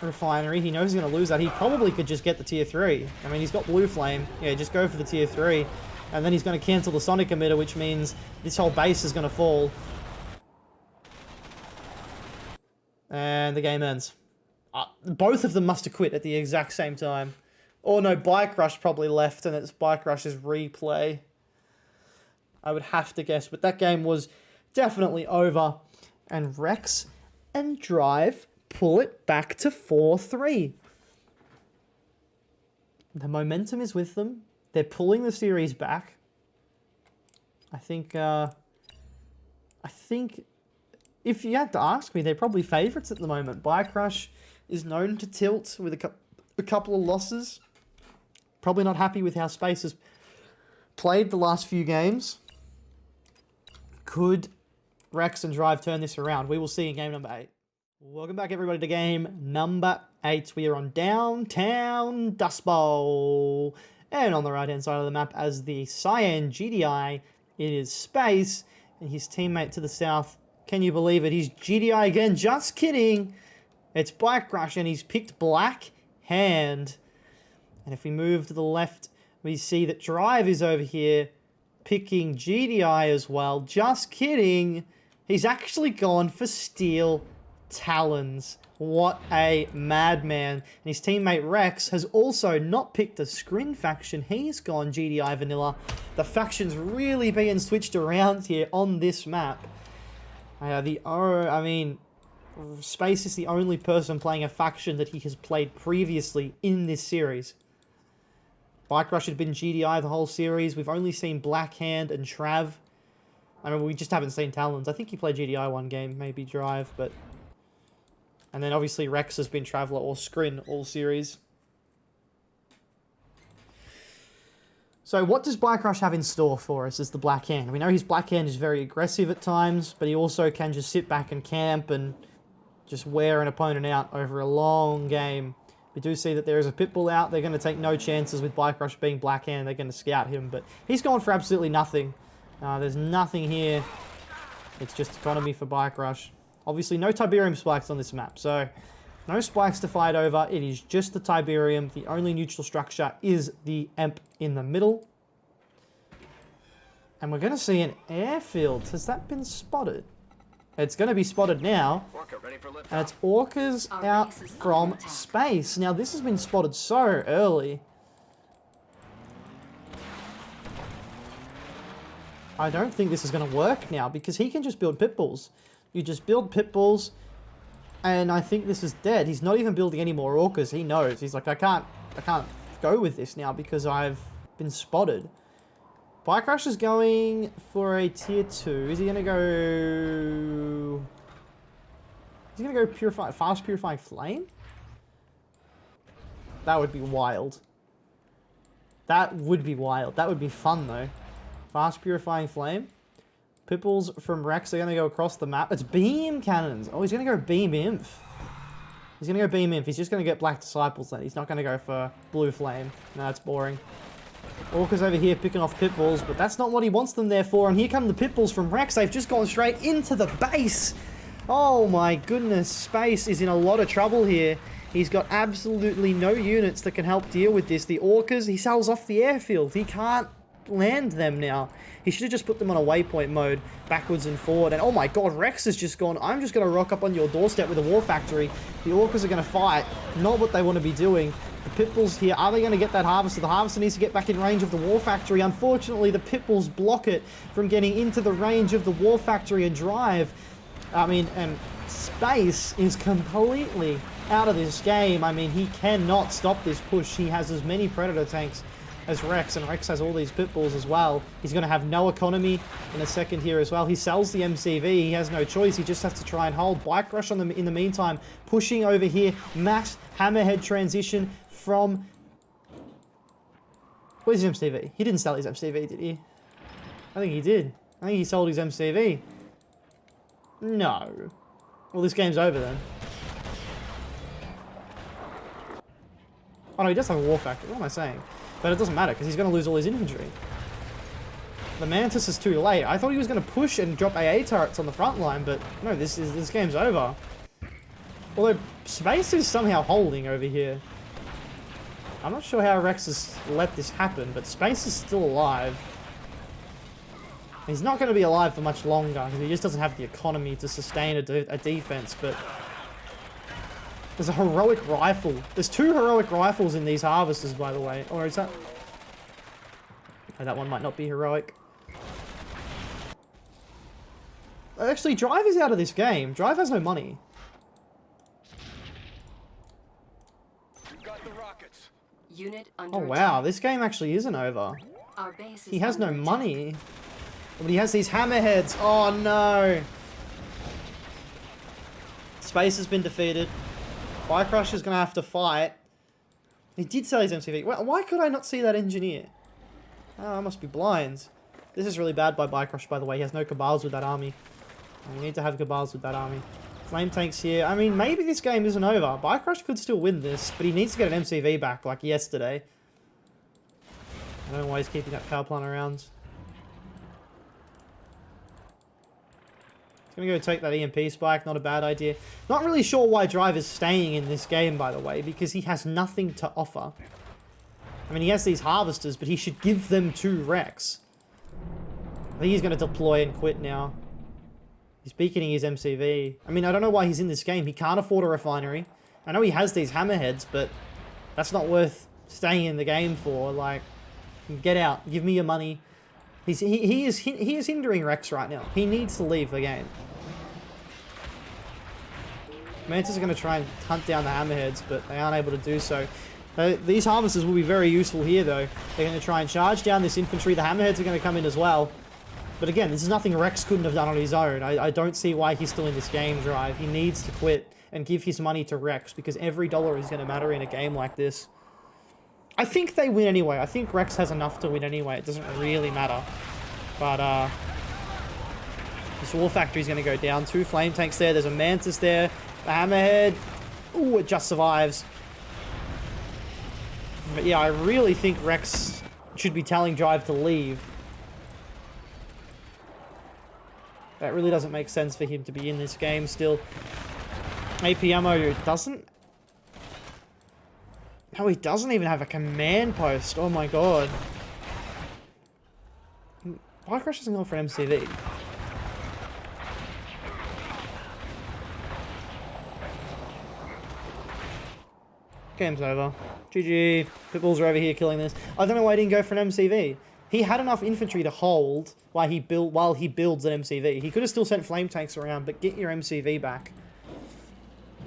refinery. He knows he's going to lose that. He probably could just get the tier 3. I mean, he's got blue flame. Yeah, just go for the tier 3. And then he's going to cancel the sonic emitter, which means this whole base is going to fall. And the game ends. Both of them must have quit at the exact same time. Or no, Bikerush probably left and it's Bikerush's replay. I would have to guess, but that game was definitely over. And Rex and Drive pull it back to 4-3. The momentum is with them. They're pulling the series back. I think if you had to ask me, they're probably favourites at the moment. Bikerush is known to tilt with a couple of losses. Probably not happy with how Space has played the last few games. Could Rex and Drive turn this around? We will see in game number 8. Welcome back, everybody, to game number 8. We are on Downtown Dust Bowl. And on the right-hand side of the map as the Cyan GDI, it is Space, and his teammate to the south, can you believe it? He's GDI again, just kidding. It's Bikerush, and he's picked Black Hand. And if we move to the left, we see that Drive is over here, picking GDI as well. Just kidding. He's actually gone for Steel Talons. What a madman. And his teammate Rex has also not picked a Scrin faction. He's gone GDI Vanilla. The faction's really being switched around here on this map. Space is the only person playing a faction that he has played previously in this series. Bikerush had been GDI the whole series. We've only seen Black Hand and Trav. I mean, we just haven't seen Talons. I think he played GDI one game, maybe Drive, but... And then obviously Rex has been Traveller or Scrin all series. So what does Bikerush have in store for us as the Black Hand? We know his Black Hand is very aggressive at times, but he also can just sit back and camp and just wear an opponent out over a long game. We do see that there is a Pitbull out. They're going to take no chances with Bikerush being Black Hand. They're going to scout him, but he's gone for absolutely nothing. There's nothing here. It's just economy for Bikerush. Obviously, no Tiberium spikes on this map, so no spikes to fight over. It is just the Tiberium. The only neutral structure is the Emp in the middle. And we're going to see an airfield. Has that been spotted? It's going to be spotted now. And it's Orcas out from space. Now, this has been spotted so early. I don't think this is going to work now because he can just build Pitbulls. You just build Pitbulls, and I think this is dead. He's not even building any more Orcas. He knows. He's like, I can't go with this now because I've been spotted. Bikerush is going for a tier 2. Is he going to go... Is he going to go fast purifying flame? That would be wild. That would be wild. That would be fun though. Fast purifying flame. Pipples from Rex are going to go across the map. It's beam cannons. Oh, he's going to go beam inf. He's going to go beam inf. He's just going to get black disciples then. He's not going to go for blue flame. No, that's boring. Orca's over here picking off Pitbulls, but that's not what he wants them there for. And here come the Pitbulls from Rex. They've just gone straight into the base. Oh my goodness. Space is in a lot of trouble here. He's got absolutely no units that can help deal with this. The Orcas, he sells off the airfield. He can't land them now. He should have just put them on a waypoint mode, backwards and forward. And oh my god, Rex has just gone, I'm just going to rock up on your doorstep with a war factory. The Orcas are going to fight. Not what they want to be doing. The Pitbulls here, are they going to get that Harvester? The Harvester needs to get back in range of the War Factory. Unfortunately, the Pitbulls block it from getting into the range of the War Factory and Drive. And Space is completely out of this game. I mean, he cannot stop this push. He has as many Predator tanks as Rex, and Rex has all these Pitbulls as well. He's going to have no economy in a second here as well. He sells the MCV. He has no choice. He just has to try and hold. Bikerush on them in the meantime, pushing over here. Max Hammerhead transition from... Where's his MCV? He didn't sell his MCV, did he? I think he did. I think he sold his MCV. No. Well, this game's over then. Oh no, he does have a War Factory. What am I saying? But it doesn't matter, because he's going to lose all his infantry. The Mantis is too late. I thought he was going to push and drop AA turrets on the front line, but no, this game's over. Although, Space is somehow holding over here. I'm not sure how Rex has let this happen, but Space is still alive. He's not going to be alive for much longer, because he just doesn't have the economy to sustain a defense, but... There's a heroic rifle. There's 2 heroic rifles in these harvesters, by the way. Or is that... Oh, that one might not be heroic. Actually, Drive is out of this game. Drive has no money. Got the rockets. Unit under Oh wow, this game actually isn't over. Our base is He has no under money. But he has these hammerheads. Oh no! Space has been defeated. Bikerush is going to have to fight. He did sell his MCV. Why could I not see that engineer? Oh, I must be blind. This is really bad by Bikerush, by the way. He has no Cabals with that army. We need to have Cabals with that army. Flame tanks here. I mean, maybe this game isn't over. Bikerush could still win this, but he needs to get an MCV back like yesterday. I don't know why he's keeping that power plant around. He's going to go take that EMP spike. Not a bad idea. Not really sure why Drive is staying in this game, by the way, because he has nothing to offer. I mean, he has these harvesters, but he should give them to Rex. I think he's going to deploy and quit now. He's beaconing his MCV. I mean, I don't know why he's in this game. He can't afford a refinery. I know he has these hammerheads, but that's not worth staying in the game for. Like, get out. Give me your money. He is hindering Rex right now. He needs to leave the game. Mantis are going to try and hunt down the hammerheads, but they aren't able to do so. These harvesters will be very useful here, though. They're going to try and charge down this infantry. The hammerheads are going to come in as well. But again, this is nothing Rex couldn't have done on his own. I don't see why he's still in this game, Drive. He needs to quit and give his money to Rex, because every dollar is going to matter in a game like this. I think they win anyway. I think Rex has enough to win anyway. It doesn't really matter. But, this War Factory is going to go down. 2 flame tanks there. There's a Mantis there. The hammerhead. Ooh, it just survives. But yeah, I really think Rex should be telling Drive to leave. That really doesn't make sense for him to be in this game still. AP ammo doesn't... No, he doesn't even have a command post. Oh my god. Bikerush isn't going for an MCV. Game's over. GG. Pitbulls are over here killing this. I don't know why he didn't go for an MCV. He had enough infantry to hold while he builds an MCV. He could have still sent flame tanks around, but get your MCV back.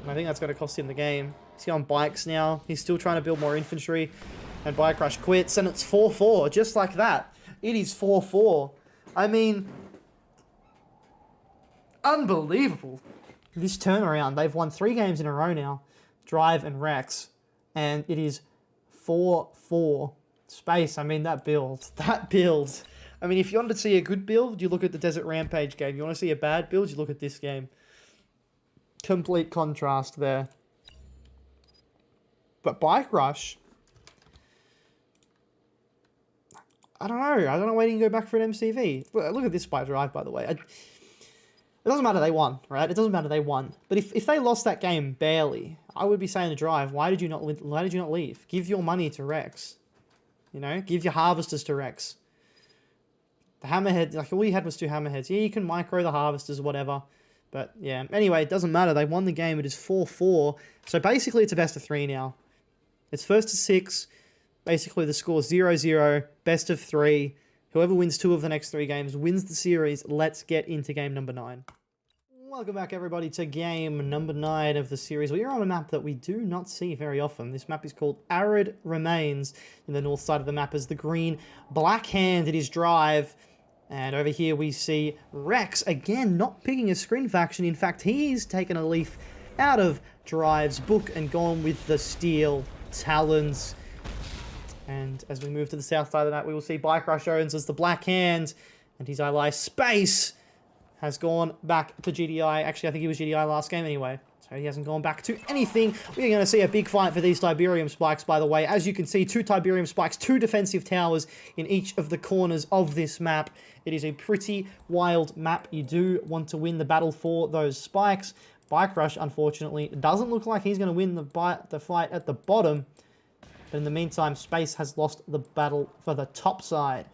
And I think that's going to cost him the game. He's on bikes now. He's still trying to build more infantry. And Bikerush quits, and it's 4-4, just like that. It is 4-4. I mean, unbelievable. This turnaround, they've won 3 games in a row now. Drive and Rex. And it is 4-4. Space, I mean, that build. I mean, if you want to see a good build, you look at the Desert Rampage game. You want to see a bad build, you look at this game. Complete contrast there. But Bikerush, I don't know why he didn't go back for an MCV. Look at this by Drive, by the way. It doesn't matter they won, right? It doesn't matter they won. But if they lost that game barely, I would be saying to Drive, why did you not leave? Give your money to Rex. You know, give your harvesters to Rex. The hammerhead, like all you had was 2 hammerheads. Yeah, you can micro the harvesters, whatever. But yeah, anyway, it doesn't matter. They won the game. It is 4-4. So basically it's a best of 3 now. It's first to 6. Basically the score is 0-0, best of 3. Whoever wins 2 of the next 3 games wins the series. Let's get into game number 9. Welcome back, everybody, to game number 9 of the series. We are on a map that we do not see very often. This map is called Arid Remains. In the north side of the map is the green black hand. It is Drive. And over here we see Rex, again, not picking a screen faction. In fact, he's taken a leaf out of Drive's book and gone with the Steel Talons. And as we move to the south side of the map, we will see Bikerush owns as the black hand. And his ally Space has gone back to GDI. Actually, I think he was GDI last game anyway. So he hasn't gone back to anything. We're going to see a big fight for these Tiberium spikes, by the way. As you can see, 2 Tiberium spikes, 2 defensive towers in each of the corners of this map. It is a pretty wild map. You do want to win the battle for those spikes. Bikerush, unfortunately, doesn't look like he's going to win the fight at the bottom. But in the meantime, Space has lost the battle for the top side.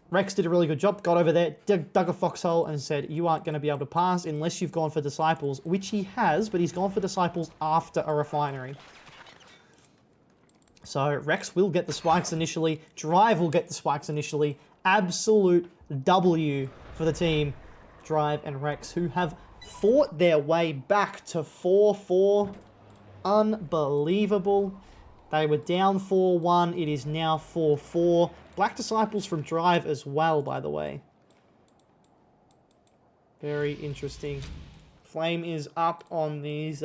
Rex did a really good job, got over there, dug a foxhole and said, you aren't going to be able to pass unless you've gone for Disciples, which he has, but he's gone for Disciples after a refinery. So Rex will get the spikes initially, Drive will get the spikes initially, absolute W for the team, Drive and Rex, who have fought their way back to 4-4. Unbelievable. They were down 4-1, it is now 4-4. Black Disciples from Drive as well, by the way. Very interesting. Flame is up on these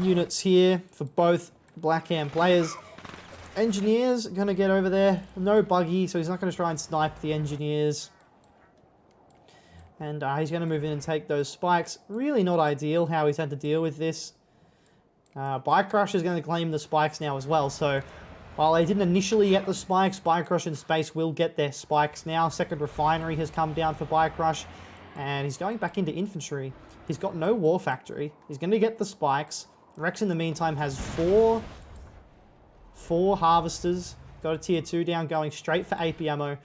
units here for both Black Hand players. Engineers going to get over there. No buggy, so he's not going to try and snipe the engineers. And he's going to move in and take those spikes. Really not ideal how he's had to deal with this. Bikerush is going to claim the spikes now as well. So while they didn't initially get the spikes, Bikerush and Space will get their spikes now. Second refinery has come down for Bikerush, and he's going back into infantry. He's got no war factory. He's going to get the spikes. Rex in the meantime has four harvesters. Got a tier 2 down, going straight for AP ammo.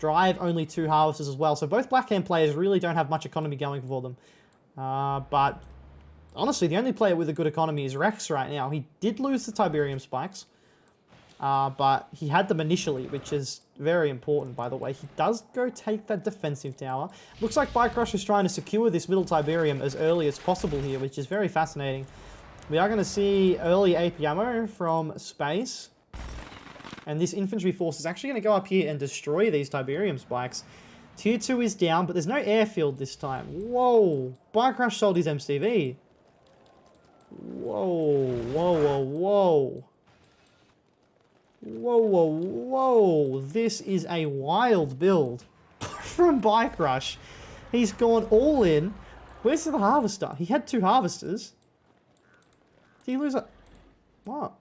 Drive only 2 harvesters as well. So both Blackhand players really don't have much economy going for them. But honestly, the only player with a good economy is Rex right now. He did lose the Tiberian spikes, but he had them initially, which is very important, by the way. He does go take that defensive tower. Looks like Bikerush is trying to secure this middle Tiberium as early as possible here, which is very fascinating. We are going to see early AP ammo from Space. And this infantry force is actually going to go up here and destroy these Tiberium spikes. Tier 2 is down, but there's no airfield this time. Whoa! Bikerush sold his MCV. Whoa, whoa, whoa, whoa. Whoa, whoa, whoa. This is a wild build from Bikerush. He's gone all in. Where's the harvester? He had 2 harvesters. Did he lose a... What?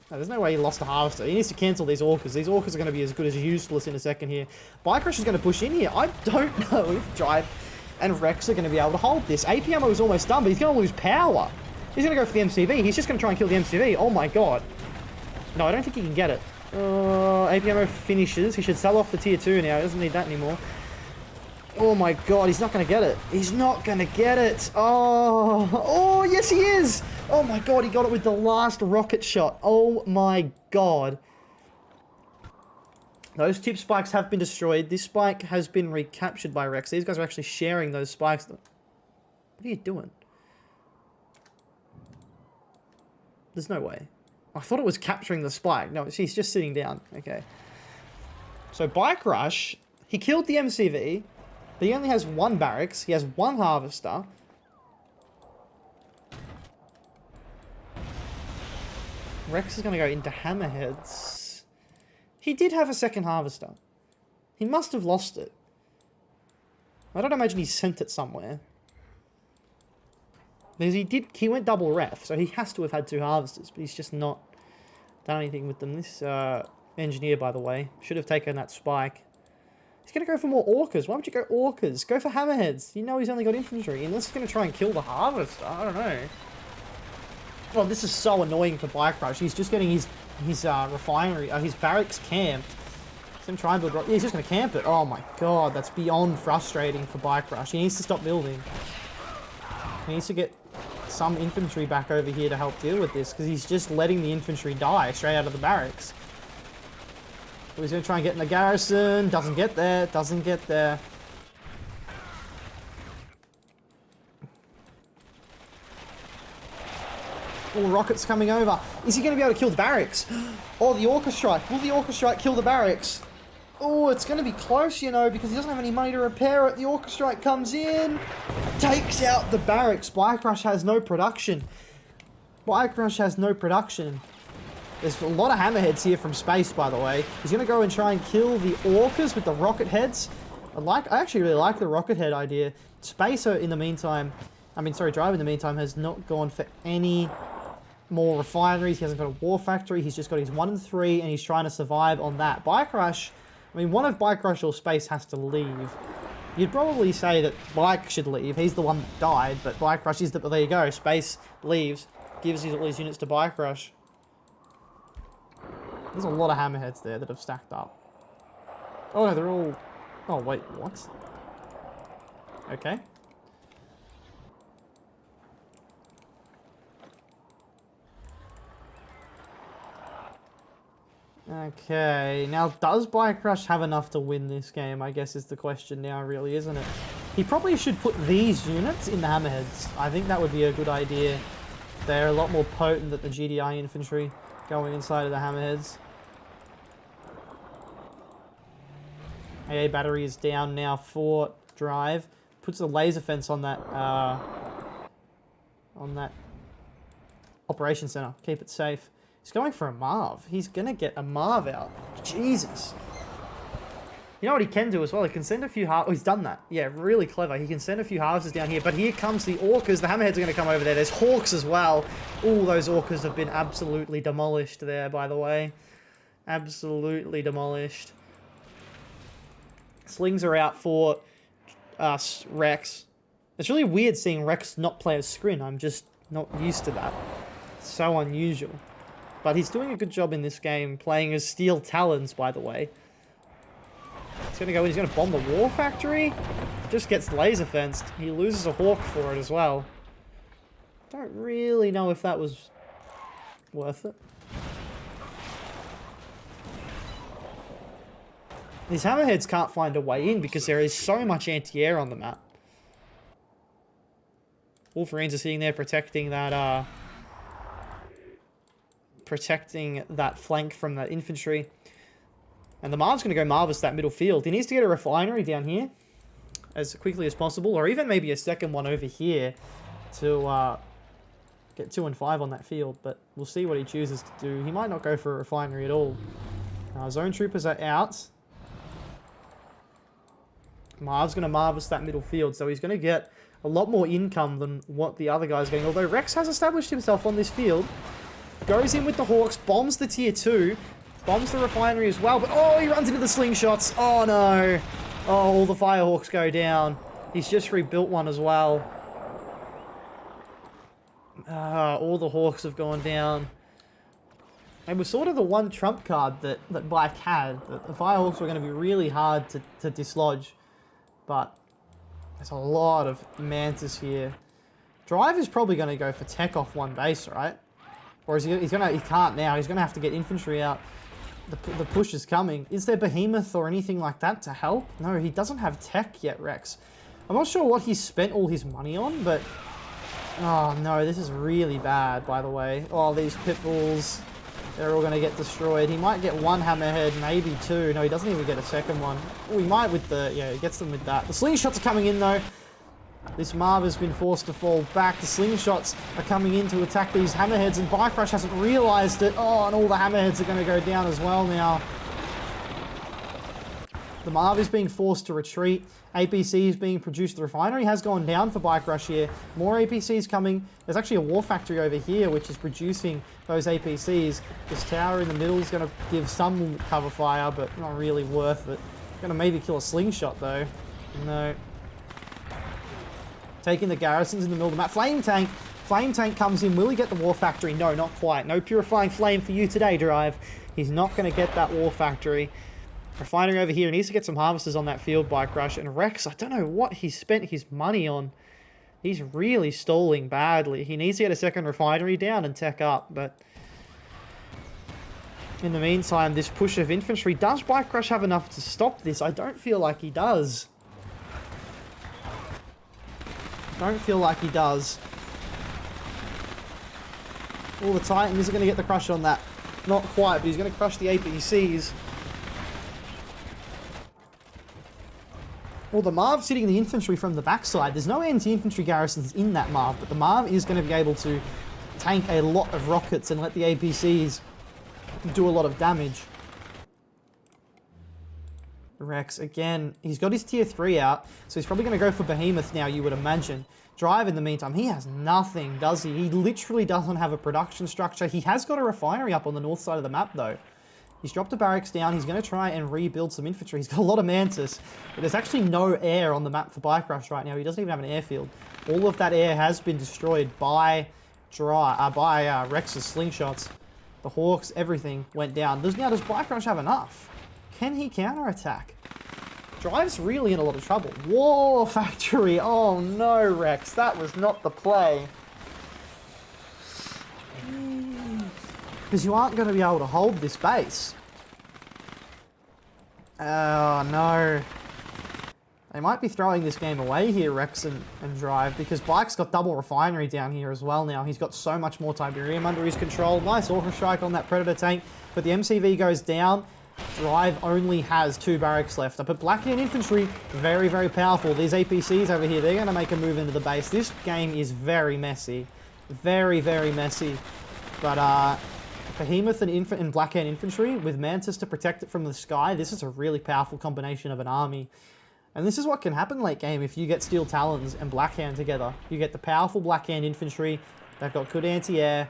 No, there's no way he lost a harvester. He needs to cancel these orcas. These orcas are going to be as good as useless in a second here. Bikerush is going to push in here. I don't know if Drive and Rex are going to be able to hold this. AP ammo is almost done, but he's going to lose power. He's going to go for the MCV. He's just going to try and kill the MCV. Oh my god. No, I don't think he can get it. AP ammo finishes. He should sell off the tier 2 now. He doesn't need that anymore. Oh my god, he's not going to get it. He's not going to get it. Oh, yes he is. Oh my god, he got it with the last rocket shot. Oh my god. Those tip spikes have been destroyed. This spike has been recaptured by Rex. These guys are actually sharing those spikes. What are you doing? There's no way. I thought it was capturing the spike. No, he's just sitting down. Okay. So Bikerush, he killed the MCV, but he only has 1 barracks. He has 1 harvester. Rex is going to go into hammerheads. He did have a second harvester. He must have lost it. I don't imagine he sent it somewhere. Because he went double ref, so he has to have had 2 harvesters, but he's just not done anything with them. This engineer, by the way, should have taken that spike. He's going to go for more orcas. Why would you go orcas? Go for hammerheads. You know he's only got infantry, unless he's going to try and kill the harvester. I don't know. Oh, this is so annoying for Bikerush. He's just getting his refinery, his barracks camped. He's going to try and build... Yeah, he's just going to camp it. Oh my god, that's beyond frustrating for Bikerush. He needs to stop building. He needs to get some infantry back over here to help deal with this, because he's just letting the infantry die straight out of the barracks. So he's going to try and get in the garrison. Doesn't get there. Doesn't get there. Oh, rockets coming over. Is he going to be able to kill the barracks? Oh, the Orca Strike. Will the Orca Strike kill the barracks? Oh, it's going to be close, you know, because he doesn't have any money to repair it. The Orca Strike comes in, takes out the barracks. Bikerush has no production. Bikerush has no production. There's a lot of hammerheads here from Space, by the way. He's going to go and try and kill the orcas with the rocket heads. I actually really like the rocket head idea. Spacer, in the meantime, Drive in the meantime has not gone for any more refineries. He hasn't got a war factory. He's just got his 1 and 3, and he's trying to survive on that. Bikerush, one of Bikerush or Space has to leave. You'd probably say that Bike should leave. He's the one that died, but Bikerush is the... There you go. Space leaves, gives all these units to Bikerush. There's a lot of hammerheads there that have stacked up. Oh no, they're all... Oh wait, what? Okay. Okay, now does Bikerush have enough to win this game, I guess is the question now, really, isn't it? He probably should put these units in the hammerheads. I think that would be a good idea. They're a lot more potent than the GDI infantry going inside of the hammerheads. AA battery is down now for Drive. Puts a laser fence on that operation center. Keep it safe. He's going for a Marv. He's going to get a Marv out. Jesus. You know what he can do as well? He can send a few Oh, he's done that. Yeah, really clever. He can send a few harvesters down here. But here comes the orcas. The hammerheads are going to come over there. There's hawks as well. All those orcas have been absolutely demolished there, by the way. Absolutely demolished. Slings are out for Rex. It's really weird seeing Rex not play as Scrin. I'm just not used to that. It's so unusual. But he's doing a good job in this game, playing as Steel Talons, by the way. He's going to go in, he's going to bomb the War Factory. Just gets laser fenced. He loses a Hawk for it as well. Don't really know if that was worth it. These hammerheads can't find a way in because there is so much anti-air on the map. Wolverines are sitting there protecting that flank from that infantry. And the Marv's going to go Marvis that middle field. He needs to get a refinery down here as quickly as possible, or even maybe a second one over here to get 2 and 5 on that field. But we'll see what he chooses to do. He might not go for a refinery at all. Zone troopers are out. Marv's going to Marvis that middle field, so he's going to get a lot more income than what the other guy's getting. Although Rex has established himself on this field. Goes in with the Hawks, bombs the tier 2, bombs the refinery as well, but oh, he runs into the slingshots. Oh no. Oh, all the Firehawks go down. He's just rebuilt one as well. All the Hawks have gone down. It was sort of the one trump card that Bike had, that the Firehawks were going to be really hard to dislodge. But there's a lot of Mantis here. Drive is probably going to go for tech off one base, right? Or is he can't now. He's going to have to get infantry out. The push is coming. Is there Behemoth or anything like that to help? No, he doesn't have tech yet, Rex. I'm not sure what he's spent all his money on, but... Oh, no, this is really bad, by the way. Oh, these Pitbulls, they're all going to get destroyed. He might get one hammerhead, maybe 2. No, he doesn't even get a second one. Oh, he might with the... Yeah, he gets them with that. The slingshots are coming in, though. This Marv has been forced to fall back. The slingshots are coming in to attack these hammerheads, and Bikerush hasn't realised it. Oh, and all the hammerheads are going to go down as well now. The Marv is being forced to retreat. APC is being produced. The refinery has gone down for Bikerush here. More APCs coming. There's actually a war factory over here which is producing those APCs. This tower in the middle is going to give some cover fire, but not really worth it. Going to maybe kill a slingshot though. No. Taking the garrisons in the middle of the map. Flame tank. Flame tank comes in. Will he get the war factory? No, not quite. No purifying flame for you today, Drive. He's not going to get that war factory. Refinery over here. He needs to get some harvesters on that field, Bikerush. And Rex, I don't know what he spent his money on. He's really stalling badly. He needs to get a second refinery down and tech up, but... In the meantime, this push of infantry, does Bikerush have enough to stop this? I don't feel like he does. Don't feel like he does. All the Titans are going to get the crush on that. Not quite, but he's going to crush the APCs. Well, the Marv's hitting the infantry from the backside. There's no anti-infantry garrisons in that Marv, but the Marv is going to be able to tank a lot of rockets and let the APCs do a lot of damage. Rex, again, he's got his tier 3 out, so he's probably going to go for Behemoth now, you would imagine. Drive, in the meantime, he has nothing, does he? He literally doesn't have a production structure. He has got a refinery up on the north side of the map, though. He's dropped a barracks down. He's going to try and rebuild some infantry. He's got a lot of Mantis, but there's actually no air on the map for Bikerush right now. He doesn't even have an airfield. All of that air has been destroyed by Rex's slingshots. The Hawks, everything went down. Does Bikerush have enough? Can he counterattack? Drive's really in a lot of trouble. War factory. Oh no, Rex. That was not the play. Because you aren't going to be able to hold this base. Oh no. They might be throwing this game away here, Rex and Drive, because Bike's got double refinery down here as well now. He's got so much more Tiberium under his control. Nice Orca Strike on that Predator tank, but the MCV goes down. Drive only has 2 barracks left. But Blackian infantry, very, very powerful. These APCs over here, they're going to make a move into the base. This game is very messy. Very, very messy. But Behemoth and Blackhand Infantry with Mantis to protect it from the sky. This is a really powerful combination of an army. And this is what can happen late game if you get Steel Talons and Blackhand together. You get the powerful Blackhand Infantry, they've got good anti-air,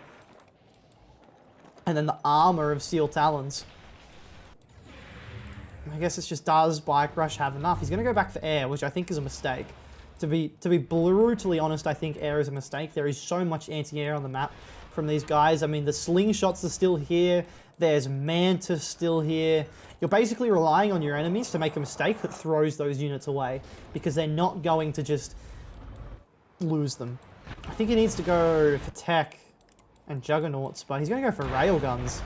and then the armor of Steel Talons. I guess it's just, does Bikerush have enough? He's going to go back for air, which I think is a mistake. To be brutally honest, I think air is a mistake. There is so much anti-air on the map from these guys. I mean, the slingshots are still here. There's Mantis still here. You're basically relying on your enemies to make a mistake that throws those units away, because they're not going to just lose them. I think he needs to go for tech and juggernauts, but he's going to go for railguns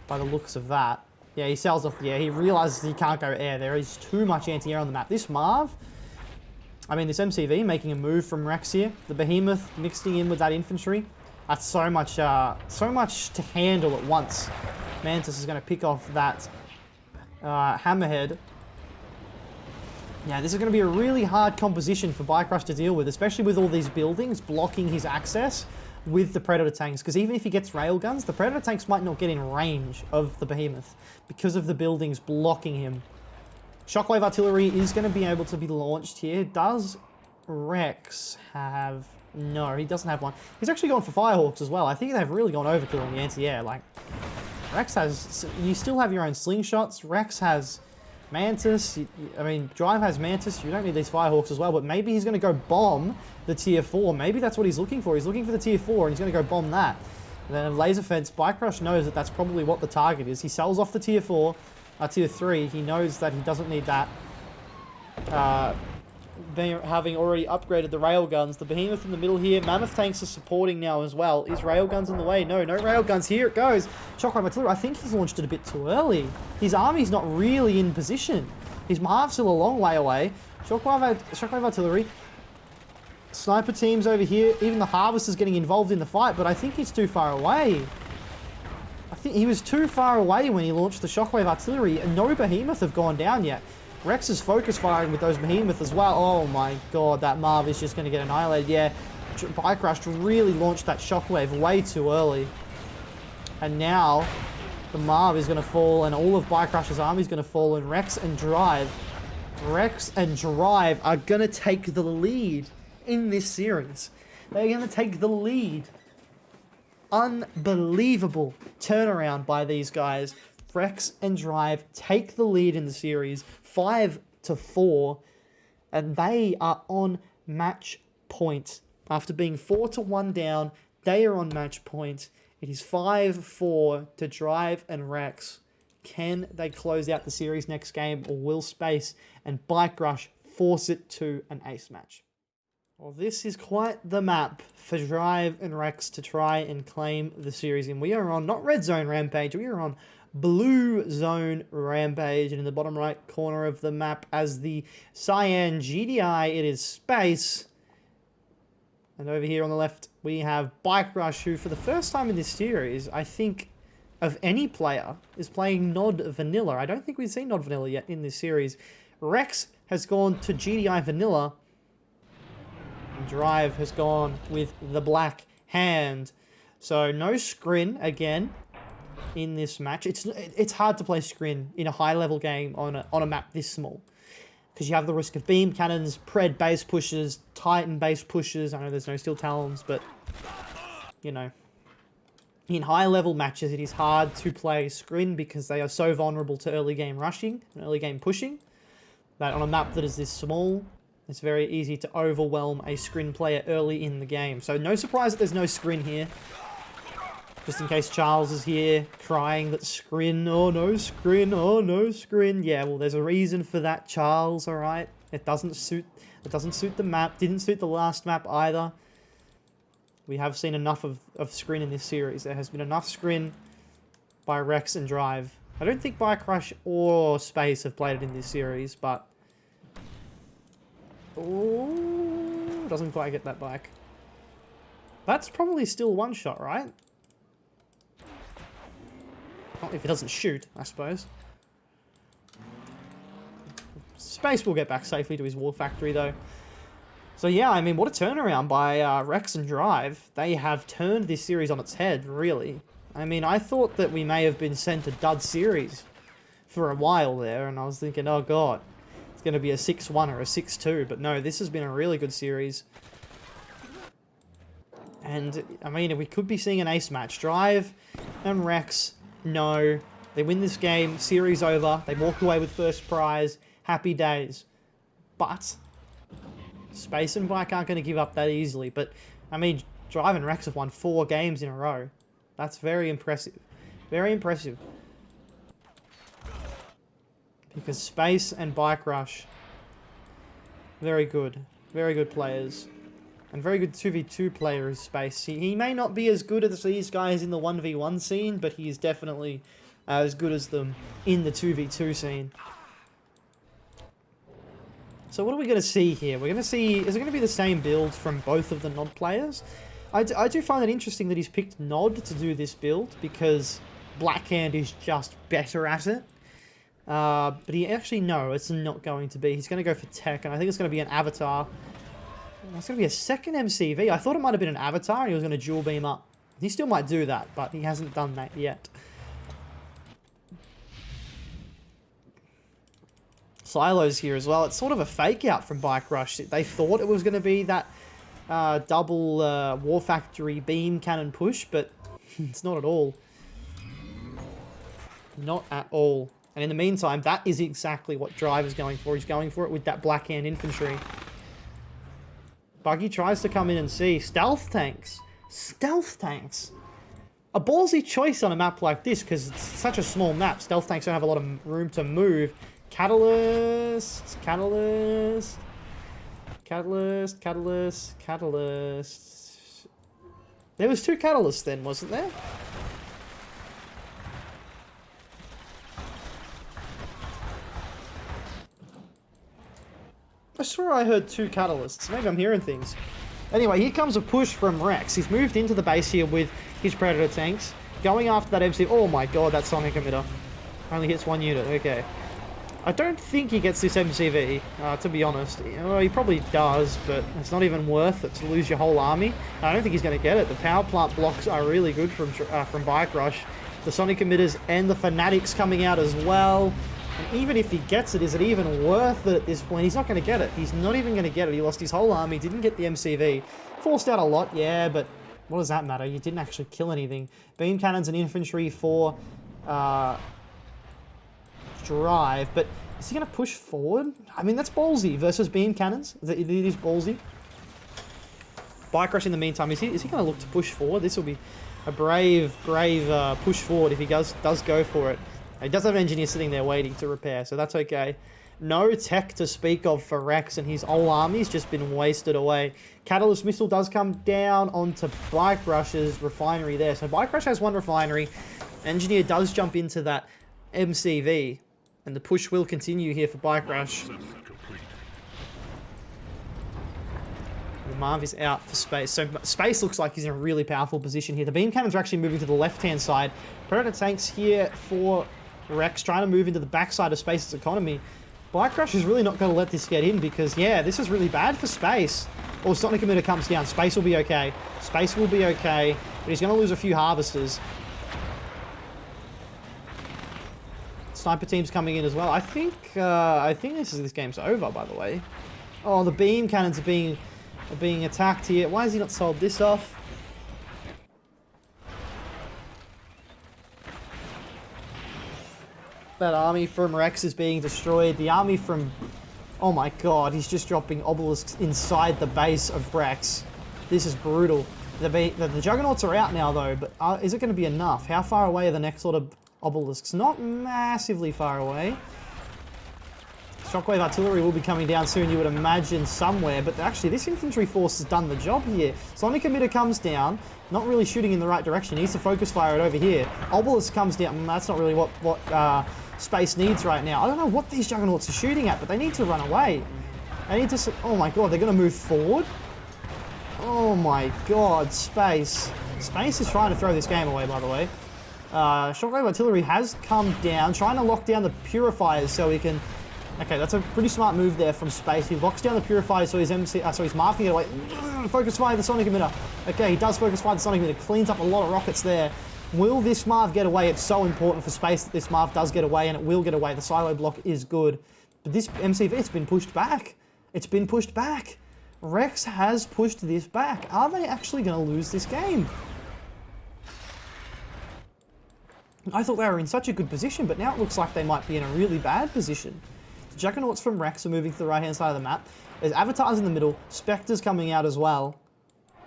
by the looks of that. Yeah, he sells off the air. He realizes he can't go air. There is too much anti-air on the map. This Marv, I mean, this MCV making a move from Rex here. The Behemoth mixing in with that infantry. That's so much to handle at once. Mantis is going to pick off that Hammerhead. Yeah, this is going to be a really hard composition for Bikerush to deal with, especially with all these buildings blocking his access with the Predator tanks, because even if he gets railguns, the Predator tanks might not get in range of the Behemoth because of the buildings blocking him. Shockwave artillery is going to be able to be launched here. Does Rex have... No, he doesn't have one. He's actually gone for Firehawks as well. I think they've really gone overkill on the anti-air. Like, Rex has... You still have your own slingshots. Rex has Mantis. I mean, Drive has Mantis. You don't need these Firehawks as well, but maybe he's going to go bomb the tier 4. Maybe that's what he's looking for. He's looking for the tier 4, and he's going to go bomb that. And then laser fence. Bikerush knows that that's probably what the target is. He sells off the tier 4, tier 3. He knows that he doesn't need that. Having already upgraded the railguns. The Behemoth in the middle here. Mammoth tanks are supporting now as well. Is railguns in the way? No, no railguns. Here it goes. Shockwave artillery. I think he's launched it a bit too early. His army's not really in position. His Marv's still a long way away. Shockwave artillery. Sniper teams over here. Even the Harvester's getting involved in the fight, but I think he's too far away. I think he was too far away when he launched the Shockwave artillery, and no Behemoth have gone down yet. Rex is focus firing with those Behemoth as well. Oh my god, that Marv is just going to get annihilated. Yeah, Bikerush really launched that Shockwave way too early. And now, the Marv is going to fall, and all of Bikerush's army is going to fall, and Rex and Drive are going to take the lead in this series. They're going to take the lead. Unbelievable turnaround by these guys. Rex and Drive take the lead in the series, 5-4, and they are on match point. After being 4-1 down, they are on match point. It is 5-4 to Drive and Rex. Can they close out the series next game, or will Space and Bikerush force it to an ace match? Well, this is quite the map for Drive and Rex to try and claim the series. And we are on, not Red Zone Rampage, we are on Blue Zone Rampage. And in the bottom right corner of the map as the Cyan GDI, it is Space. And over here on the left, we have Bikerush, who for the first time in this series, I think, of any player, is playing Nod Vanilla. I don't think we've seen Nod Vanilla yet in this series. Rex has gone to GDI Vanilla. Drive has gone with the Black Hand. So no Scrin again in this match. It's hard to play Scrin in a high level game on a map this small, because you have the risk of beam cannons, Pred base pushes, Titan base pushes. I know there's no Steel Talons, but you know, in high level matches it is hard to play Scrin because they are so vulnerable to early game rushing and early game pushing, that on a map that is this small, it's very easy to overwhelm a Scrin player early in the game. So no surprise that there's no Scrin here. Just in case Charles is here crying that Scrin, oh no Scrin, oh no Scrin. Yeah, well, there's a reason for that, Charles, alright? It doesn't suit the map. Didn't suit the last map either. We have seen enough of Scrin in this series. There has been enough Scrin by Rex and Drive. I don't think Bikerush or Space have played it in this series, but oh, doesn't quite get that bike. That's probably still one shot, right? Not if it doesn't shoot, I suppose. Space will get back safely to his war factory, though. So yeah, I mean, what a turnaround by Rex and Drive. They have turned this series on its head, really. I mean, I thought that we may have been sent a dud series for a while there, and I was thinking, oh god, it's going to be a 6-1 or a 6-2, but no, this has been a really good series. And, I mean, we could be seeing an ace match. Drive and Rex, no. They win this game, series over, they walk away with first prize, happy days. But Space and Bike aren't going to give up that easily. But, I mean, Drive and Rex have won 4 games in a row. That's very impressive. Very impressive. Because Space and Bikerush, very good. Very good players. And very good 2v2 player is Space. He may not be as good as these guys in the 1v1 scene, but he is definitely as good as them in the 2v2 scene. So what are we going to see here? We're going to see... Is it going to be the same build from both of the Nod players? I do find it interesting that he's picked Nod to do this build, because Blackhand is just better at it. But he actually, no, it's not going to be. He's going to go for Tech, and I think it's going to be an Avatar. It's going to be a second MCV. I thought it might have been an Avatar, and he was going to dual beam up. He still might do that, but he hasn't done that yet. Silos here as well. It's sort of a fake out from Bikerush. They thought it was going to be that double War Factory beam cannon push, but it's not at all. Not at all. And in the meantime, that is exactly what Drive is going for. He's going for it with that Blackhand infantry. Buggy tries to come in and see. Stealth tanks. Stealth tanks. A ballsy choice on a map like this, because it's such a small map. Stealth tanks don't have a lot of room to move. Catalyst. Catalyst. Catalyst. Catalyst. Catalyst. There was 2 catalysts then, wasn't there? I swear I heard 2 catalysts. Maybe I'm hearing things. Anyway, here comes a push from Rex. He's moved into the base here with his Predator tanks. Going after that MC... Oh my god, that Sonic emitter. Only hits 1 unit. Okay. I don't think he gets this MCV, to be honest. Well, he probably does, but it's not even worth it to lose your whole army. I don't think he's going to get it. The power plant blocks are really good from Bikerush. The Sonic emitters and the Fanatics coming out as well. And even if he gets it, is it even worth it at this point? He's not going to get it. He's not even going to get it. He lost his whole army, didn't get the MCV. Forced out a lot, yeah, but what does that matter? You didn't actually kill anything. Beam cannons and infantry for Drive, but is he going to push forward? I mean, that's ballsy versus beam cannons. It is ballsy. Bikerush in the meantime, is he going to look to push forward? This will be a brave push forward if he does go for it. He does have an engineer sitting there waiting to repair, so that's okay. No tech to speak of for Rex, and his whole army's just been wasted away. Catalyst missile does come down onto Bikerush's refinery there. So Bikerush has 1 refinery. Engineer does jump into that MCV, and the push will continue here for Bikerush. The Marv is out for Space. So Space looks like he's in a really powerful position here. The beam cannons are actually moving to the left-hand side. Predator tanks here for Rex, trying to move into the backside of Space's economy. Bikerush is really not going to let this get in because, yeah, this is really bad for Space. Or Sonic emitter comes down. Space will be okay. Space will be okay. But he's going to lose a few harvesters. Sniper team's coming in as well. I think this game's over, by the way. Oh, the beam cannons are being attacked here. Why has he not sold this off? That army from Rex is being destroyed. The army from... Oh my god, he's just dropping obelisks inside the base of Rex. This is brutal. The Juggernauts are out now, though, but is it going to be enough? How far away are the next lot of obelisks? Not massively far away. Shockwave artillery will be coming down soon, you would imagine, somewhere, but actually this infantry force has done the job here. Sonic emitter comes down, not really shooting in the right direction, he needs to focus fire it over here. Obelisk comes down, that's not really what Space needs right now. I don't know what these Juggernauts are shooting at, but they need to run away. They need to, oh my god, they're going to move forward? Oh my god, Space. Space is trying to throw this game away, by the way. Shockwave artillery has come down, trying to lock down the purifiers so he can... Okay, that's a pretty smart move there from Space. He locks down the purifiers so he's marking it away. Focus fire the Sonic emitter. Okay, he does focus fire the Sonic emitter. Cleans up a lot of rockets there. Will this Marv get away? It's so important for space that this Marv does get away, and it will get away. The silo block is good. But this MCV, it's been pushed back. It's been pushed back. Rex has pushed this back. Are they actually going to lose this game? I thought they were in such a good position, but now it looks like they might be in a really bad position. The Juggernauts from Rex are moving to the right-hand side of the map. There's Avatars in the middle. Spectres coming out as well.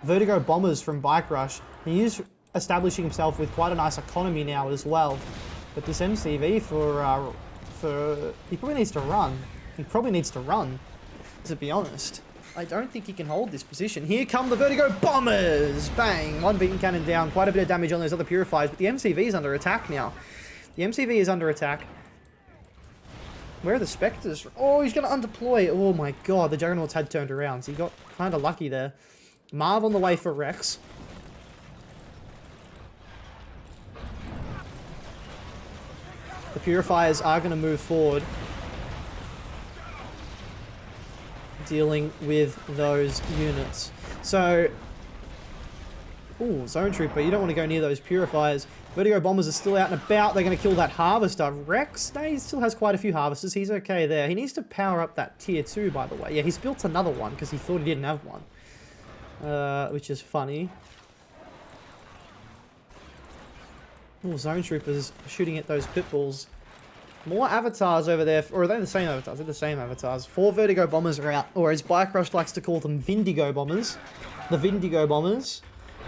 Vertigo Bombers from Bikerush. He is establishing himself with quite a nice economy now as well. But this MCV he probably needs to run. He probably needs to run, to be honest. I don't think he can hold this position. Here come the Vertigo Bombers! Bang! One beaten cannon down. Quite a bit of damage on those other Purifiers, but the MCV is under attack now. The MCV is under attack. Where are the Spectres? Oh, he's going to undeploy. Oh my god, the Juggernauts had turned around, so he got kind of lucky there. Marv on the way for Rex. The Purifiers are going to move forward, dealing with those units. So, ooh, Zone Trooper, you don't want to go near those Purifiers. Vertigo Bombers are still out and about. They're going to kill that Harvester. Rex, no, he still has quite a few Harvesters. He's okay there. He needs to power up that Tier 2, by the way. Yeah, he's built another one because he thought he didn't have one. Which is funny. Ooh, Zone Troopers shooting at those Pitbulls. More Avatars over there. Or are they the same Avatars? They're the same Avatars. 4 Vertigo Bombers are out. Or as Bikerush likes to call them, Vindigo Bombers. The Vindigo Bombers.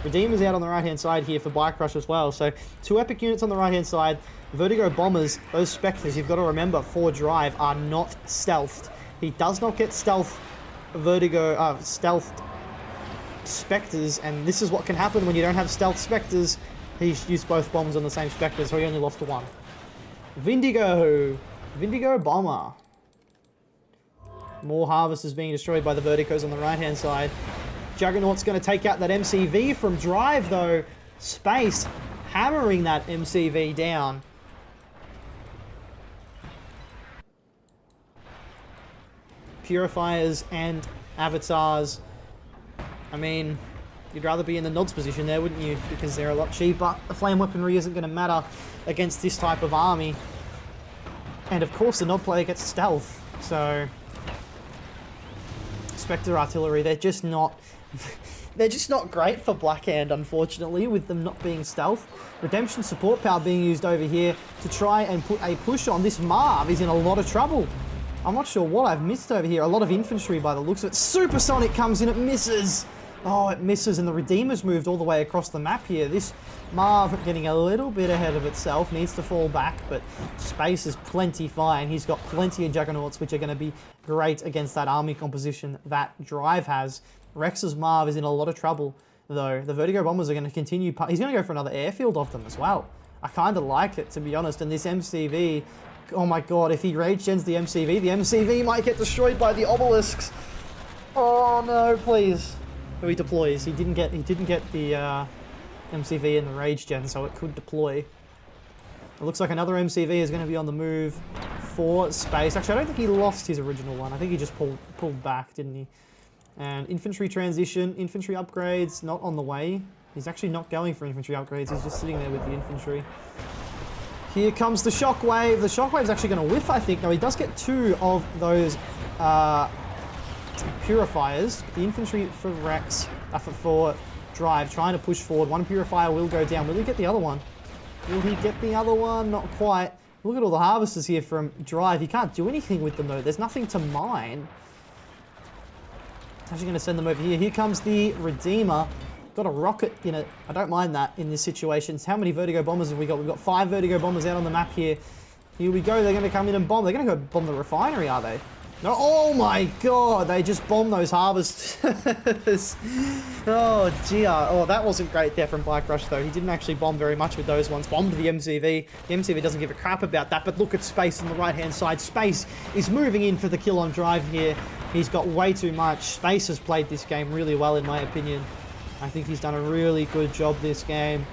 Redeemer's out on the right-hand side here for Bikerush as well. So, 2 Epic units on the right-hand side. Vertigo Bombers, those Spectres, you've got to remember, for Drive, are not stealthed. He does not get stealth stealthed Spectres, and this is what can happen when you don't have stealth Spectres. He's used both bombs on the same Spectre, so he only lost to one. Vindigo Bomber. More Harvesters being destroyed by the Verticos on the right-hand side. Juggernaut's going to take out that MCV from Drive, though. Space hammering that MCV down. Purifiers and Avatars. I mean, you'd rather be in the Nods position there, wouldn't you? Because they're a lot cheaper. The flame weaponry isn't going to matter against this type of army. And of course the Nod player gets stealth. So, Spectre Artillery, they're just not great for Blackhand, unfortunately, with them not being stealth. Redemption support power being used over here to try and put a push on. This Marv is in a lot of trouble. I'm not sure what I've missed over here. A lot of infantry by the looks of it. Supersonic comes in, it misses. Oh, it misses, and the Redeemer's moved all the way across the map here. This Marv getting a little bit ahead of itself, needs to fall back, but space is plenty fine. He's got plenty of Juggernauts, which are going to be great against that army composition that Drive has. Rex's Marv is in a lot of trouble, though. The Vertigo Bombers are going to continue. He's going to go for another airfield of them as well. I kind of like it, to be honest, and this MCV... Oh my god, if he rage gens the MCV might get destroyed by the obelisks. Oh no, please. Oh, he deploys. He didn't get the MCV in the rage gen, so it could deploy. It looks like another MCV is going to be on the move for space. Actually, I don't think he lost his original one. I think he just pulled back, didn't he? And infantry transition, infantry upgrades, not on the way. He's actually not going for infantry upgrades. He's just sitting there with the infantry. Here comes the Shockwave. The Shockwave's actually going to whiff, I think. No, he does get 2 of those Purifiers. The infantry for Rex, for Drive, trying to push forward. 1 Purifier will go down. Will he get the other one? Will he get the other one? Not quite. Look at all the Harvesters here from Drive. He can't do anything with them, though. There's nothing to mine. He's actually going to send them over here. Here comes the Redeemer. Got a rocket in it. I don't mind that in this situation. How many Vertigo Bombers have we got? We've got 5 Vertigo Bombers out on the map here. Here we go. They're going to come in and bomb. They're going to go bomb the refinery, are they? No. Oh my god. They just bombed those harvesters. Oh dear. Oh, that wasn't great there from Bikerush, though. He didn't actually bomb very much with those ones. Bombed the MCV. The MCV doesn't give a crap about that. But look at Space on the right-hand side. Space is moving in for the kill on Drive here. He's got way too much. Space has played this game really well, in my opinion. I think he's done a really good job this game.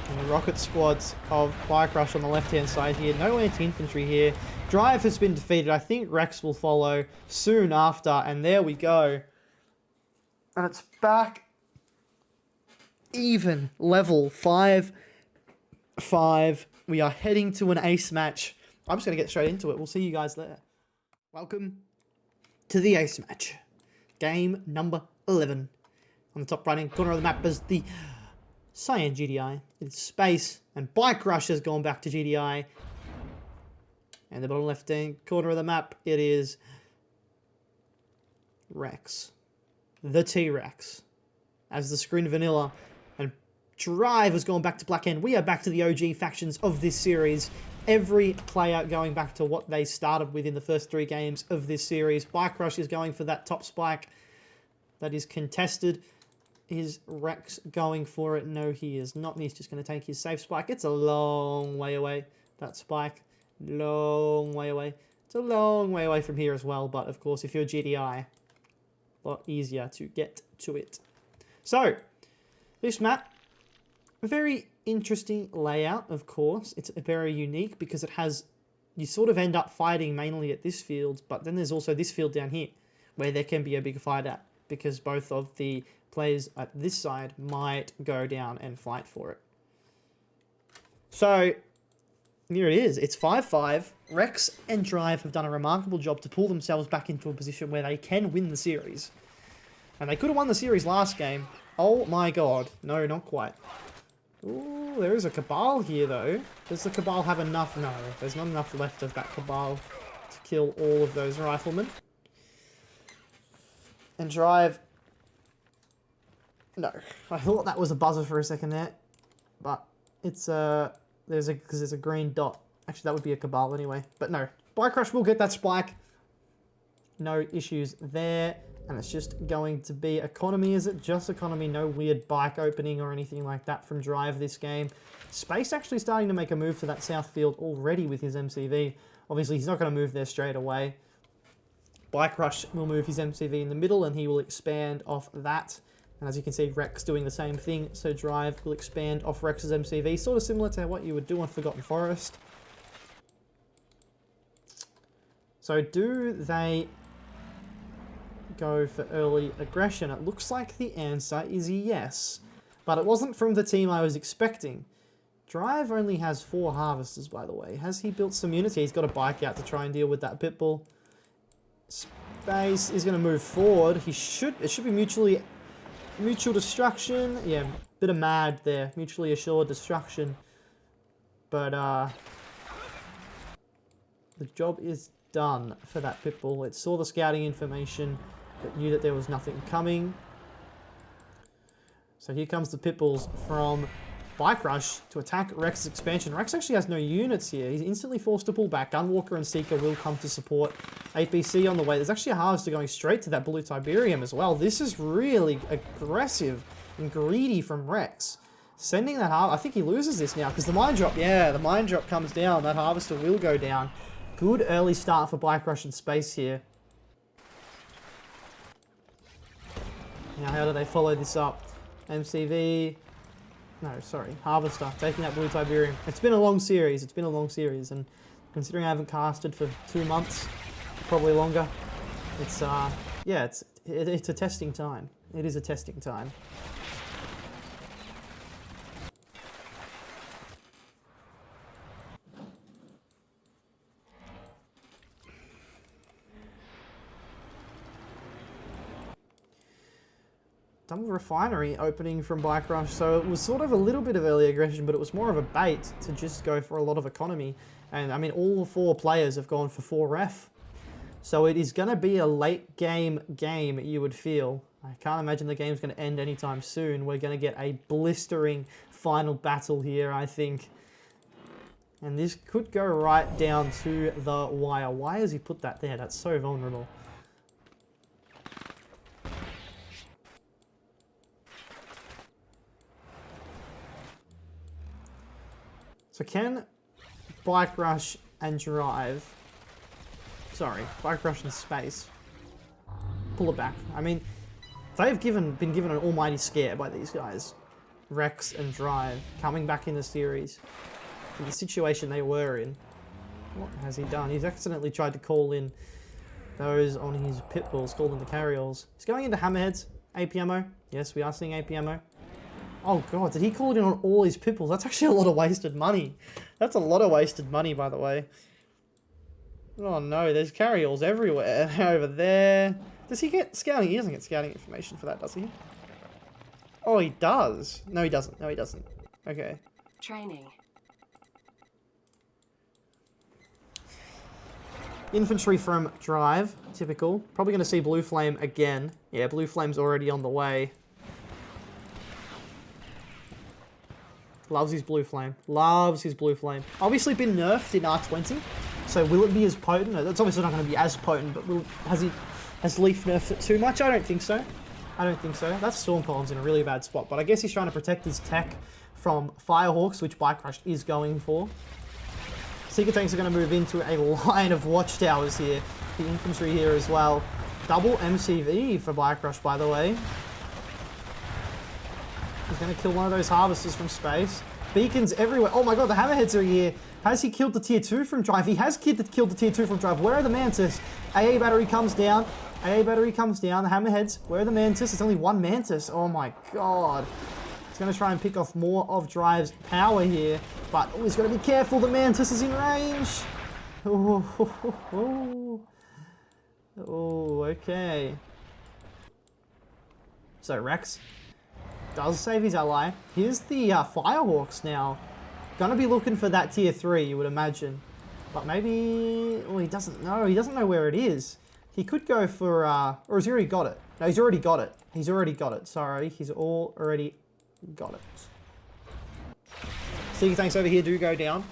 And the rocket squads of Bikerush on the left-hand side here. No anti-infantry here. Drive has been defeated. I think Rex will follow soon after. And there we go. And it's back even level 5-5. We are heading to an ace match. I'm just going to get straight into it. We'll see you guys there. Welcome to the ace match. Game number 11. On the top right-hand corner of the map is the Cyan GDI. It's Space, and Bikerush has gone back to GDI. And the bottom left-hand corner of the map, it is Rex. The T-Rex. As the screen vanilla. And Drive has gone back to Black End. We are back to the OG factions of this series. Every player going back to what they started with in the first 3 games of this series. Bikerush is going for that top spike that is contested. Is Rex going for it? No, he is not. He's just going to take his safe spike. It's a long way away, that spike. Long way away. It's a long way away from here as well, but of course, if you're GDI, a lot easier to get to it. So, this map, a very interesting layout, of course. It's very unique because it has, you sort of end up fighting mainly at this field, but then there's also this field down here where there can be a big fight at, because both of the players at this side might go down and fight for it. So, here it is. It's 5-5. Rex and Drive have done a remarkable job to pull themselves back into a position where they can win the series. And they could have won the series last game. Oh my god. No, not quite. Ooh, there is a Cabal here, though. Does the Cabal have enough? No, there's not enough left of that Cabal to kill all of those riflemen. And Drive... No. I thought that was a buzzer for a second there. But it's because there's a green dot. Actually, that would be a Cabal anyway. But no. Bikerush will get that spike. No issues there. And it's just going to be economy. Is it just economy? No weird bike opening or anything like that from Drive this game. Space actually starting to make a move to that south field already with his MCV. Obviously, he's not going to move there straight away. Bikerush will move his MCV in the middle and he will expand off that. And as you can see, Rex doing the same thing. So Drive will expand off Rex's MCV. Sort of similar to what you would do on Forgotten Forest. So do they go for early aggression? It looks like the answer is yes. But it wasn't from the team I was expecting. Drive only has 4 harvesters, by the way. Has he built some units? He's got a bike out to try and deal with that pitbull. Space is going to move forward. It should be mutual destruction. Yeah, bit of mad there. Mutually assured destruction. But the job is done for that pitbull. It saw the scouting information, but knew that there was nothing coming. So here comes the pitbulls from Bikerush to attack Rex's expansion. Rex actually has no units here. He's instantly forced to pull back. Gunwalker and Seeker will come to support. APC on the way. There's actually a harvester going straight to that blue Tiberian as well. This is really aggressive and greedy from Rex. Sending that harvester. I think he loses this now because the mine drop. Yeah, the mine drop comes down. That harvester will go down. Good early start for Bikerush in Space here. Now, how do they follow this up? MCV. No, sorry. Harvester. Taking that blue Tiberian. It's been a long series. It's been a long series. And considering I haven't casted for 2 months, probably longer, it's, yeah, it's a testing time. It is a testing time. Double refinery opening from Bikerush, so it was sort of a little bit of early aggression, but it was more of a bait to just go for a lot of economy. And I mean, all 4 players have gone for 4 ref. So it is going to be a late game, you would feel. I can't imagine the game's going to end anytime soon. We're going to get a blistering final battle here, I think. And this could go right down to the wire. Why has he put that there? That's so vulnerable. So can Bikerush and Drive, Bikerush and Space, pull it back? I mean, they've been given an almighty scare by these guys. Rex and Drive coming back in the series. In the situation they were in. What has he done? He's accidentally tried to call in those on his pitbulls, called them the carryalls. He's going into hammerheads. AP ammo. Yes, we are seeing AP ammo. Oh god, did he call it in on all his pipples? That's actually a lot of wasted money. That's a lot of wasted money, by the way. Oh no, there's carryalls everywhere over there. Does he get scouting? He doesn't get scouting information for that, does he? Oh, he does. No, he doesn't. No, he doesn't. Okay. Training. Infantry from Drive. Typical. Probably going to see Blue Flame again. Yeah, Blue Flame's already on the way. Loves his Blue Flame. Loves his Blue Flame. Obviously been nerfed in R20. So will it be as potent? That's obviously not going to be as potent, but has Leaf nerfed it too much? I don't think so. I don't think so. That Storm Column's in a really bad spot, but I guess he's trying to protect his tech from Firehawks, which Bikerush is going for. Seeker Tanks are going to move into a line of watchtowers here. The infantry here as well. Double MCV for Bikerush, by the way. He's going to kill one of those harvesters from space. Beacons everywhere. Oh my god, the Hammerheads are here. Has he killed the tier 2 from Drive? He has killed the tier 2 from Drive. Where are the Mantis? AA battery comes down. AA battery comes down. The Hammerheads. Where are the Mantis? It's only one Mantis. Oh my god. He's going to try and pick off more of Drive's power here. But he's got to be careful. The Mantis is in range. Oh, okay. So Rex does save his ally. Here's the Firehawks now. Gonna be looking for that tier 3, you would imagine. But maybe... Well, he doesn't know. He doesn't know where it is. He could go for... Or has he already got it? No, he's already got it. He's already got it. Sorry, he's already got it. Seeker Tanks over here do go down.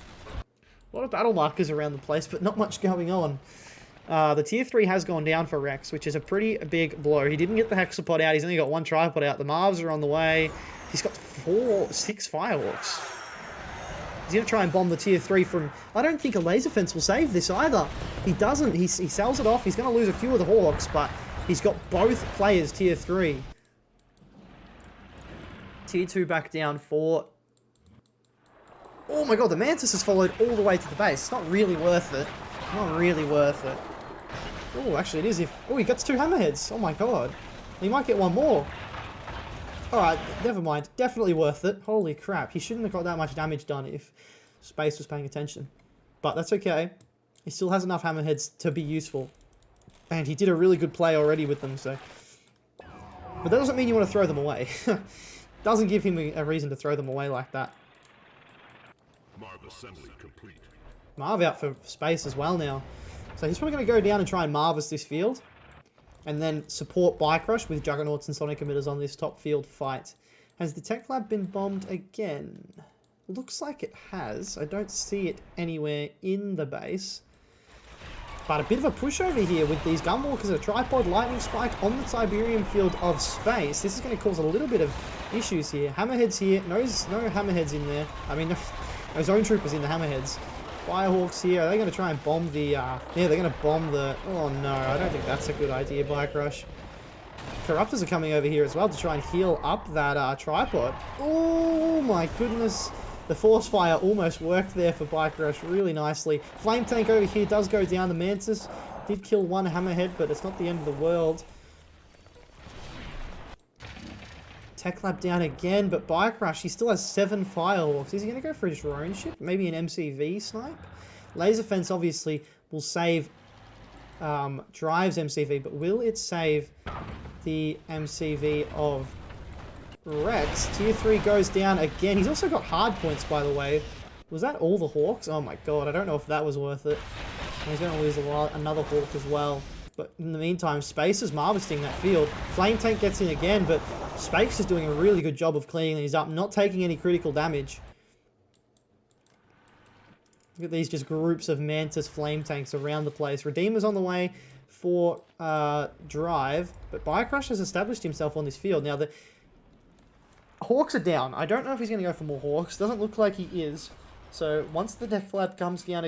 A lot of battle markers around the place, but not much going on. The tier 3 has gone down for Rex, which is a pretty big blow. He didn't get the Hexapod out. He's only got one tripod out. The Marvs are on the way. He's got 6 Firehawks. He's going to try and bomb the tier 3 from... I don't think a laser fence will save this either. He doesn't. He sells it off. He's going to lose a few of the Hawks, but he's got both players tier 3. Tier 2 back down for... Oh my god, the Mantis has followed all the way to the base. It's not really worth it. Not really worth it. Oh, actually it is if... Oh, he gets 2 Hammerheads. Oh my god. He might get one more. Alright, never mind. Definitely worth it. Holy crap. He shouldn't have got that much damage done if Space was paying attention. But that's okay. He still has enough Hammerheads to be useful. And he did a really good play already with them, so... But that doesn't mean you want to throw them away. Doesn't give him a reason to throw them away like that. Marv assembly complete. Marv out for space as well now. So he's probably going to go down and try and Marvus this field. And then support Bikerush with Juggernauts and Sonic Emitters on this top field fight. Has the Tech Lab been bombed again? Looks like it has. I don't see it anywhere in the base. But a bit of a push over here with these Gunwalkers, a tripod lightning spike on the Tiberian field of space. This is going to cause a little bit of issues here. Hammerheads here. No Hammerheads in there. I mean, no Zone Troopers in the Hammerheads. Firehawks here. Are they going to try and bomb the... yeah, they're going to bomb the... Oh no, I don't think that's a good idea, Bikerush. Corruptors are coming over here as well to try and heal up that tripod. Oh my goodness. The Force Fire almost worked there for Bikerush really nicely. Flame Tank over here does go down. The Mantis did kill one Hammerhead, but it's not the end of the world. Tech Lab down again, but Bikerush, he still has 7 Firehawks. Is he going to go for a drone ship? Maybe an MCV snipe? Laser Fence obviously will save Drive's MCV, but will it save the MCV of Rex? Tier 3 goes down again. He's also got hard points, by the way. Was that all the Hawks? Oh my god, I don't know if that was worth it. And he's going to lose another Hawk as well. But in the meantime, Space is harvesting that field. Flame Tank gets in again, but Space is doing a really good job of cleaning these up, not taking any critical damage. Look at these just groups of Mantis Flame Tanks around the place. Redeemer's on the way for Drive, but Bikerush has established himself on this field. Now, the Hawks are down. I don't know if he's going to go for more Hawks. Doesn't look like he is. So once the Tech Lab comes down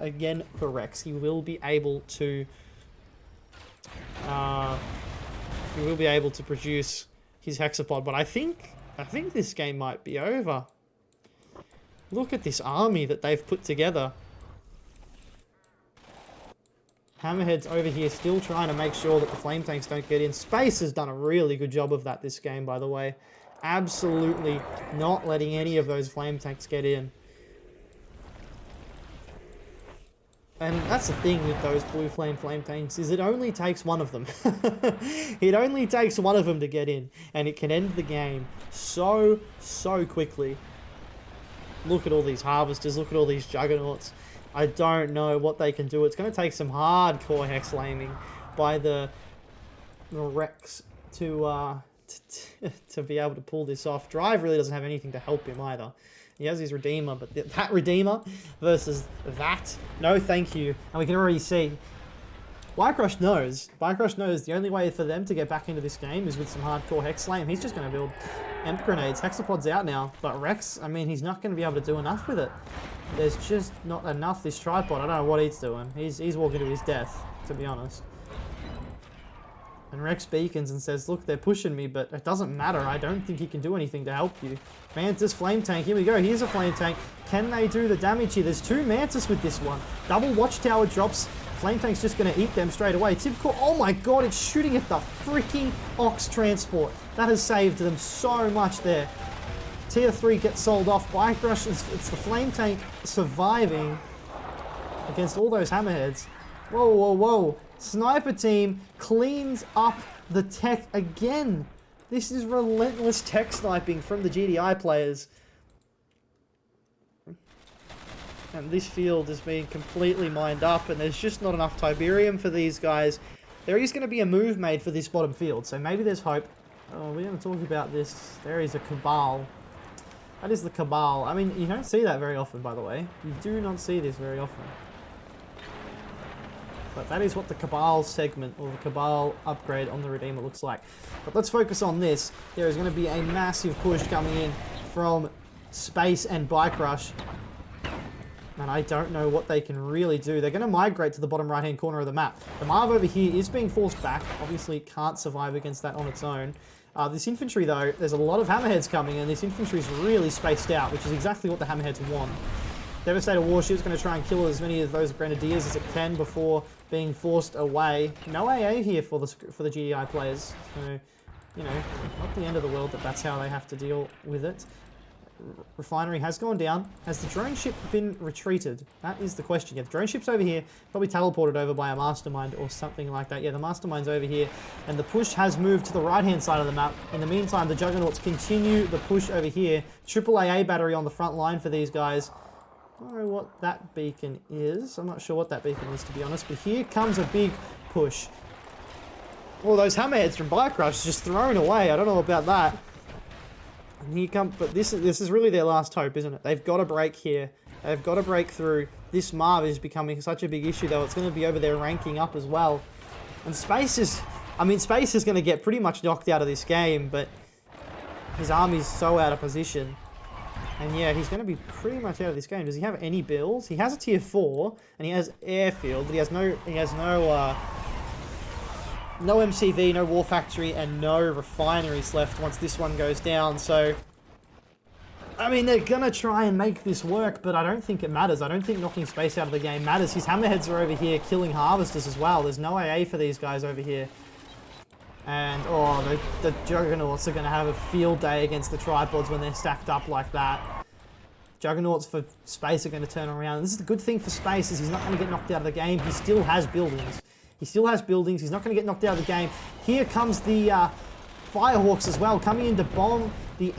again for Rex, he will be able to produce his Hexapod. But I think this game might be over. Look at this army that they've put together. Hammerhead's over here still trying to make sure that the Flame Tanks don't get in. Space has done a really good job of that this game, by the way. absolutely not letting any of those flame tanks get in. And that's the thing with those blue flame tanks, is it only takes one of them. It only takes one of them to get in, and it can end the game so quickly. Look at all these harvesters, look at all these juggernauts. I don't know what they can do. It's going to take some hardcore hex laming by the Rex to be able to pull this off. Drive really doesn't have anything to help him either. He has his Redeemer, but that Redeemer versus that, no thank you. And we can already see, Bikerush knows the only way for them to get back into this game is with some hardcore hex slam. He's just going to build Emp Grenades. Hexapod's out now, but Rex, I mean, he's not going to be able to do enough with it. There's just not enough. This tripod, I don't know what he's doing. He's walking to his death, to be honest. And Rex beacons and says, look, they're pushing me, but it doesn't matter. I don't think he can do anything to help you. Mantis Flame Tank, here we go. Here's a Flame Tank. Can they do the damage here? There's two Mantis with this one. Double Watchtower drops. Flame Tank's just going to eat them straight away. Tibcore, oh my god, it's shooting at the freaking Ox Transport. That has saved them so much there. Tier 3 gets sold off. Bikerush, it's the Flame Tank surviving against all those hammerheads. Whoa, whoa, whoa. Sniper team cleans up the tech again. This is relentless tech sniping from the GDI players. And this field is being completely mined up, and there's just not enough Tiberian for these guys. There is going to be a move made for this bottom field, so maybe there's hope. Oh, we're going to talk about this. There is a Cabal. That is the Cabal. I mean, you don't see that very often, by the way. You do not see this very often. But that is what the Cabal segment, or the Cabal upgrade on the Redeemer looks like. But let's focus on this. There is going to be a massive push coming in from Space and Bikerush. And I don't know what they can really do. They're going to migrate to the bottom right-hand corner of the map. The Marv over here is being forced back. Obviously, it can't survive against that on its own. This infantry, though, there's a lot of hammerheads coming, and this infantry is really spaced out, which is exactly what the hammerheads want. Devastator Warship's going to try and kill as many of those Grenadiers as it can before being forced away. No AA here for the GDI players. So, you know, not the end of the world, but that's how they have to deal with it. Refinery has gone down. Has the drone ship been retreated? That is the question. Yeah, the drone ship's over here, probably teleported over by a mastermind or something like that. Yeah, the mastermind's over here, and the push has moved to the right-hand side of the map. In the meantime, the Juggernauts continue the push over here. Triple AA battery on the front line for these guys. I don't know what that beacon is. I'm not sure what that beacon is, to be honest, but here comes a big push. All those hammerheads from Bikerush just thrown away. I don't know about that. And here come, but this is really their last hope, isn't it? They've got to break here. They've got to break through. This Marv is becoming such a big issue, though. It's going to be over there ranking up as well. And Space is going to get pretty much knocked out of this game, but his army's so out of position. And yeah, he's going to be pretty much out of this game. Does he have any builds? He has a tier 4, and he has airfield, but he has no MCV, no War Factory, and no refineries left once this one goes down. So, I mean, they're going to try and make this work, but I don't think it matters. I don't think knocking Space out of the game matters. His hammerheads are over here killing harvesters as well. There's no AA for these guys over here. And, oh, the Juggernauts are going to have a field day against the tripods when they're stacked up like that. Juggernauts for Space are going to turn around. And this is the good thing for Space, is he's not going to get knocked out of the game. He still has buildings. He still has buildings. He's not going to get knocked out of the game. Here comes the Firehawks as well, coming in to bomb the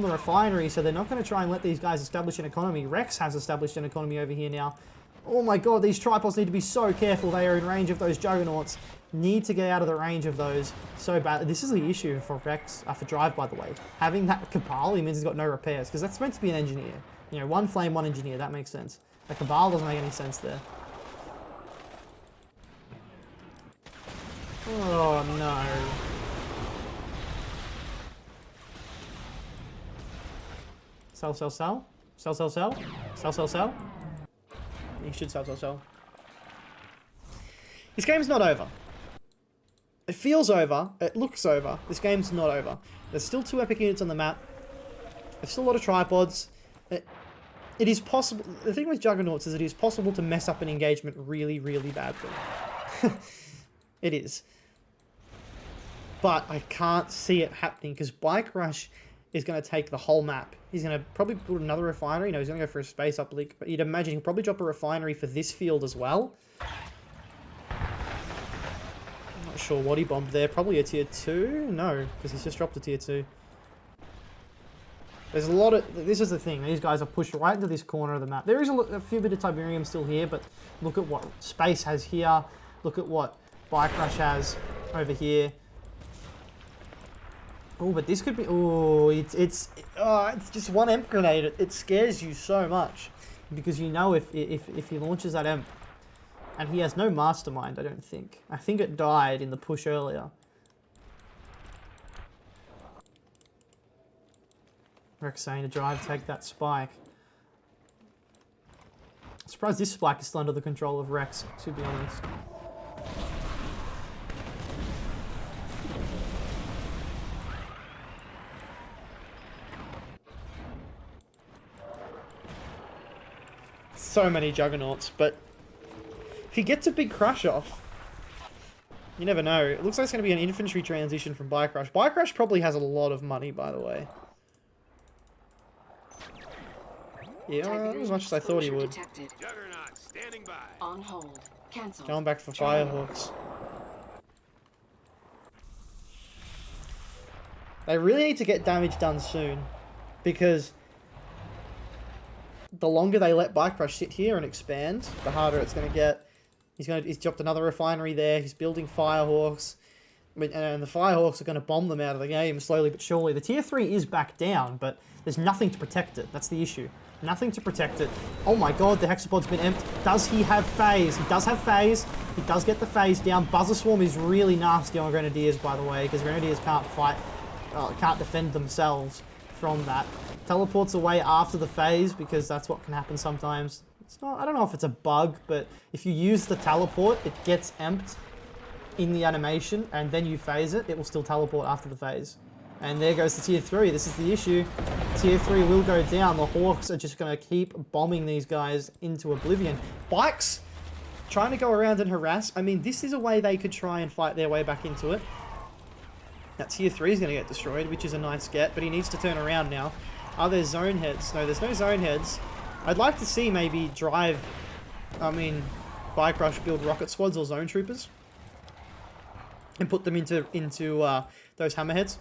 refinery. So they're not going to try and let these guys establish an economy. Rex has established an economy over here now. Oh my god, these tripods need to be so careful. They are in range of those Juggernauts. Need to get out of the range of those so bad. This is the issue for Rex, for Drive, by the way. Having that Cabal, he means he's got no repairs, because that's meant to be an engineer. You know, one flame, one engineer, that makes sense. The Cabal doesn't make any sense there. Oh no. Sell, sell, sell. Sell, sell, sell. Sell, sell, sell. You should sell, sell, sell. This game's not over. It feels over. It looks over. This game's not over. There's still 2 epic units on the map. There's still a lot of tripods. It is possible. The thing with Juggernauts is it is possible to mess up an engagement really, really badly. It is. but I can't see it happening because Bikerush is going to take the whole map. He's going to probably put another refinery. No, he's going to go for a space up leak. But you'd imagine he'll probably drop a refinery for this field as well. I'm not sure what he bombed there. Probably a tier 2? No, because he's just dropped a tier 2. There's a lot of... This is the thing. These guys are pushed right into this corner of the map. There is a few bit of Tiberium still here, but look at what Space has here. Look at what Bikerush has over here. Oh, but this could be... Oh, it's just one Emp grenade. It scares you so much. Because you know if he launches that Emp... And he has no Mastermind, I don't think. I think it died in the push earlier. Rex saying to drive, take that spike. I'm surprised this spike is still under the control of Rex, to be honest. So many Juggernauts, but if he gets a big crush off, you never know. It looks like it's going to be an infantry transition from Bikerush. Bikerush probably has a lot of money, by the way. Yeah, not as much as I thought he would. Juggernaut, standing by. On hold. Cancel. Going back for Firehawks. They really need to get damage done soon, because the longer they let Bikerush sit here and expand, the harder it's going to get. He's dropped another refinery there. He's building Firehawks. And the Firehawks are going to bomb them out of the game slowly but surely. The tier 3 is back down, but there's nothing to protect it. That's the issue. Nothing to protect it. Oh my god, the Hexapod's been emptied. Does he have phase? He does have phase. He does get the phase down. Buzzer Swarm is really nasty on Grenadiers, by the way, because Grenadiers can't fight, can't defend themselves from that. Teleports away after the phase, because that's what can happen sometimes. It's not, I don't know if it's a bug, but if you use the teleport, it gets emped in the animation, and then you phase it, it will still teleport after the phase. And there goes the tier 3. This is the issue. Tier 3 will go down. The Hawks are just going to keep bombing these guys into oblivion. Bikes trying to go around and harass. I mean, this is a way they could try and fight their way back into it. That tier 3 is going to get destroyed, which is a nice get, but he needs to turn around now. Are there zone heads? No, there's no zone heads. I'd like to see maybe Bikerush build rocket squads or zone troopers and put them into those hammerheads.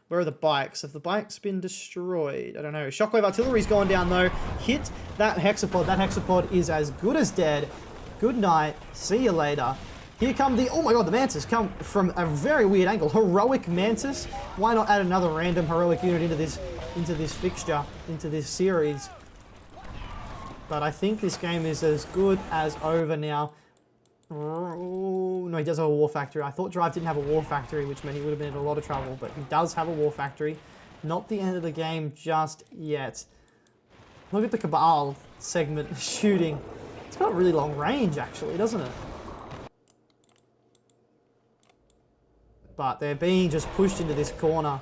Where are the bikes? Have the bikes been destroyed? I don't know. Shockwave artillery's gone down though. Hit that hexapod. That hexapod is as good as dead. Good night. See you later. Here come the... Oh my god, the Mantis come from a very weird angle. Heroic Mantis. Why not add another random heroic unit into this fixture, into this series? But I think this game is as good as over now. Oh, no, he does have a war factory. I thought Drive didn't have a war factory, which meant he would have been in a lot of trouble, but he does have a war factory. Not the end of the game just yet. Look at the Cabal segment shooting. It's got a really long range, actually, doesn't it? But they're being just pushed into this corner.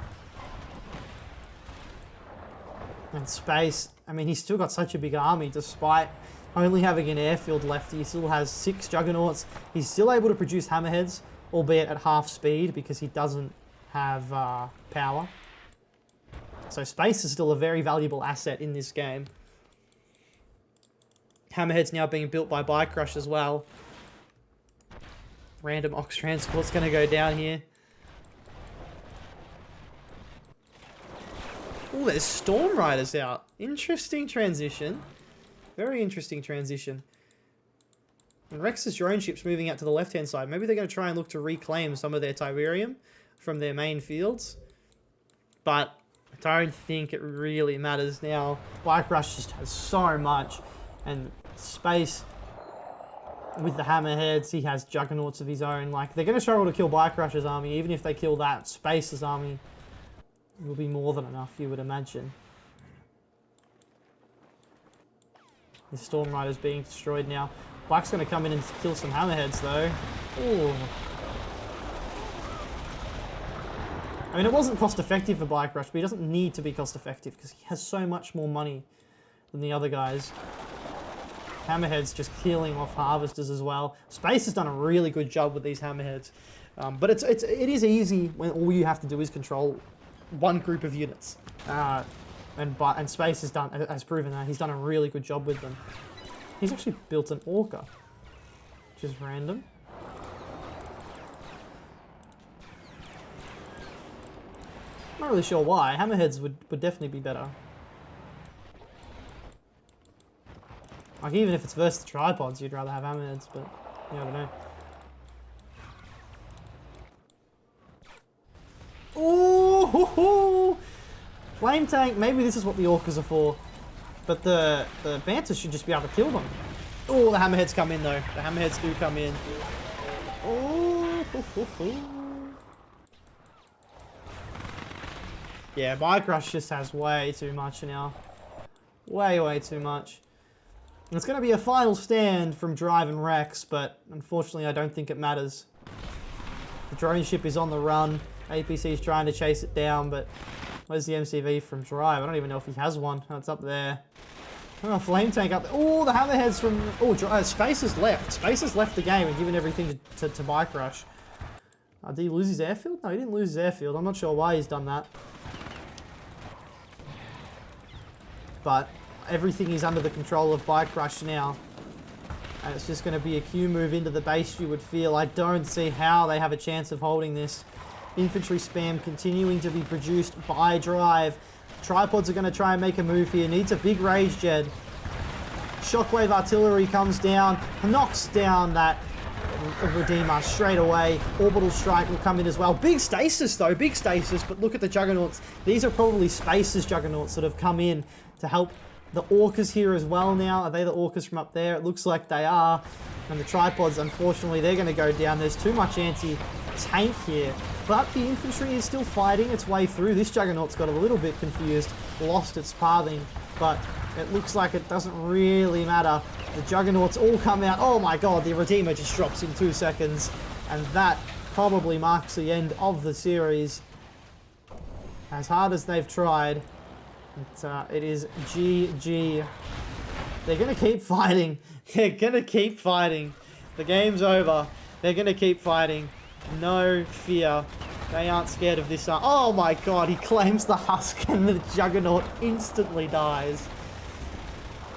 And Space, I mean, he's still got such a big army, despite only having an airfield left. He still has 6 Juggernauts. He's still able to produce Hammerheads, albeit at half speed, because he doesn't have power. So Space is still a very valuable asset in this game. Hammerhead's now being built by Bikerush as well. Random Ox Transport's going to go down here. Oh, there's Storm Riders out. Interesting transition. Very interesting transition. And Rex's drone ship's moving out to the left-hand side. Maybe they're going to try and look to reclaim some of their Tiberium from their main fields. But I don't think it really matters now. Bikerush just has so much. And Space, with the Hammerheads, he has Juggernauts of his own. Like, they're going to struggle to kill Bikerush's army. Even if they kill that, Space's army will be more than enough, you would imagine. The Storm Rider's being destroyed now. Bike's going to come in and kill some Hammerheads, though. Ooh. I mean, it wasn't cost-effective for Bikerush, but he doesn't need to be cost-effective because he has so much more money than the other guys. Hammerheads just killing off Harvesters as well. Space has done a really good job with these Hammerheads. But it is easy when all you have to do is control one group of units. And Space has proven that. He's done a really good job with them. He's actually built an Orca, which is random. Not really sure why. Hammerheads would definitely be better. Like, even if it's versus the tripods, you'd rather have hammerheads, but you never know. Ooh, hoo, hoo. Flame tank. Maybe this is what the orcas are for, but the Bantas should just be able to kill them. Oh, the hammerheads come in though. The hammerheads do come in. Oh, hoo, hoo, hoo. Yeah, Bikerush just has way too much now. Way too much. And it's going to be a final stand from Drive and Rex, but unfortunately I don't think it matters. The drone ship is on the run. APC is trying to chase it down, but where's the MCV from Drive? I don't even know if he has one. Oh, it's up there. Oh, Flame Tank up there. Oh, the hammerheads from... Oh, Space has left. Space has left the game and given everything to Bikerush. Did he lose his airfield? No, he didn't lose his airfield. I'm not sure why he's done that. But everything is under the control of Bikerush now. And it's just going to be a Q move into the base, you would feel. I don't see how they have a chance of holding this. Infantry spam continuing to be produced by Drive. Tripods are going to try and make a move here. Needs a big rage jet. Shockwave artillery comes down, knocks down that Redeemer straight away. Orbital strike will come in as well. Big stasis though, big stasis, but look at the Juggernauts. These are probably Space's Juggernauts that have come in to help the Orcas here as well now. Are they the Orcas from up there? It looks like they are. And the Tripods, unfortunately, they're going to go down. There's too much anti-tank here. But the infantry is still fighting its way through. This Juggernaut's got a little bit confused, lost its pathing, but it looks like it doesn't really matter. The Juggernauts all come out. Oh my god, the Redeemer just drops in 2 seconds. And that probably marks the end of the series. As hard as they've tried, it is GG. They're going to keep fighting. They're going to keep fighting. The game's over. They're going to keep fighting. No fear. They aren't scared of this. Oh my god, he claims the husk and the Juggernaut instantly dies.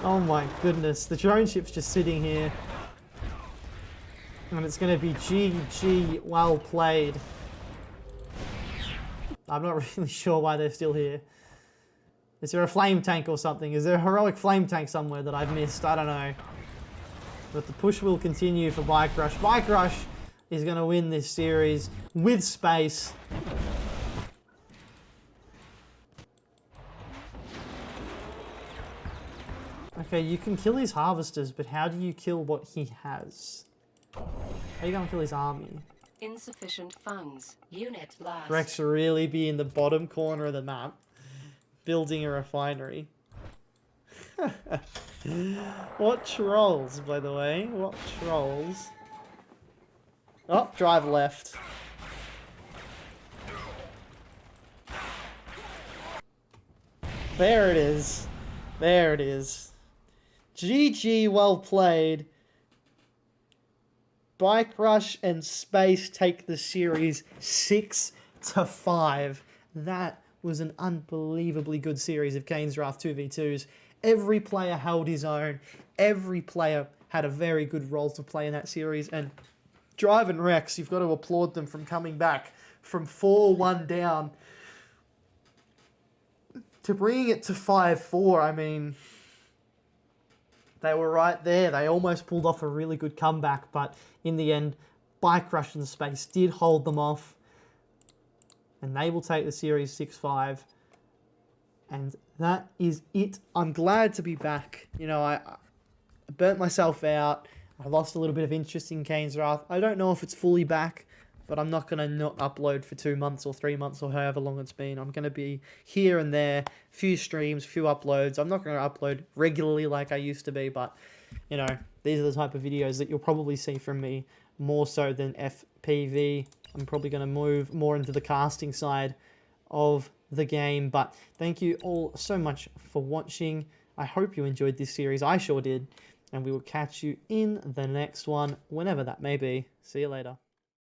Oh my goodness. The drone ship's just sitting here. And it's going to be GG, well played. I'm not really sure why they're still here. Is there a flame tank or something? Is there a heroic flame tank somewhere that I've missed? I don't know. But the push will continue for Bikerush. Bikerush is going to win this series with Space. Okay, you can kill his harvesters, but how do you kill what he has? How are you going to kill his army? Insufficient funds. Unit lost. Rex really be in the bottom corner of the map, building a refinery. What trolls, by the way? What trolls? Oh, Drive left. There it is. There it is. GG, well played. Bikerush and Space take the series 6-5. That was an unbelievably good series of Kane's Wrath 2v2s. Every player held his own. Every player had a very good role to play in that series. And Drive and Rex, you've got to applaud them from coming back from 4-1 down to bringing it to 5-4. I mean, they were right there. They almost pulled off a really good comeback, but in the end, Bikerush and Space did hold them off, and they will take the series 6-5. And that is it. I'm glad to be back. You know, I burnt myself out. I lost a little bit of interest in Kane's Wrath. I don't know if it's fully back, but I'm not going to not upload for 2 months or 3 months or however long it's been. I'm going to be here and there, few streams, few uploads. I'm not going to upload regularly like I used to be, but, you know, these are the type of videos that you'll probably see from me more so than FPV. I'm probably going to move more into the casting side of the game, but thank you all so much for watching. I hope you enjoyed this series. I sure did. And we will catch you in the next one, whenever that may be. See you later.